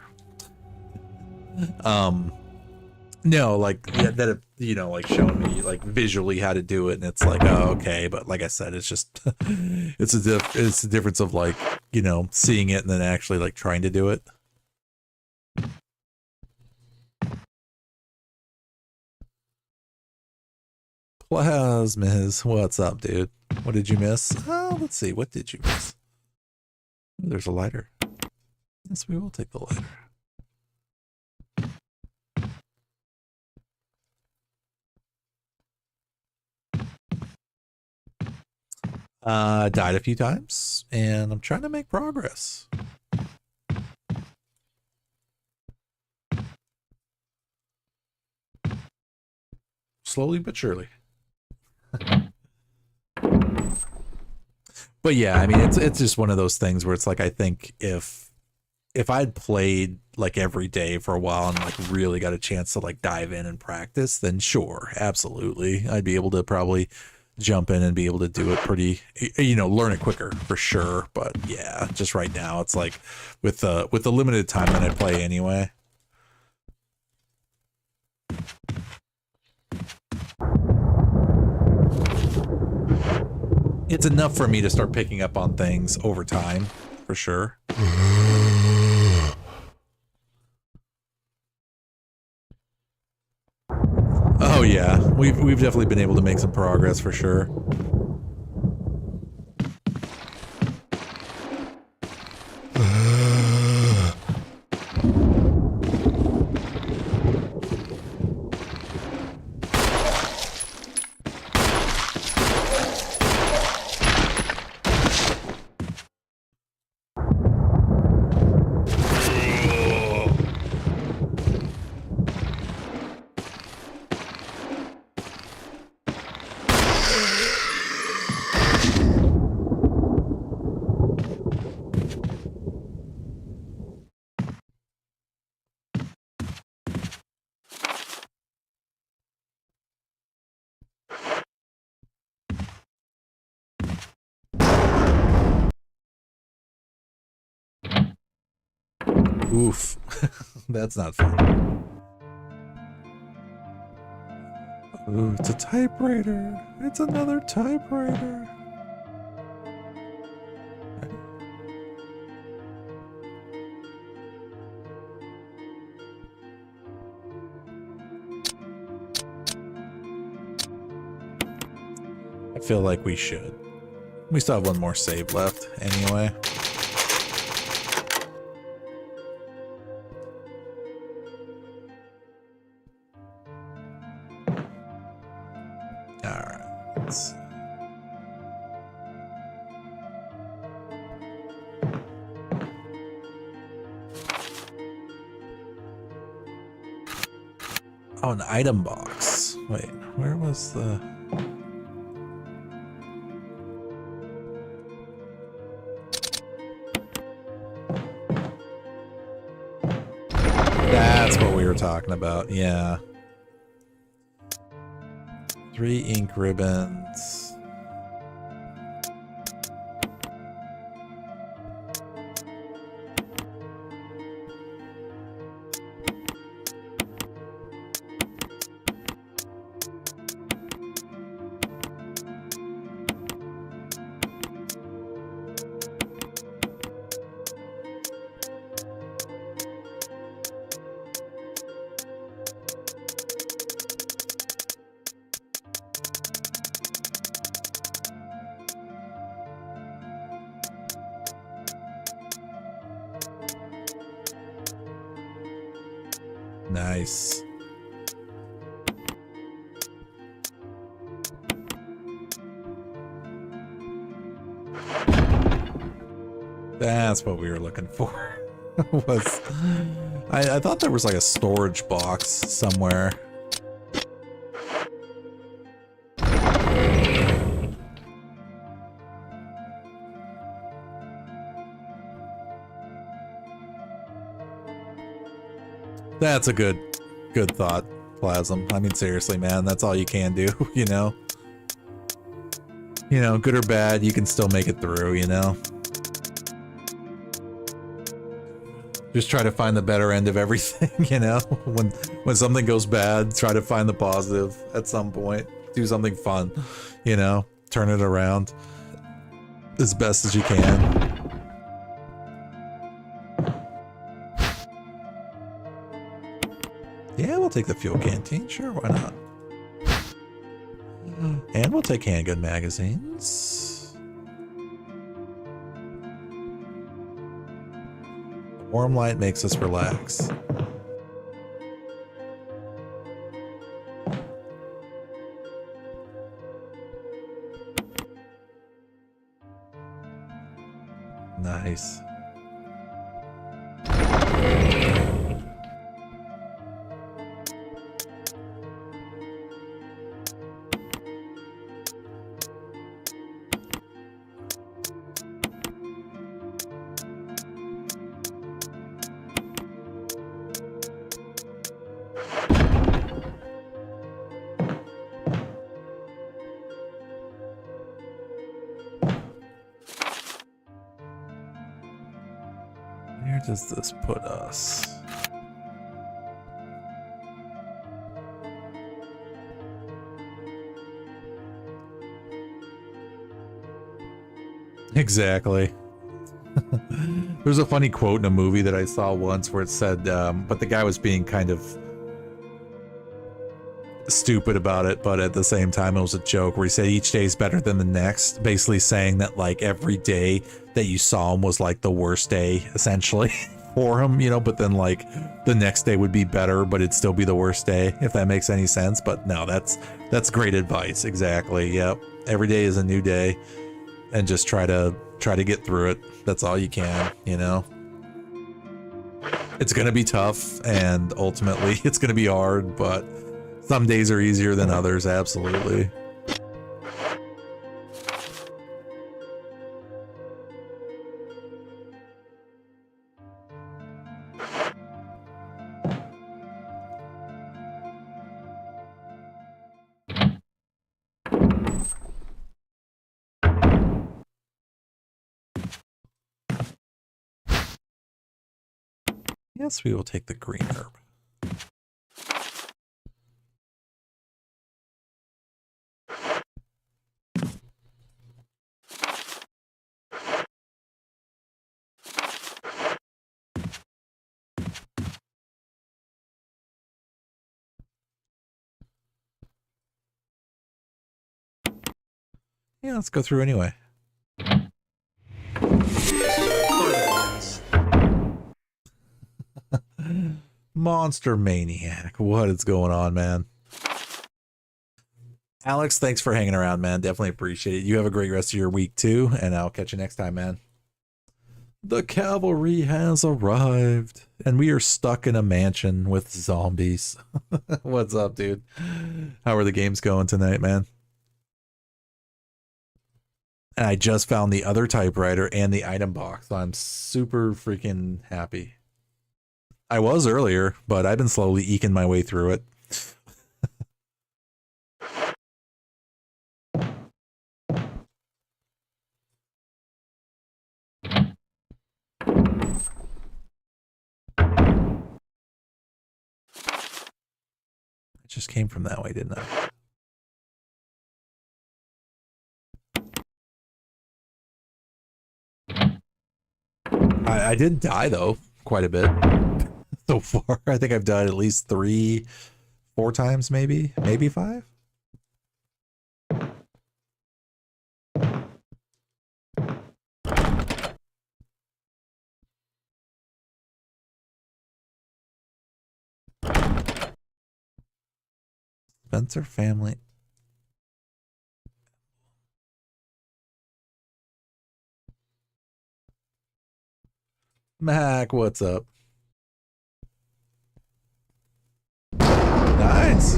No, like yeah, that you know, like showing me like visually how to do it, and it's like, oh, okay, but like I said, it's just it's a difference of like, you know, seeing it and then actually like trying to do it. Plasmiz, what's up, dude? What did you miss? Oh, let's see, what did you miss? Ooh, there's a lighter. Yes, we will take the lighter. Died a few times, and I'm trying to make progress. slowly but surely. But yeah, I mean, it's just one of those things where it's like, I think if I'd played like every day for a while and like really got a chance to like dive in and practice, then sure, absolutely, I'd be able to probably jump in and be able to do it pretty, you know, learn it quicker for sure. But yeah, just right now, it's like with the limited time that I play anyway. It's enough for me to start picking up on things over time, for sure. Oh yeah, we've definitely been able to make some progress for sure. Oof. That's not fun. Ooh, it's a typewriter. It's another typewriter. I feel like we should. We still have one more save left anyway. Oh, an item box. Wait, where was the... That's what we were talking about, yeah. 3 ink ribbons. Nice. That's what we were looking for. I thought there was like a storage box somewhere. That's a good thought, Plasm. I mean, seriously, man, that's all you can do, you know? You know, good or bad, you can still make it through, you know? Just try to find the better end of everything, you know? When something goes bad, try to find the positive at some point. Do something fun, you know? Turn it around as best as you can. Yeah, we'll take the fuel canteen. Sure, why not? And we'll take handgun magazines. Warm light makes us relax. Nice. does this put us? Exactly. There's a funny quote in a movie that I saw once where it said, but the guy was being kind of stupid about it, but at the same time it was a joke where he said each day is better than the next, basically saying that like every day that you saw him was like the worst day essentially for him, you know, but then like the next day would be better, but it'd still be the worst day, if that makes any sense. But no, that's great advice. Exactly. Yep. Every day is a new day, and just try to get through it. That's all you can, you know. It's gonna be tough, and ultimately it's gonna be hard, but some days are easier than others, absolutely. Yes, we will take the green herb. Yeah, let's go through anyway. Monster Maniac. What is going on, man? Alex, thanks for hanging around, man. Definitely appreciate it. You have a great rest of your week, too, and I'll catch you next time, man. The cavalry has arrived, and we are stuck in a mansion with zombies. What's up, dude? How are the games going tonight, man? And I just found the other typewriter and the item box, so I'm super freaking happy. I was earlier, but I've been slowly eking my way through it. It just came from that way, didn't I? I did die, though, quite a bit so far. I think I've died at least 3-4 times, maybe 5. Spencer family. Mac, what's up? Nice.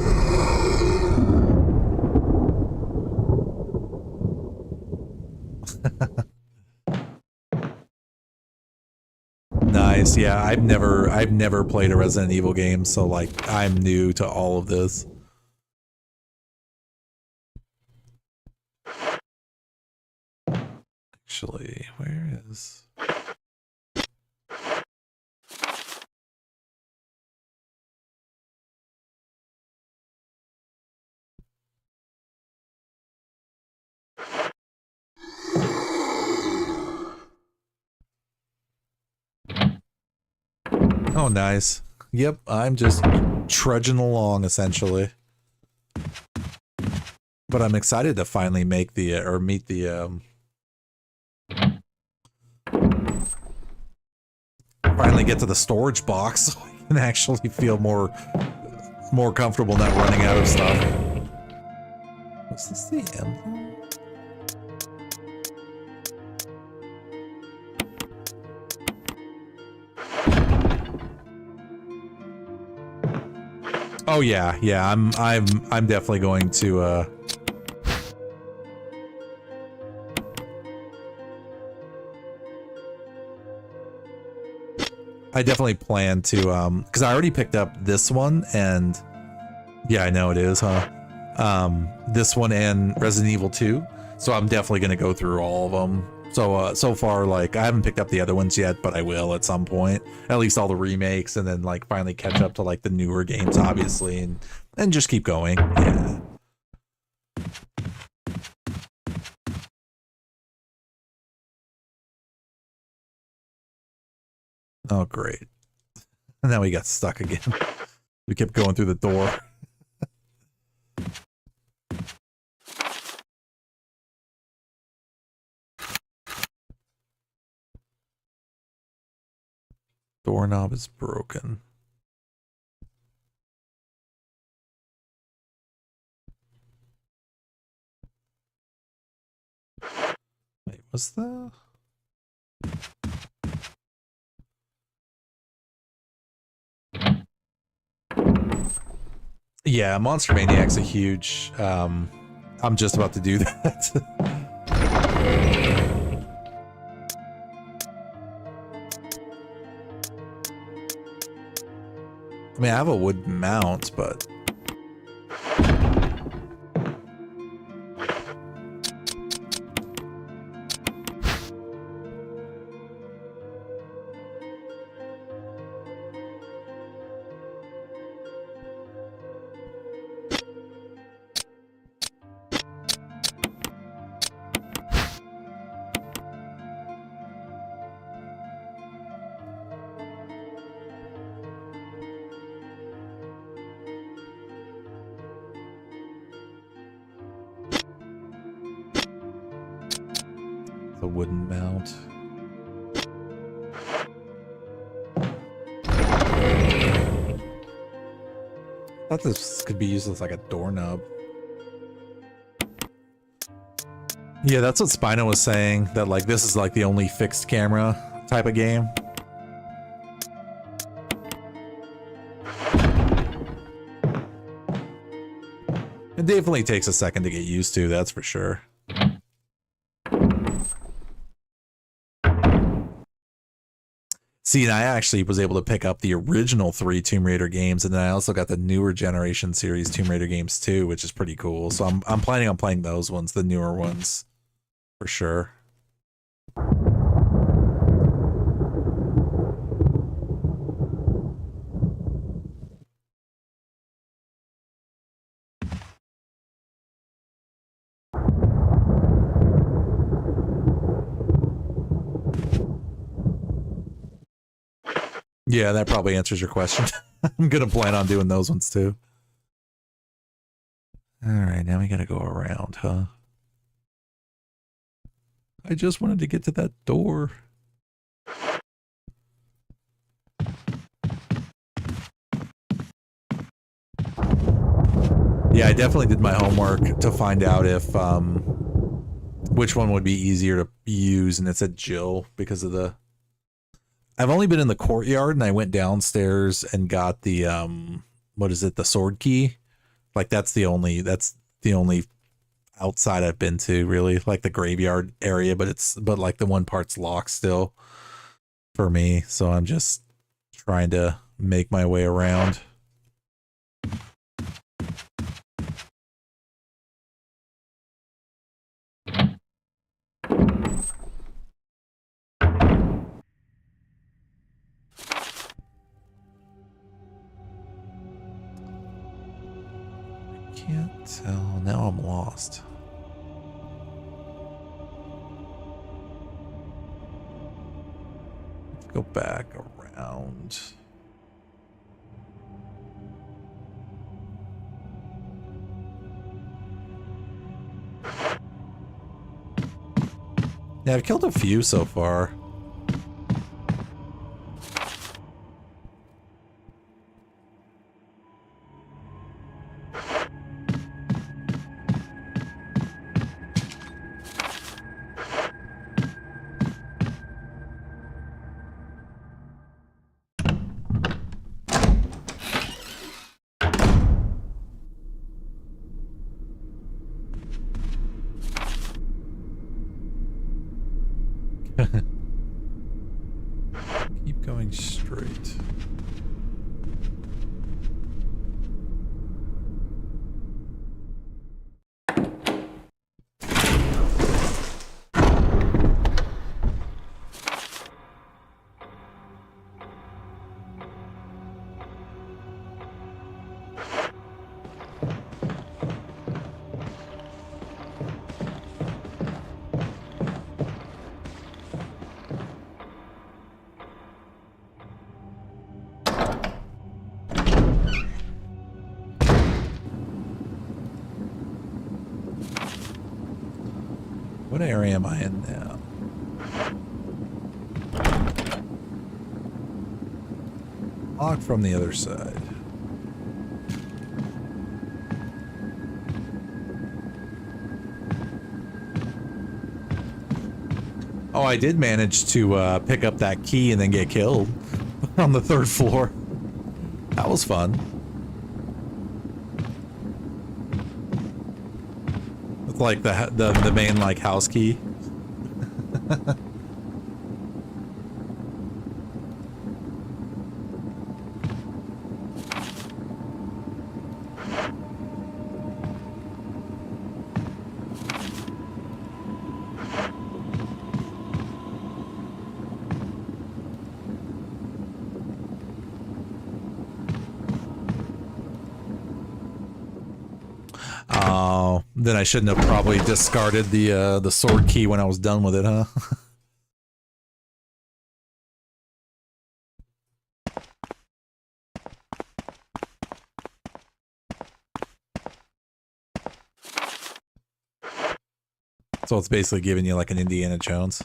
Nice. Yeah, I've never played a Resident Evil game, so like I'm new to all of this. Actually, where is... Oh, nice. Yep, I'm just trudging along, essentially. But I'm excited to finally make the, or meet the, finally get to the storage box so I can actually feel more comfortable not running out of stuff. Was this the emblem? Oh yeah, yeah. I'm definitely going to. I definitely plan to, because I already picked up this one, and yeah, I know it is, huh? This one and Resident Evil 2, so I'm definitely gonna go through all of them So far, like, I haven't picked up the other ones yet, but I will at some point. At least all the remakes, and then like finally catch up to like the newer games, obviously, and just keep going. Yeah. Oh, great. And now we got stuck again. We kept going through the door. Doorknob is broken. Wait, what's the... Yeah, Monster Maniac's a huge... I'm just about to do that. I mean, I have a wood mount, but... the wooden mount. I thought this could be used as like a doorknob. Yeah, that's what Spino was saying, that like this is like the only fixed camera type of game. It definitely takes a second to get used to, that's for sure. See, and I actually was able to pick up the original 3 Tomb Raider games, and then I also got the newer generation series Tomb Raider games too, which is pretty cool. So I'm planning on playing those ones, the newer ones, for sure. Yeah, that probably answers your question. I'm gonna plan on doing those ones too. Alright, now we gotta go around, huh? I just wanted to get to that door. Yeah, I definitely did my homework to find out if which one would be easier to use, and it said Jill because of the... I've only been in the courtyard, and I went downstairs and got the what is it, the sword key. Like that's the only outside I've been to, really, like the graveyard area, but like the one part's locked still for me, so I'm just trying to make my way around. Can't tell. Now I'm lost. Let's go back around. Yeah, I've killed a few so far. Keep going straight. What area am I in now? Lock from the other side. Oh, I did manage to pick up that key and then get killed on the 3rd floor. That was fun. With like the main like house key. Then I shouldn't have probably discarded the sword key when I was done with it, huh? So it's basically giving you like an Indiana Jones.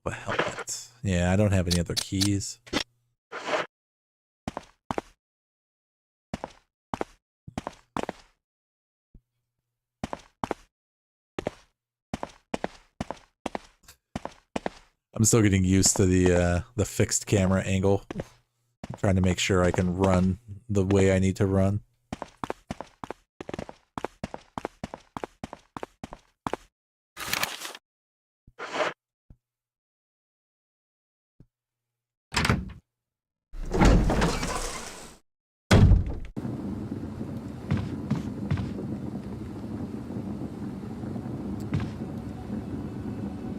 A helmet. Yeah, I don't have any other keys. I'm still getting used to the fixed camera angle. I'm trying to make sure I can run the way I need to run.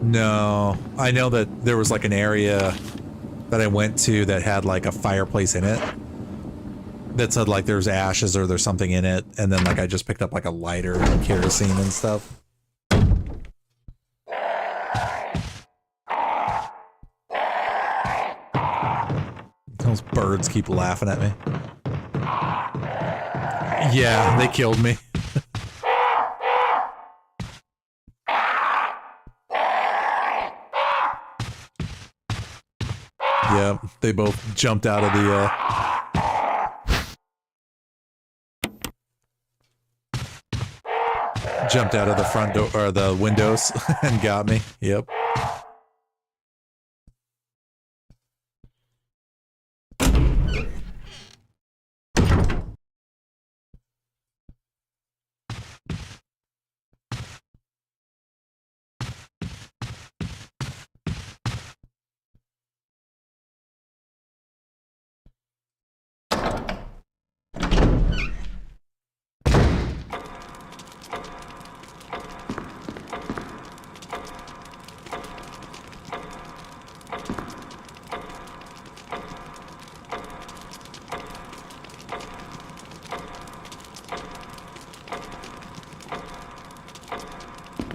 No, I know that there was like an area that I went to that had like a fireplace in it that said like there's ashes or there's something in it, and then like I just picked up like a lighter and kerosene and stuff. Those birds keep laughing at me. Yeah, they killed me. Yeah, they both jumped out of the, jumped out of the front door, or the windows, and got me. Yep.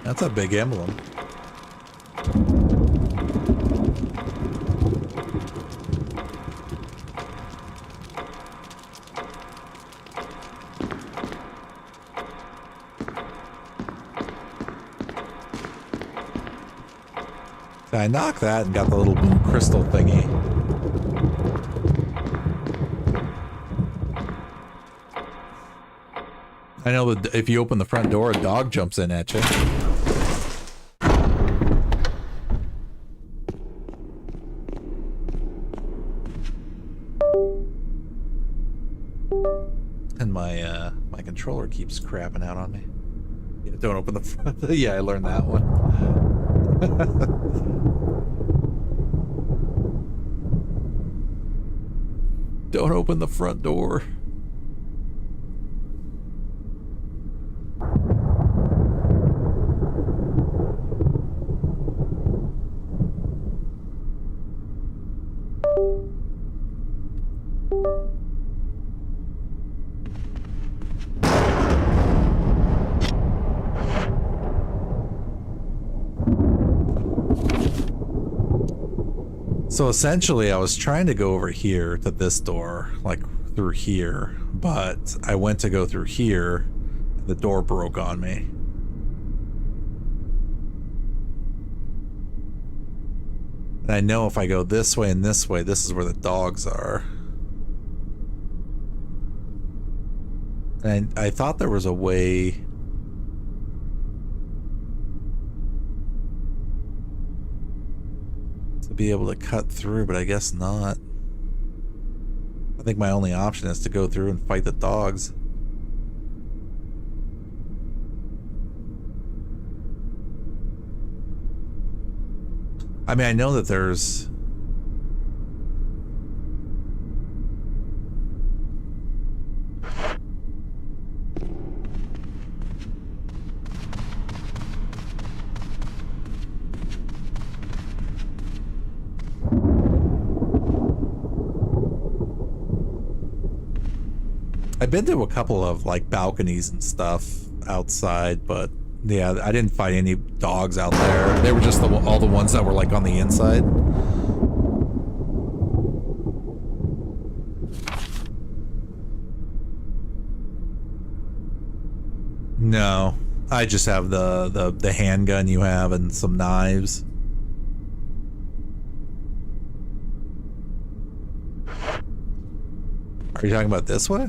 That's a big emblem. So I knocked that and got the little blue crystal thingy. I know that if you open the front door, a dog jumps in at you. And my controller keeps crapping out on me. Yeah, don't open the front. Yeah, I learned that one. Don't open the front door. So essentially, I was trying to go over here to this door, like through here, but I went to go through here, and the door broke on me. And I know if I go this way and this way, this is where the dogs are. And I thought there was a way... to be able to cut through, but I guess not. I think my only option is to go through and fight the dogs. I mean, I know that there's... I've been to a couple of like balconies and stuff outside, but yeah, I didn't find any dogs out there. They were just all the ones that were like on the inside. No, I just have the handgun you have and some knives. Are you talking about this way?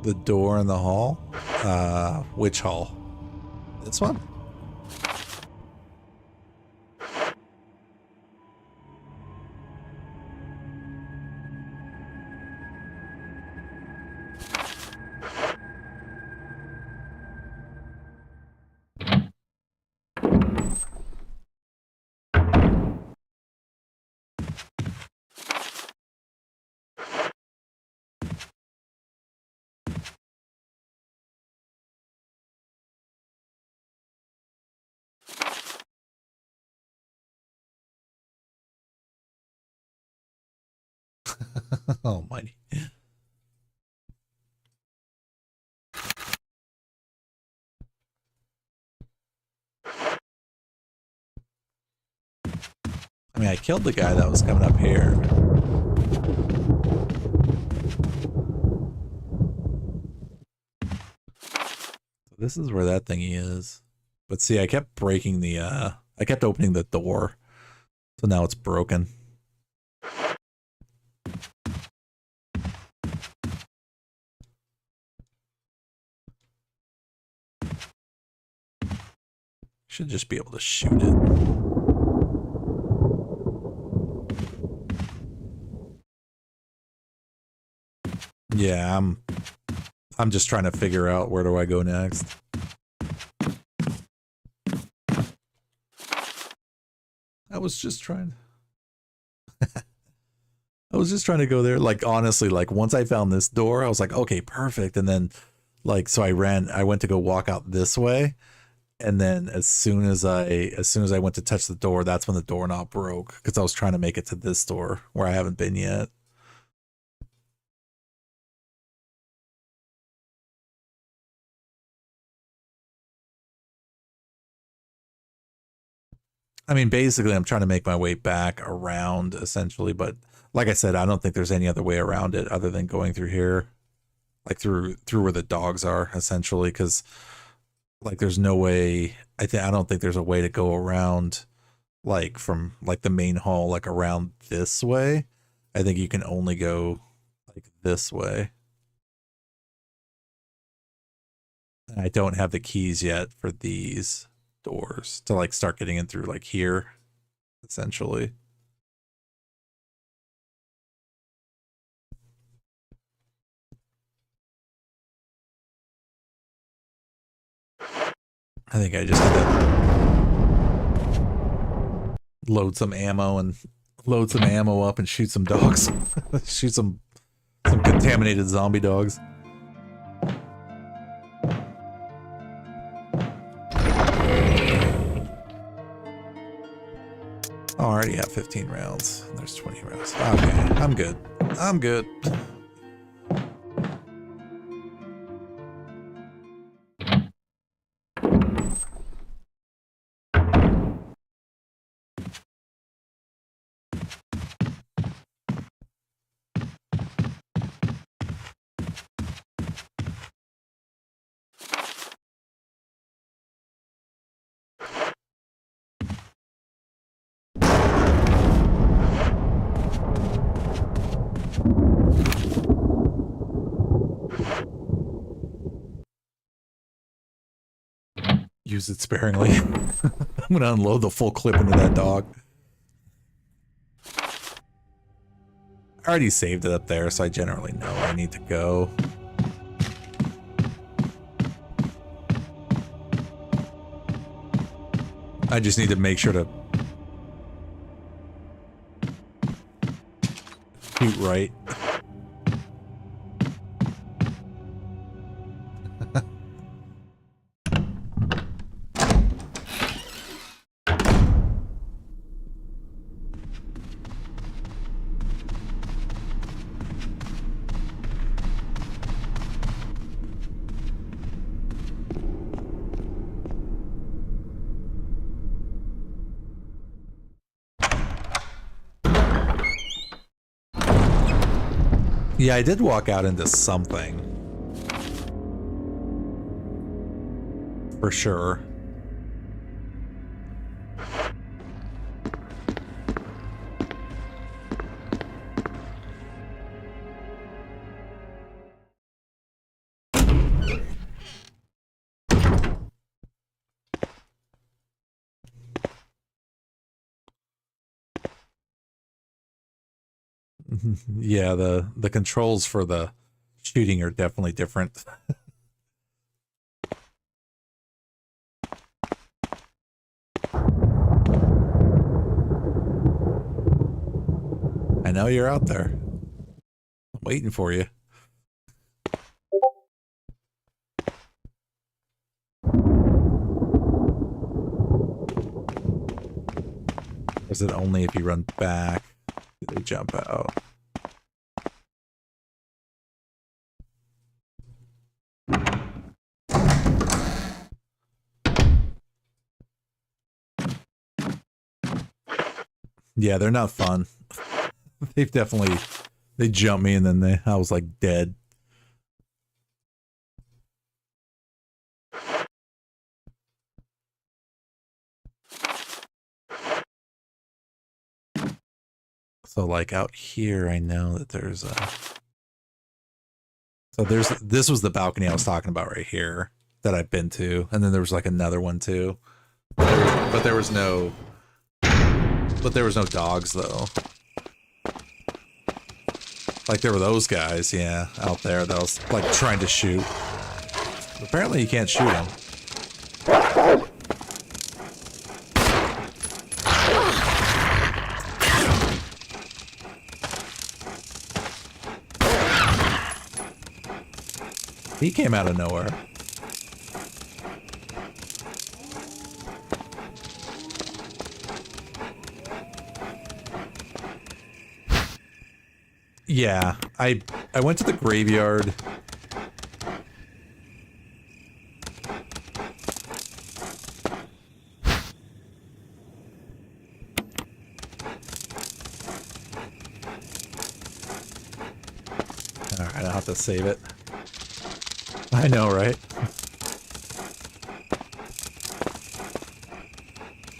The door in the hall? Which hall? This one? Almighty. I mean, I killed the guy that was coming up here. So this is where that thingy is. But see, I kept breaking the, I kept opening the door. So now it's broken. Should just be able to shoot it. Yeah, I'm just trying to figure out where do I go next. I was just trying to go there. Like, honestly, like once I found this door, I was like, okay, perfect. And then like, so I went to go walk out this way. And then as soon as I went to touch the door, that's when the doorknob broke, because I was trying to make it to this door where I haven't been yet. I mean, basically, I'm trying to make my way back around, essentially. But like I said, I don't think there's any other way around it other than going through here, like through where the dogs are, essentially, because like there's no way. I don't think there's a way to go around, like from like the main hall, like around this way. I think you can only go like this way. And I don't have the keys yet for these doors to like start getting in through like here, essentially. I think I just did that. load some ammo up and shoot some dogs. Shoot some contaminated zombie dogs. Oh, I already have 15 rounds. And there's 20 rounds. Okay, I'm good. I'm good. Use it sparingly. I'm gonna unload the full clip into that dog. I already saved it up there, so I generally know where I need to go. I just need to make sure to shoot right. Yeah, I did walk out into something. For sure. Yeah, the controls for the shooting are definitely different. I know you're out there. I'm waiting for you. Is it only if you run back do they jump out? Yeah, they're not fun. They've definitely, they jumped me and then I was like dead. So like out here, I know that there's a, so this was the balcony I was talking about right here that I've been to. And then there was like another one too, but there was no dogs though. Like there were those guys, yeah, out there that was like trying to shoot. Apparently you can't shoot them. He came out of nowhere. Yeah, I went to the graveyard. All right, I'll have to save it. I know, right?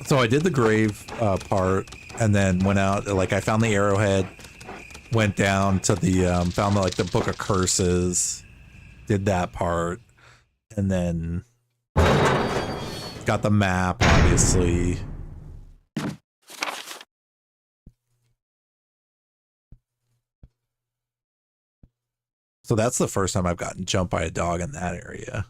So I did the grave part and then went out, like I found the arrowhead, went down to the, found like the Book of Curses, did that part, and then got the map, obviously. So that's the first time I've gotten jumped by a dog in that area.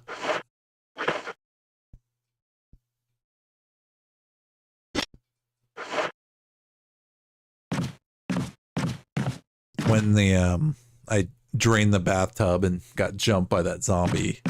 when the I drained the bathtub and got jumped by that zombie.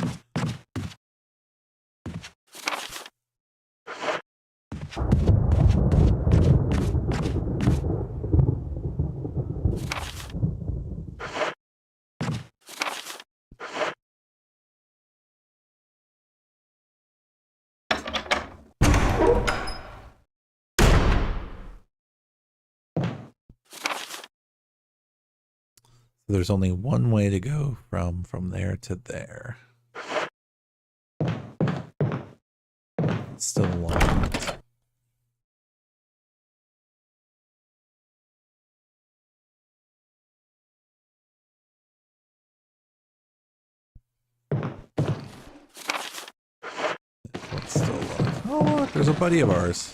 There's only one way to go from there to there. It's still locked. It's still locked. Oh look, there's a buddy of ours.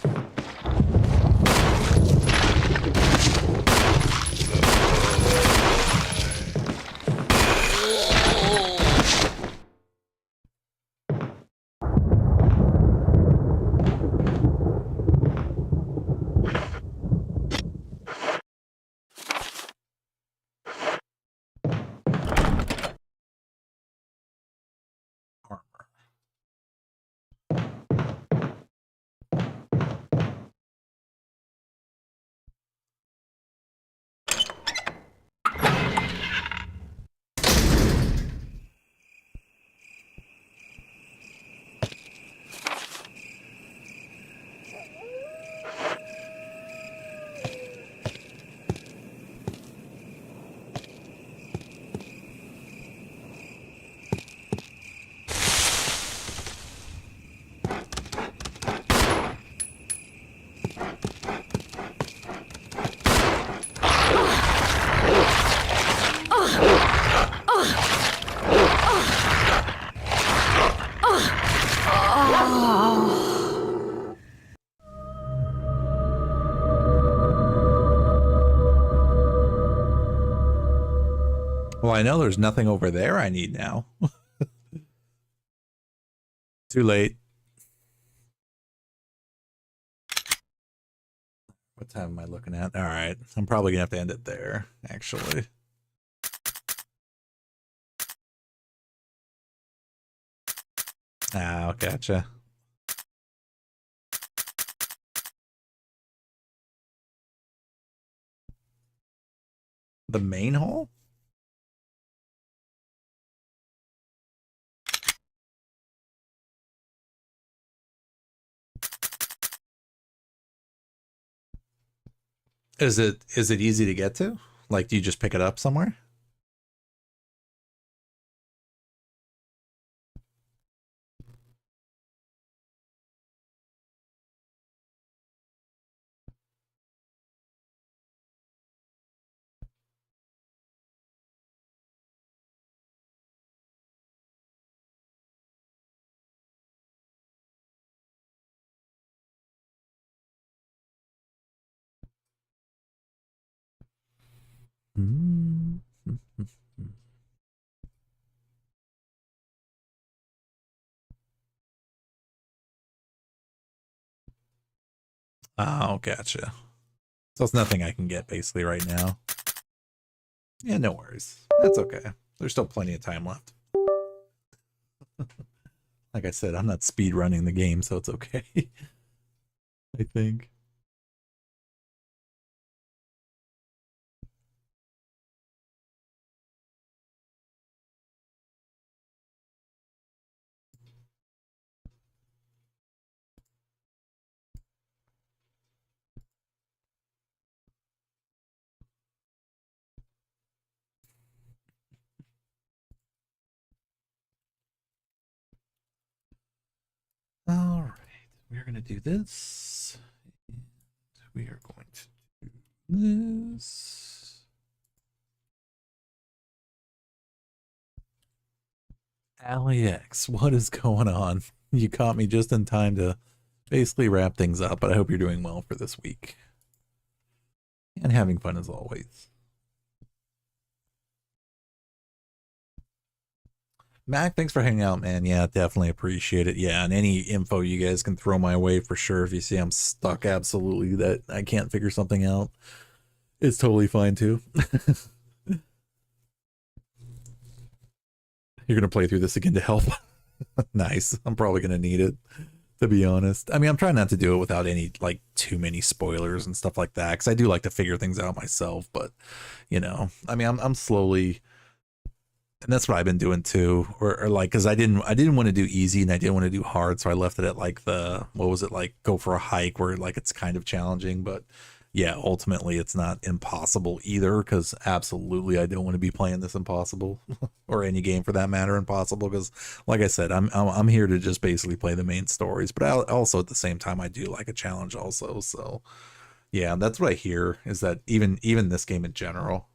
Well, I know there's nothing over there I need now. Too late. What time am I looking at? All right. I'm probably going to have to end it there, actually. Oh, gotcha. The main hole? Is it easy to get to? Like, do you just pick it up somewhere? Oh, gotcha. So it's nothing I can get basically right now. Yeah, no worries. That's okay. There's still plenty of time left. Like I said, I'm not speed running the game, so it's okay. I think. All right, we're going to do this. And we are going to do this. LoEC, what is going on? You caught me just in time to basically wrap things up, but I hope you're doing well for this week. And having fun as always. Mac, thanks for hanging out, man. Yeah, definitely appreciate it. Yeah, and any info you guys can throw my way for sure. If you see I'm stuck absolutely that I can't figure something out, it's totally fine too. You're gonna play through this again to help. Nice. I'm probably gonna need it, to be honest. I mean, I'm trying not to do it without any like too many spoilers and stuff like that, because I do like to figure things out myself. But you know, I mean, I'm slowly, and that's what I've been doing too, or like, because I didn't want to do easy and I didn't want to do hard, so I left it at like the, what was it, like go for a hike, where like it's kind of challenging, but yeah, ultimately it's not impossible either, because absolutely I don't want to be playing this impossible or any game for that matter impossible, because like I said, I'm here to just basically play the main stories, but I also at the same time I do like a challenge also. So yeah, that's what I hear, is that even this game in general.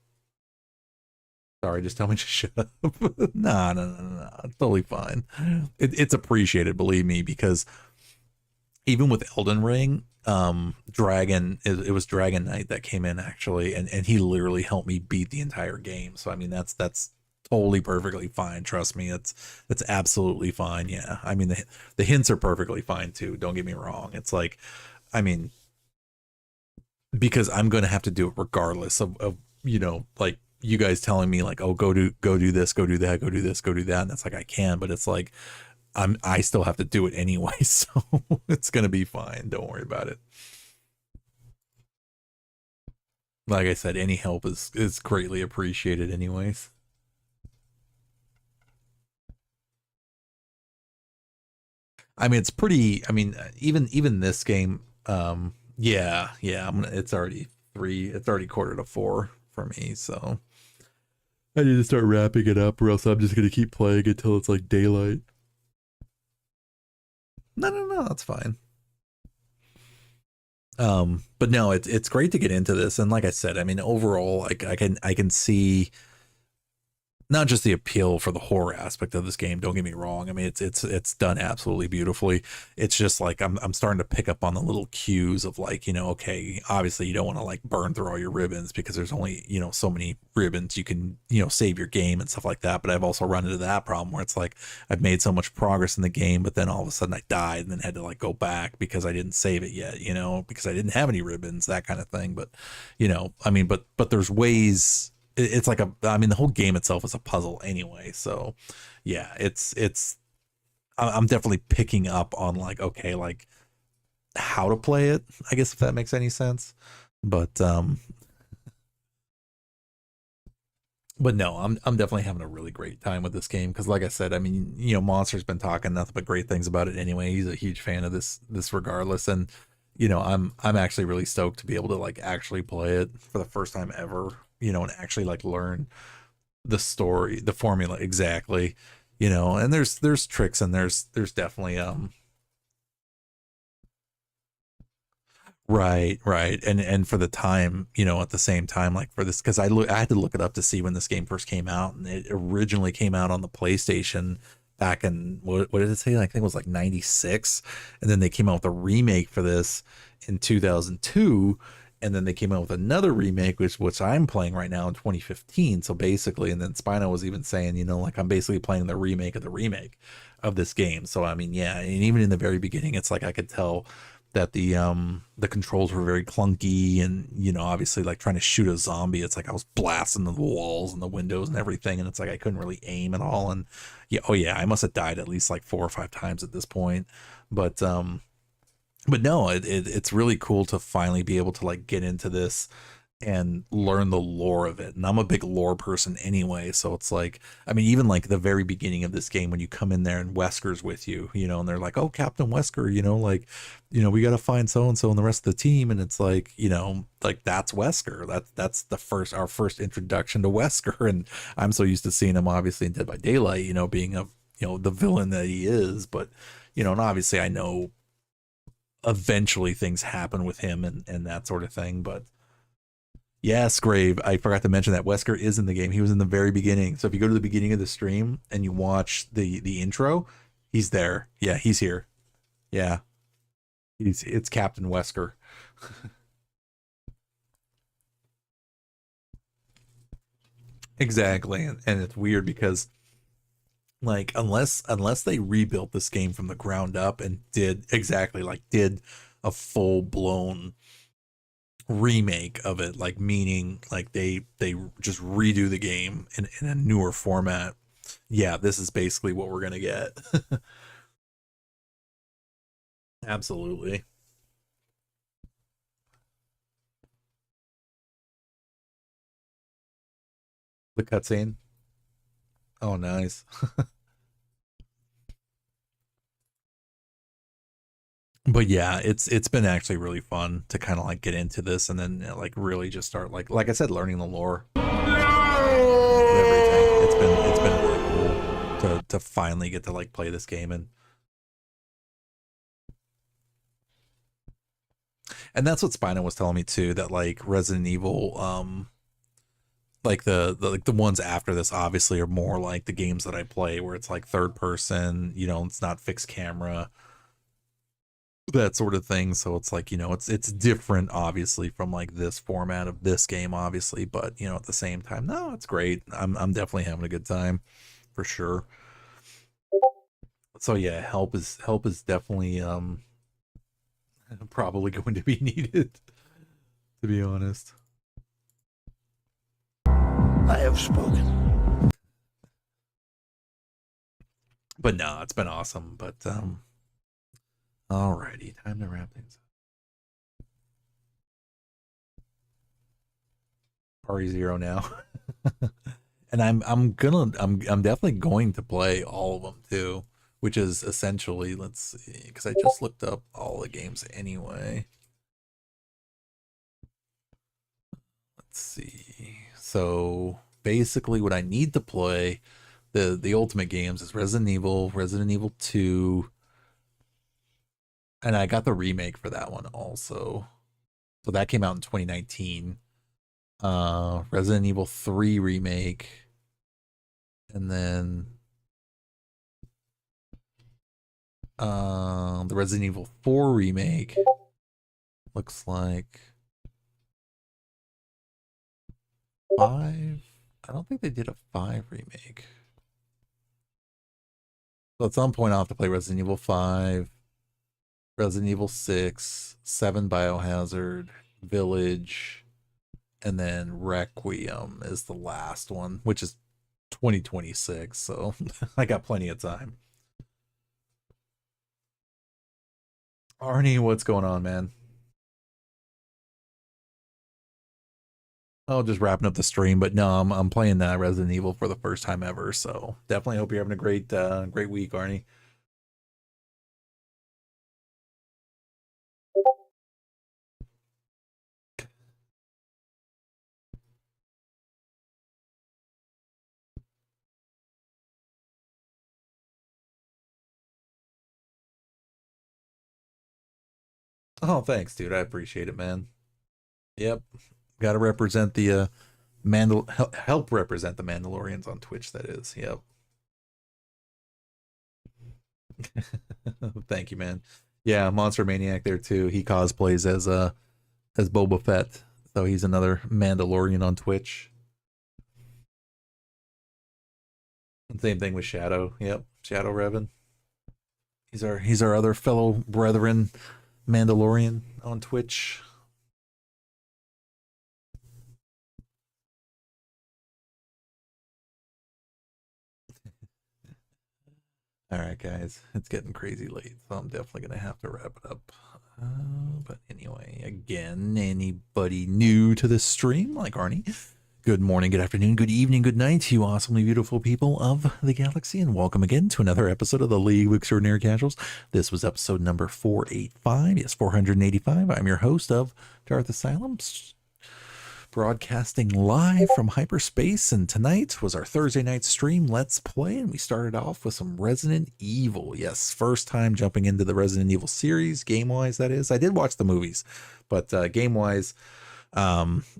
Sorry, just tell me to shut up. No, it's totally fine. It's appreciated, believe me, because even with Elden Ring, Dragon, it was Dragon Knight that came in actually, and he literally helped me beat the entire game. So I mean, that's totally perfectly fine. Trust me, it's absolutely fine. Yeah, I mean the hints are perfectly fine too. Don't get me wrong. It's like, I mean, because I'm going to have to do it regardless of you know, like you guys telling me like, oh, go do this, go do that, go do this, go do that, and that's like I can, but it's like I still have to do it anyway, so it's gonna be fine. Don't worry about it. Like I said, any help is greatly appreciated anyways. I mean, it's pretty, I mean, even this game, yeah, it's already quarter to 4 for me, so I need to start wrapping it up, or else I'm just gonna keep playing until it's like daylight. No, that's fine. But no, it's great to get into this, and like I said, I mean, overall, like I can see not just the appeal for the horror aspect of this game. Don't get me wrong. I mean, it's done absolutely beautifully. It's just like I'm starting to pick up on the little cues of like, you know, okay, obviously you don't want to like burn through all your ribbons, because there's only, you know, so many ribbons you can, you know, save your game and stuff like that. But I've also run into that problem where it's like I've made so much progress in the game, but then all of a sudden I died and then had to like go back because I didn't save it yet, you know, because I didn't have any ribbons, that kind of thing. But you know, I mean, but there's ways. It's like I mean, the whole game itself is a puzzle anyway. So yeah, I'm definitely picking up on like, okay, like how to play it, I guess, if that makes any sense. But no, I'm definitely having a really great time with this game, because like I said, I mean, you know, Monster's been talking nothing but great things about it anyway. He's a huge fan of this regardless, and you know, I'm actually really stoked to be able to like actually play it for the first time ever, you know, and actually like learn the story, the formula exactly, you know. And there's tricks, and there's definitely right, and for the time, you know, at the same time, like for this, because I had to look it up to see when this game first came out, and it originally came out on the PlayStation back in, what did it say? I think it was like 96, and then they came out with a remake for this in 2002, and then they came out with another remake, which I'm playing right now in 2015. So basically, and then Spino was even saying, you know, like I'm basically playing the remake of this game. So I mean, yeah, and even in the very beginning, it's like I could tell that the controls were very clunky, and you know, obviously like trying to shoot a zombie, it's like I was blasting the walls and the windows and everything, and it's like I couldn't really aim at all. And yeah, oh yeah, I must have died at least like 4 or 5 times at this point. But no, it's really cool to finally be able to like get into this and learn the lore of it. And I'm a big lore person anyway, so it's like, I mean, even like the very beginning of this game, when you come in there and Wesker's with you, you know, and they're like, oh, Captain Wesker, you know, like, you know, we got to find so and so and the rest of the team, and it's like, you know, like that's Wesker. That's our first introduction to Wesker, and I'm so used to seeing him obviously in Dead by Daylight, you know, being a, you know, the villain that he is, but you know, and obviously I know eventually things happen with him and that sort of thing. But yes, Grave, I forgot to mention that Wesker is in the game. He was in the very beginning. So if you go to the beginning of the stream and you watch the intro, he's there. Yeah, he's here. Yeah. It's Captain Wesker. Exactly. And it's weird because like unless they rebuilt this game from the ground up and did a full blown remake of it, like meaning like they just redo the game in a newer format, yeah, this is basically what we're gonna get. Absolutely. The cutscene. Oh, nice. But yeah, it's been actually really fun to kind of like get into this and then like really just start like I said, learning the lore. Everything. It's been really cool to finally get to like play this game and that's what Spino was telling me too, that like Resident Evil like the ones after this obviously are more like the games that I play where it's like third person, you know, it's not fixed camera, that sort of thing. So it's like, you know, it's different obviously from like this format of this game obviously, but you know, at the same time, no, it's great. I'm definitely having a good time for sure. So yeah, help is definitely probably going to be needed, to be honest. I have spoken. But no, it's been awesome. But alrighty, time to wrap things up. RE0 now. And I'm definitely going to play all of them too, which is essentially, let's see, because I just looked up all the games anyway. Let's see. So basically what I need to play the ultimate games is Resident Evil 2, and I got the remake for that one also. So that came out in 2019. Resident Evil 3 remake, and then the Resident Evil 4 remake looks like 5. I don't think they did a 5 remake. So at some point I'll have to play Resident Evil 5, Resident Evil 6, 7 Biohazard, Village, and then Requiem is the last one, which is 2026, so I got plenty of time. Arnie, what's going on, man? Oh, just wrapping up the stream, but no, I'm playing Resident Evil for the first time ever, so definitely hope you're having a great week, Arnie. Oh, thanks, dude. I appreciate it, man. Yep, got to represent the help represent the Mandalorians on Twitch. That is, yep. Thank you, man. Yeah, Monster Maniac there too. He cosplays as Boba Fett, so he's another Mandalorian on Twitch. And same thing with Shadow. Yep, Shadow Revan. He's our other fellow brethren Mandalorian on Twitch. All right, guys, it's getting crazy late, so I'm definitely gonna have to wrap it up. But anyway, again, anybody new to the stream, like Arnie, good morning, good afternoon, good evening, good night to you awesomely beautiful people of the galaxy, and welcome again to another episode of the League of Extraordinary Casuals. This was episode number 485, yes, 485. I'm your host of Darth Asylum, broadcasting live from hyperspace, and tonight was our Thursday night stream Let's Play, and we started off with some Resident Evil. Yes, first time jumping into the Resident Evil series, game-wise, that is. I did watch the movies, but game-wise,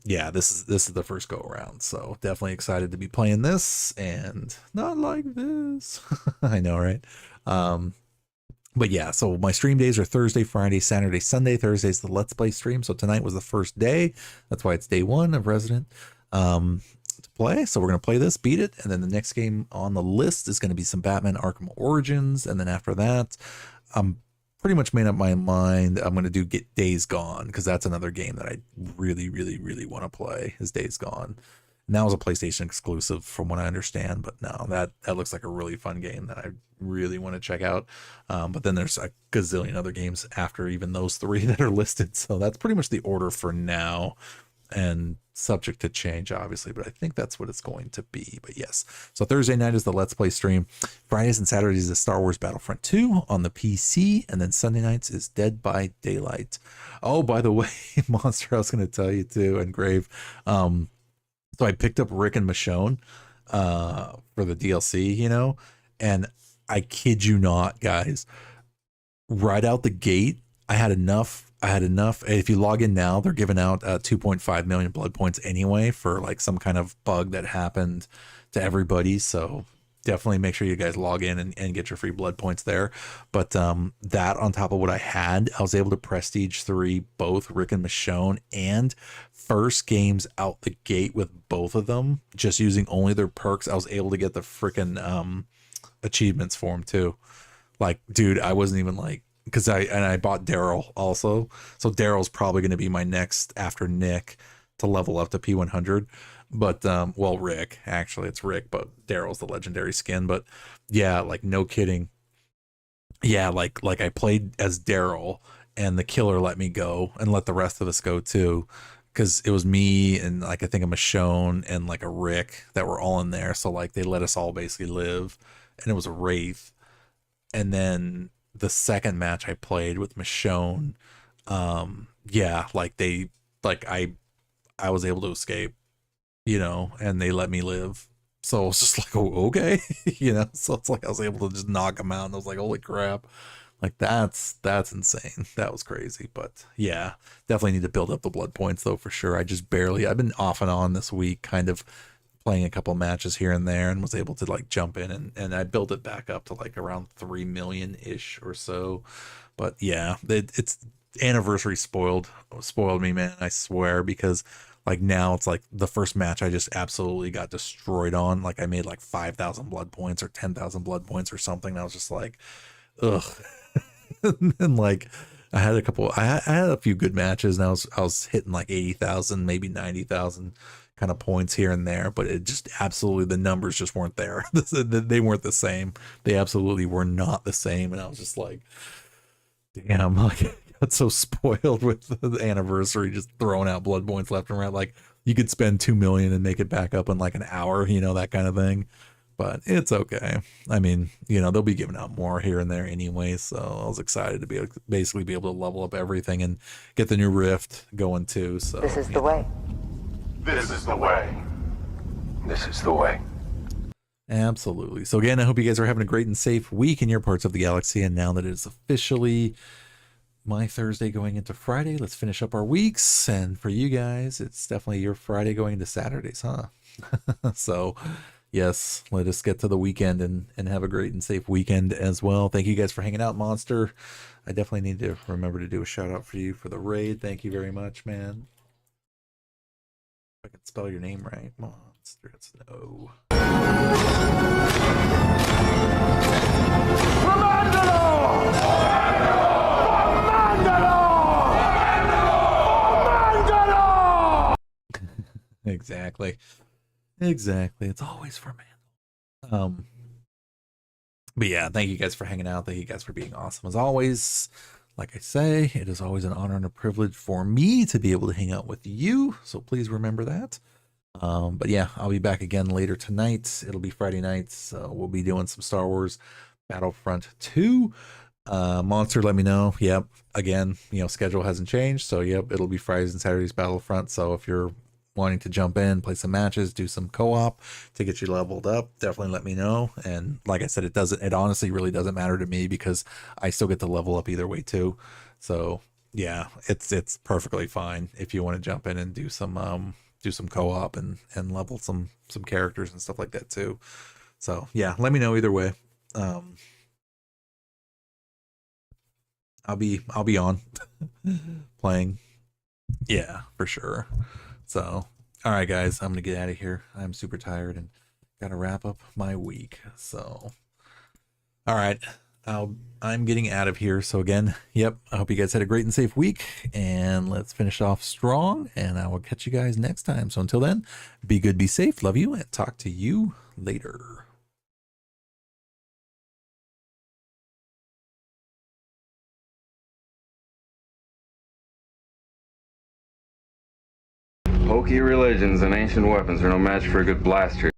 yeah, this is the first go around, so definitely excited to be playing this, and not like this. I know, right? But yeah, so my stream days are Thursday, Friday, Saturday, Sunday. Thursday's the Let's Play stream. So tonight was the first day. That's why it's day one of Resident to play. So we're going to play this, beat it. And then the next game on the list is going to be some Batman Arkham Origins. And then after that, I'm pretty much made up my mind. I'm going to do Days Gone, because that's another game that I really, really, really want to play, is Days Gone. And that was a PlayStation exclusive from what I understand, but no, that looks like a really fun game that I really want to check out. But then there's a gazillion other games after even those three that are listed. So that's pretty much the order for now, and subject to change, obviously, but I think that's what it's going to be. But yes, so Thursday night is the Let's Play stream. Fridays and Saturdays is Star Wars Battlefront 2 on the PC, and then Sunday nights is Dead by Daylight. Oh, by the way, Monster, I was going to tell you too, and Grave. So I picked up Rick and Michonne for the DLC, you know, and I kid you not, guys, right out the gate, I had enough. If you log in now, they're giving out 2.5 million blood points anyway for like some kind of bug that happened to everybody. So definitely make sure you guys log in and get your free blood points there. But that on top of what I had, I was able to prestige 3 both Rick and Michonne, and first games out the gate with both of them, just using only their perks. I was able to get the freaking achievements for them too. Like, dude, I wasn't even like, because I bought Daryl also, so Daryl's probably going to be my next after Nick to level up to P100. But well, Rick, actually it's Rick, but Daryl's the legendary skin. But yeah, like no kidding, yeah, like I played as Daryl, and the killer let me go and let the rest of us go too, because it was me and like I think a Michonne and like a Rick that were all in there. So like they let us all basically live, and it was a wraith. And then the second match I played with Michonne, yeah, like I was able to escape, you know, and they let me live. So it was just like, oh, okay, you know. So it's like I was able to just knock them out, and I was like, holy crap, like that's insane. That was crazy. But yeah, definitely need to build up the blood points though, for sure. I've been off and on this week, kind of playing a couple matches here and there, and was able to like jump in and I built it back up to like around 3 million ish or so. But yeah, it's anniversary spoiled me, man, I swear, because like now it's like the first match I just absolutely got destroyed on. Like I made like 5,000 blood points or 10,000 blood points or something, and I was just like, ugh. And like I had a few good matches, and I was hitting like 80,000, maybe 90,000 kind of points here and there, but it just absolutely, the numbers just weren't there. They weren't the same. They absolutely were not the same. And I was just like, damn, like I got so spoiled with the anniversary, just throwing out blood points left and right. Like you could spend 2 million and make it back up in like an hour, you know, that kind of thing. But it's okay. I mean, you know, they'll be giving out more here and there anyway. So I was excited to basically be able to level up everything and get the new Rift going too. So this is the way. This is the way. This is the way. Absolutely. So again, I hope you guys are having a great and safe week in your parts of the galaxy. And now that it is officially my Thursday going into Friday, let's finish up our weeks. And for you guys, it's definitely your Friday going into Saturdays, huh? So yes, let us get to the weekend and have a great and safe weekend as well. Thank you guys for hanging out, Monster. I definitely need to remember to do a shout out for you for the raid. Thank you very much, man. If I can spell your name right, Monster. It's no. Exactly. It's always for Mandalore. But yeah, thank you guys for hanging out. Thank you guys for being awesome as always. Like I say, it is always an honor and a privilege for me to be able to hang out with you. So please remember that. But yeah, I'll be back again later tonight. It'll be Friday night. So we'll be doing some Star Wars Battlefront 2. Monster, let me know. Yep. Again, you know, schedule hasn't changed. So yep, it'll be Fridays and Saturdays Battlefront. So if you're wanting to jump in, play some matches, do some co-op to get you leveled up, definitely let me know. And like I said, it honestly really doesn't matter to me, because I still get to level up either way too. So yeah, it's perfectly fine if you want to jump in and do some co-op and level some characters and stuff like that too. So yeah, let me know either way. I'll be on playing. Yeah, for sure. So, all right, guys, I'm going to get out of here. I'm super tired and got to wrap up my week. So, all right. I'm getting out of here. So again, yep, I hope you guys had a great and safe week, and let's finish off strong, and I will catch you guys next time. So until then, be good, be safe, love you, and talk to you later. Hokey religions and ancient weapons are no match for a good blaster.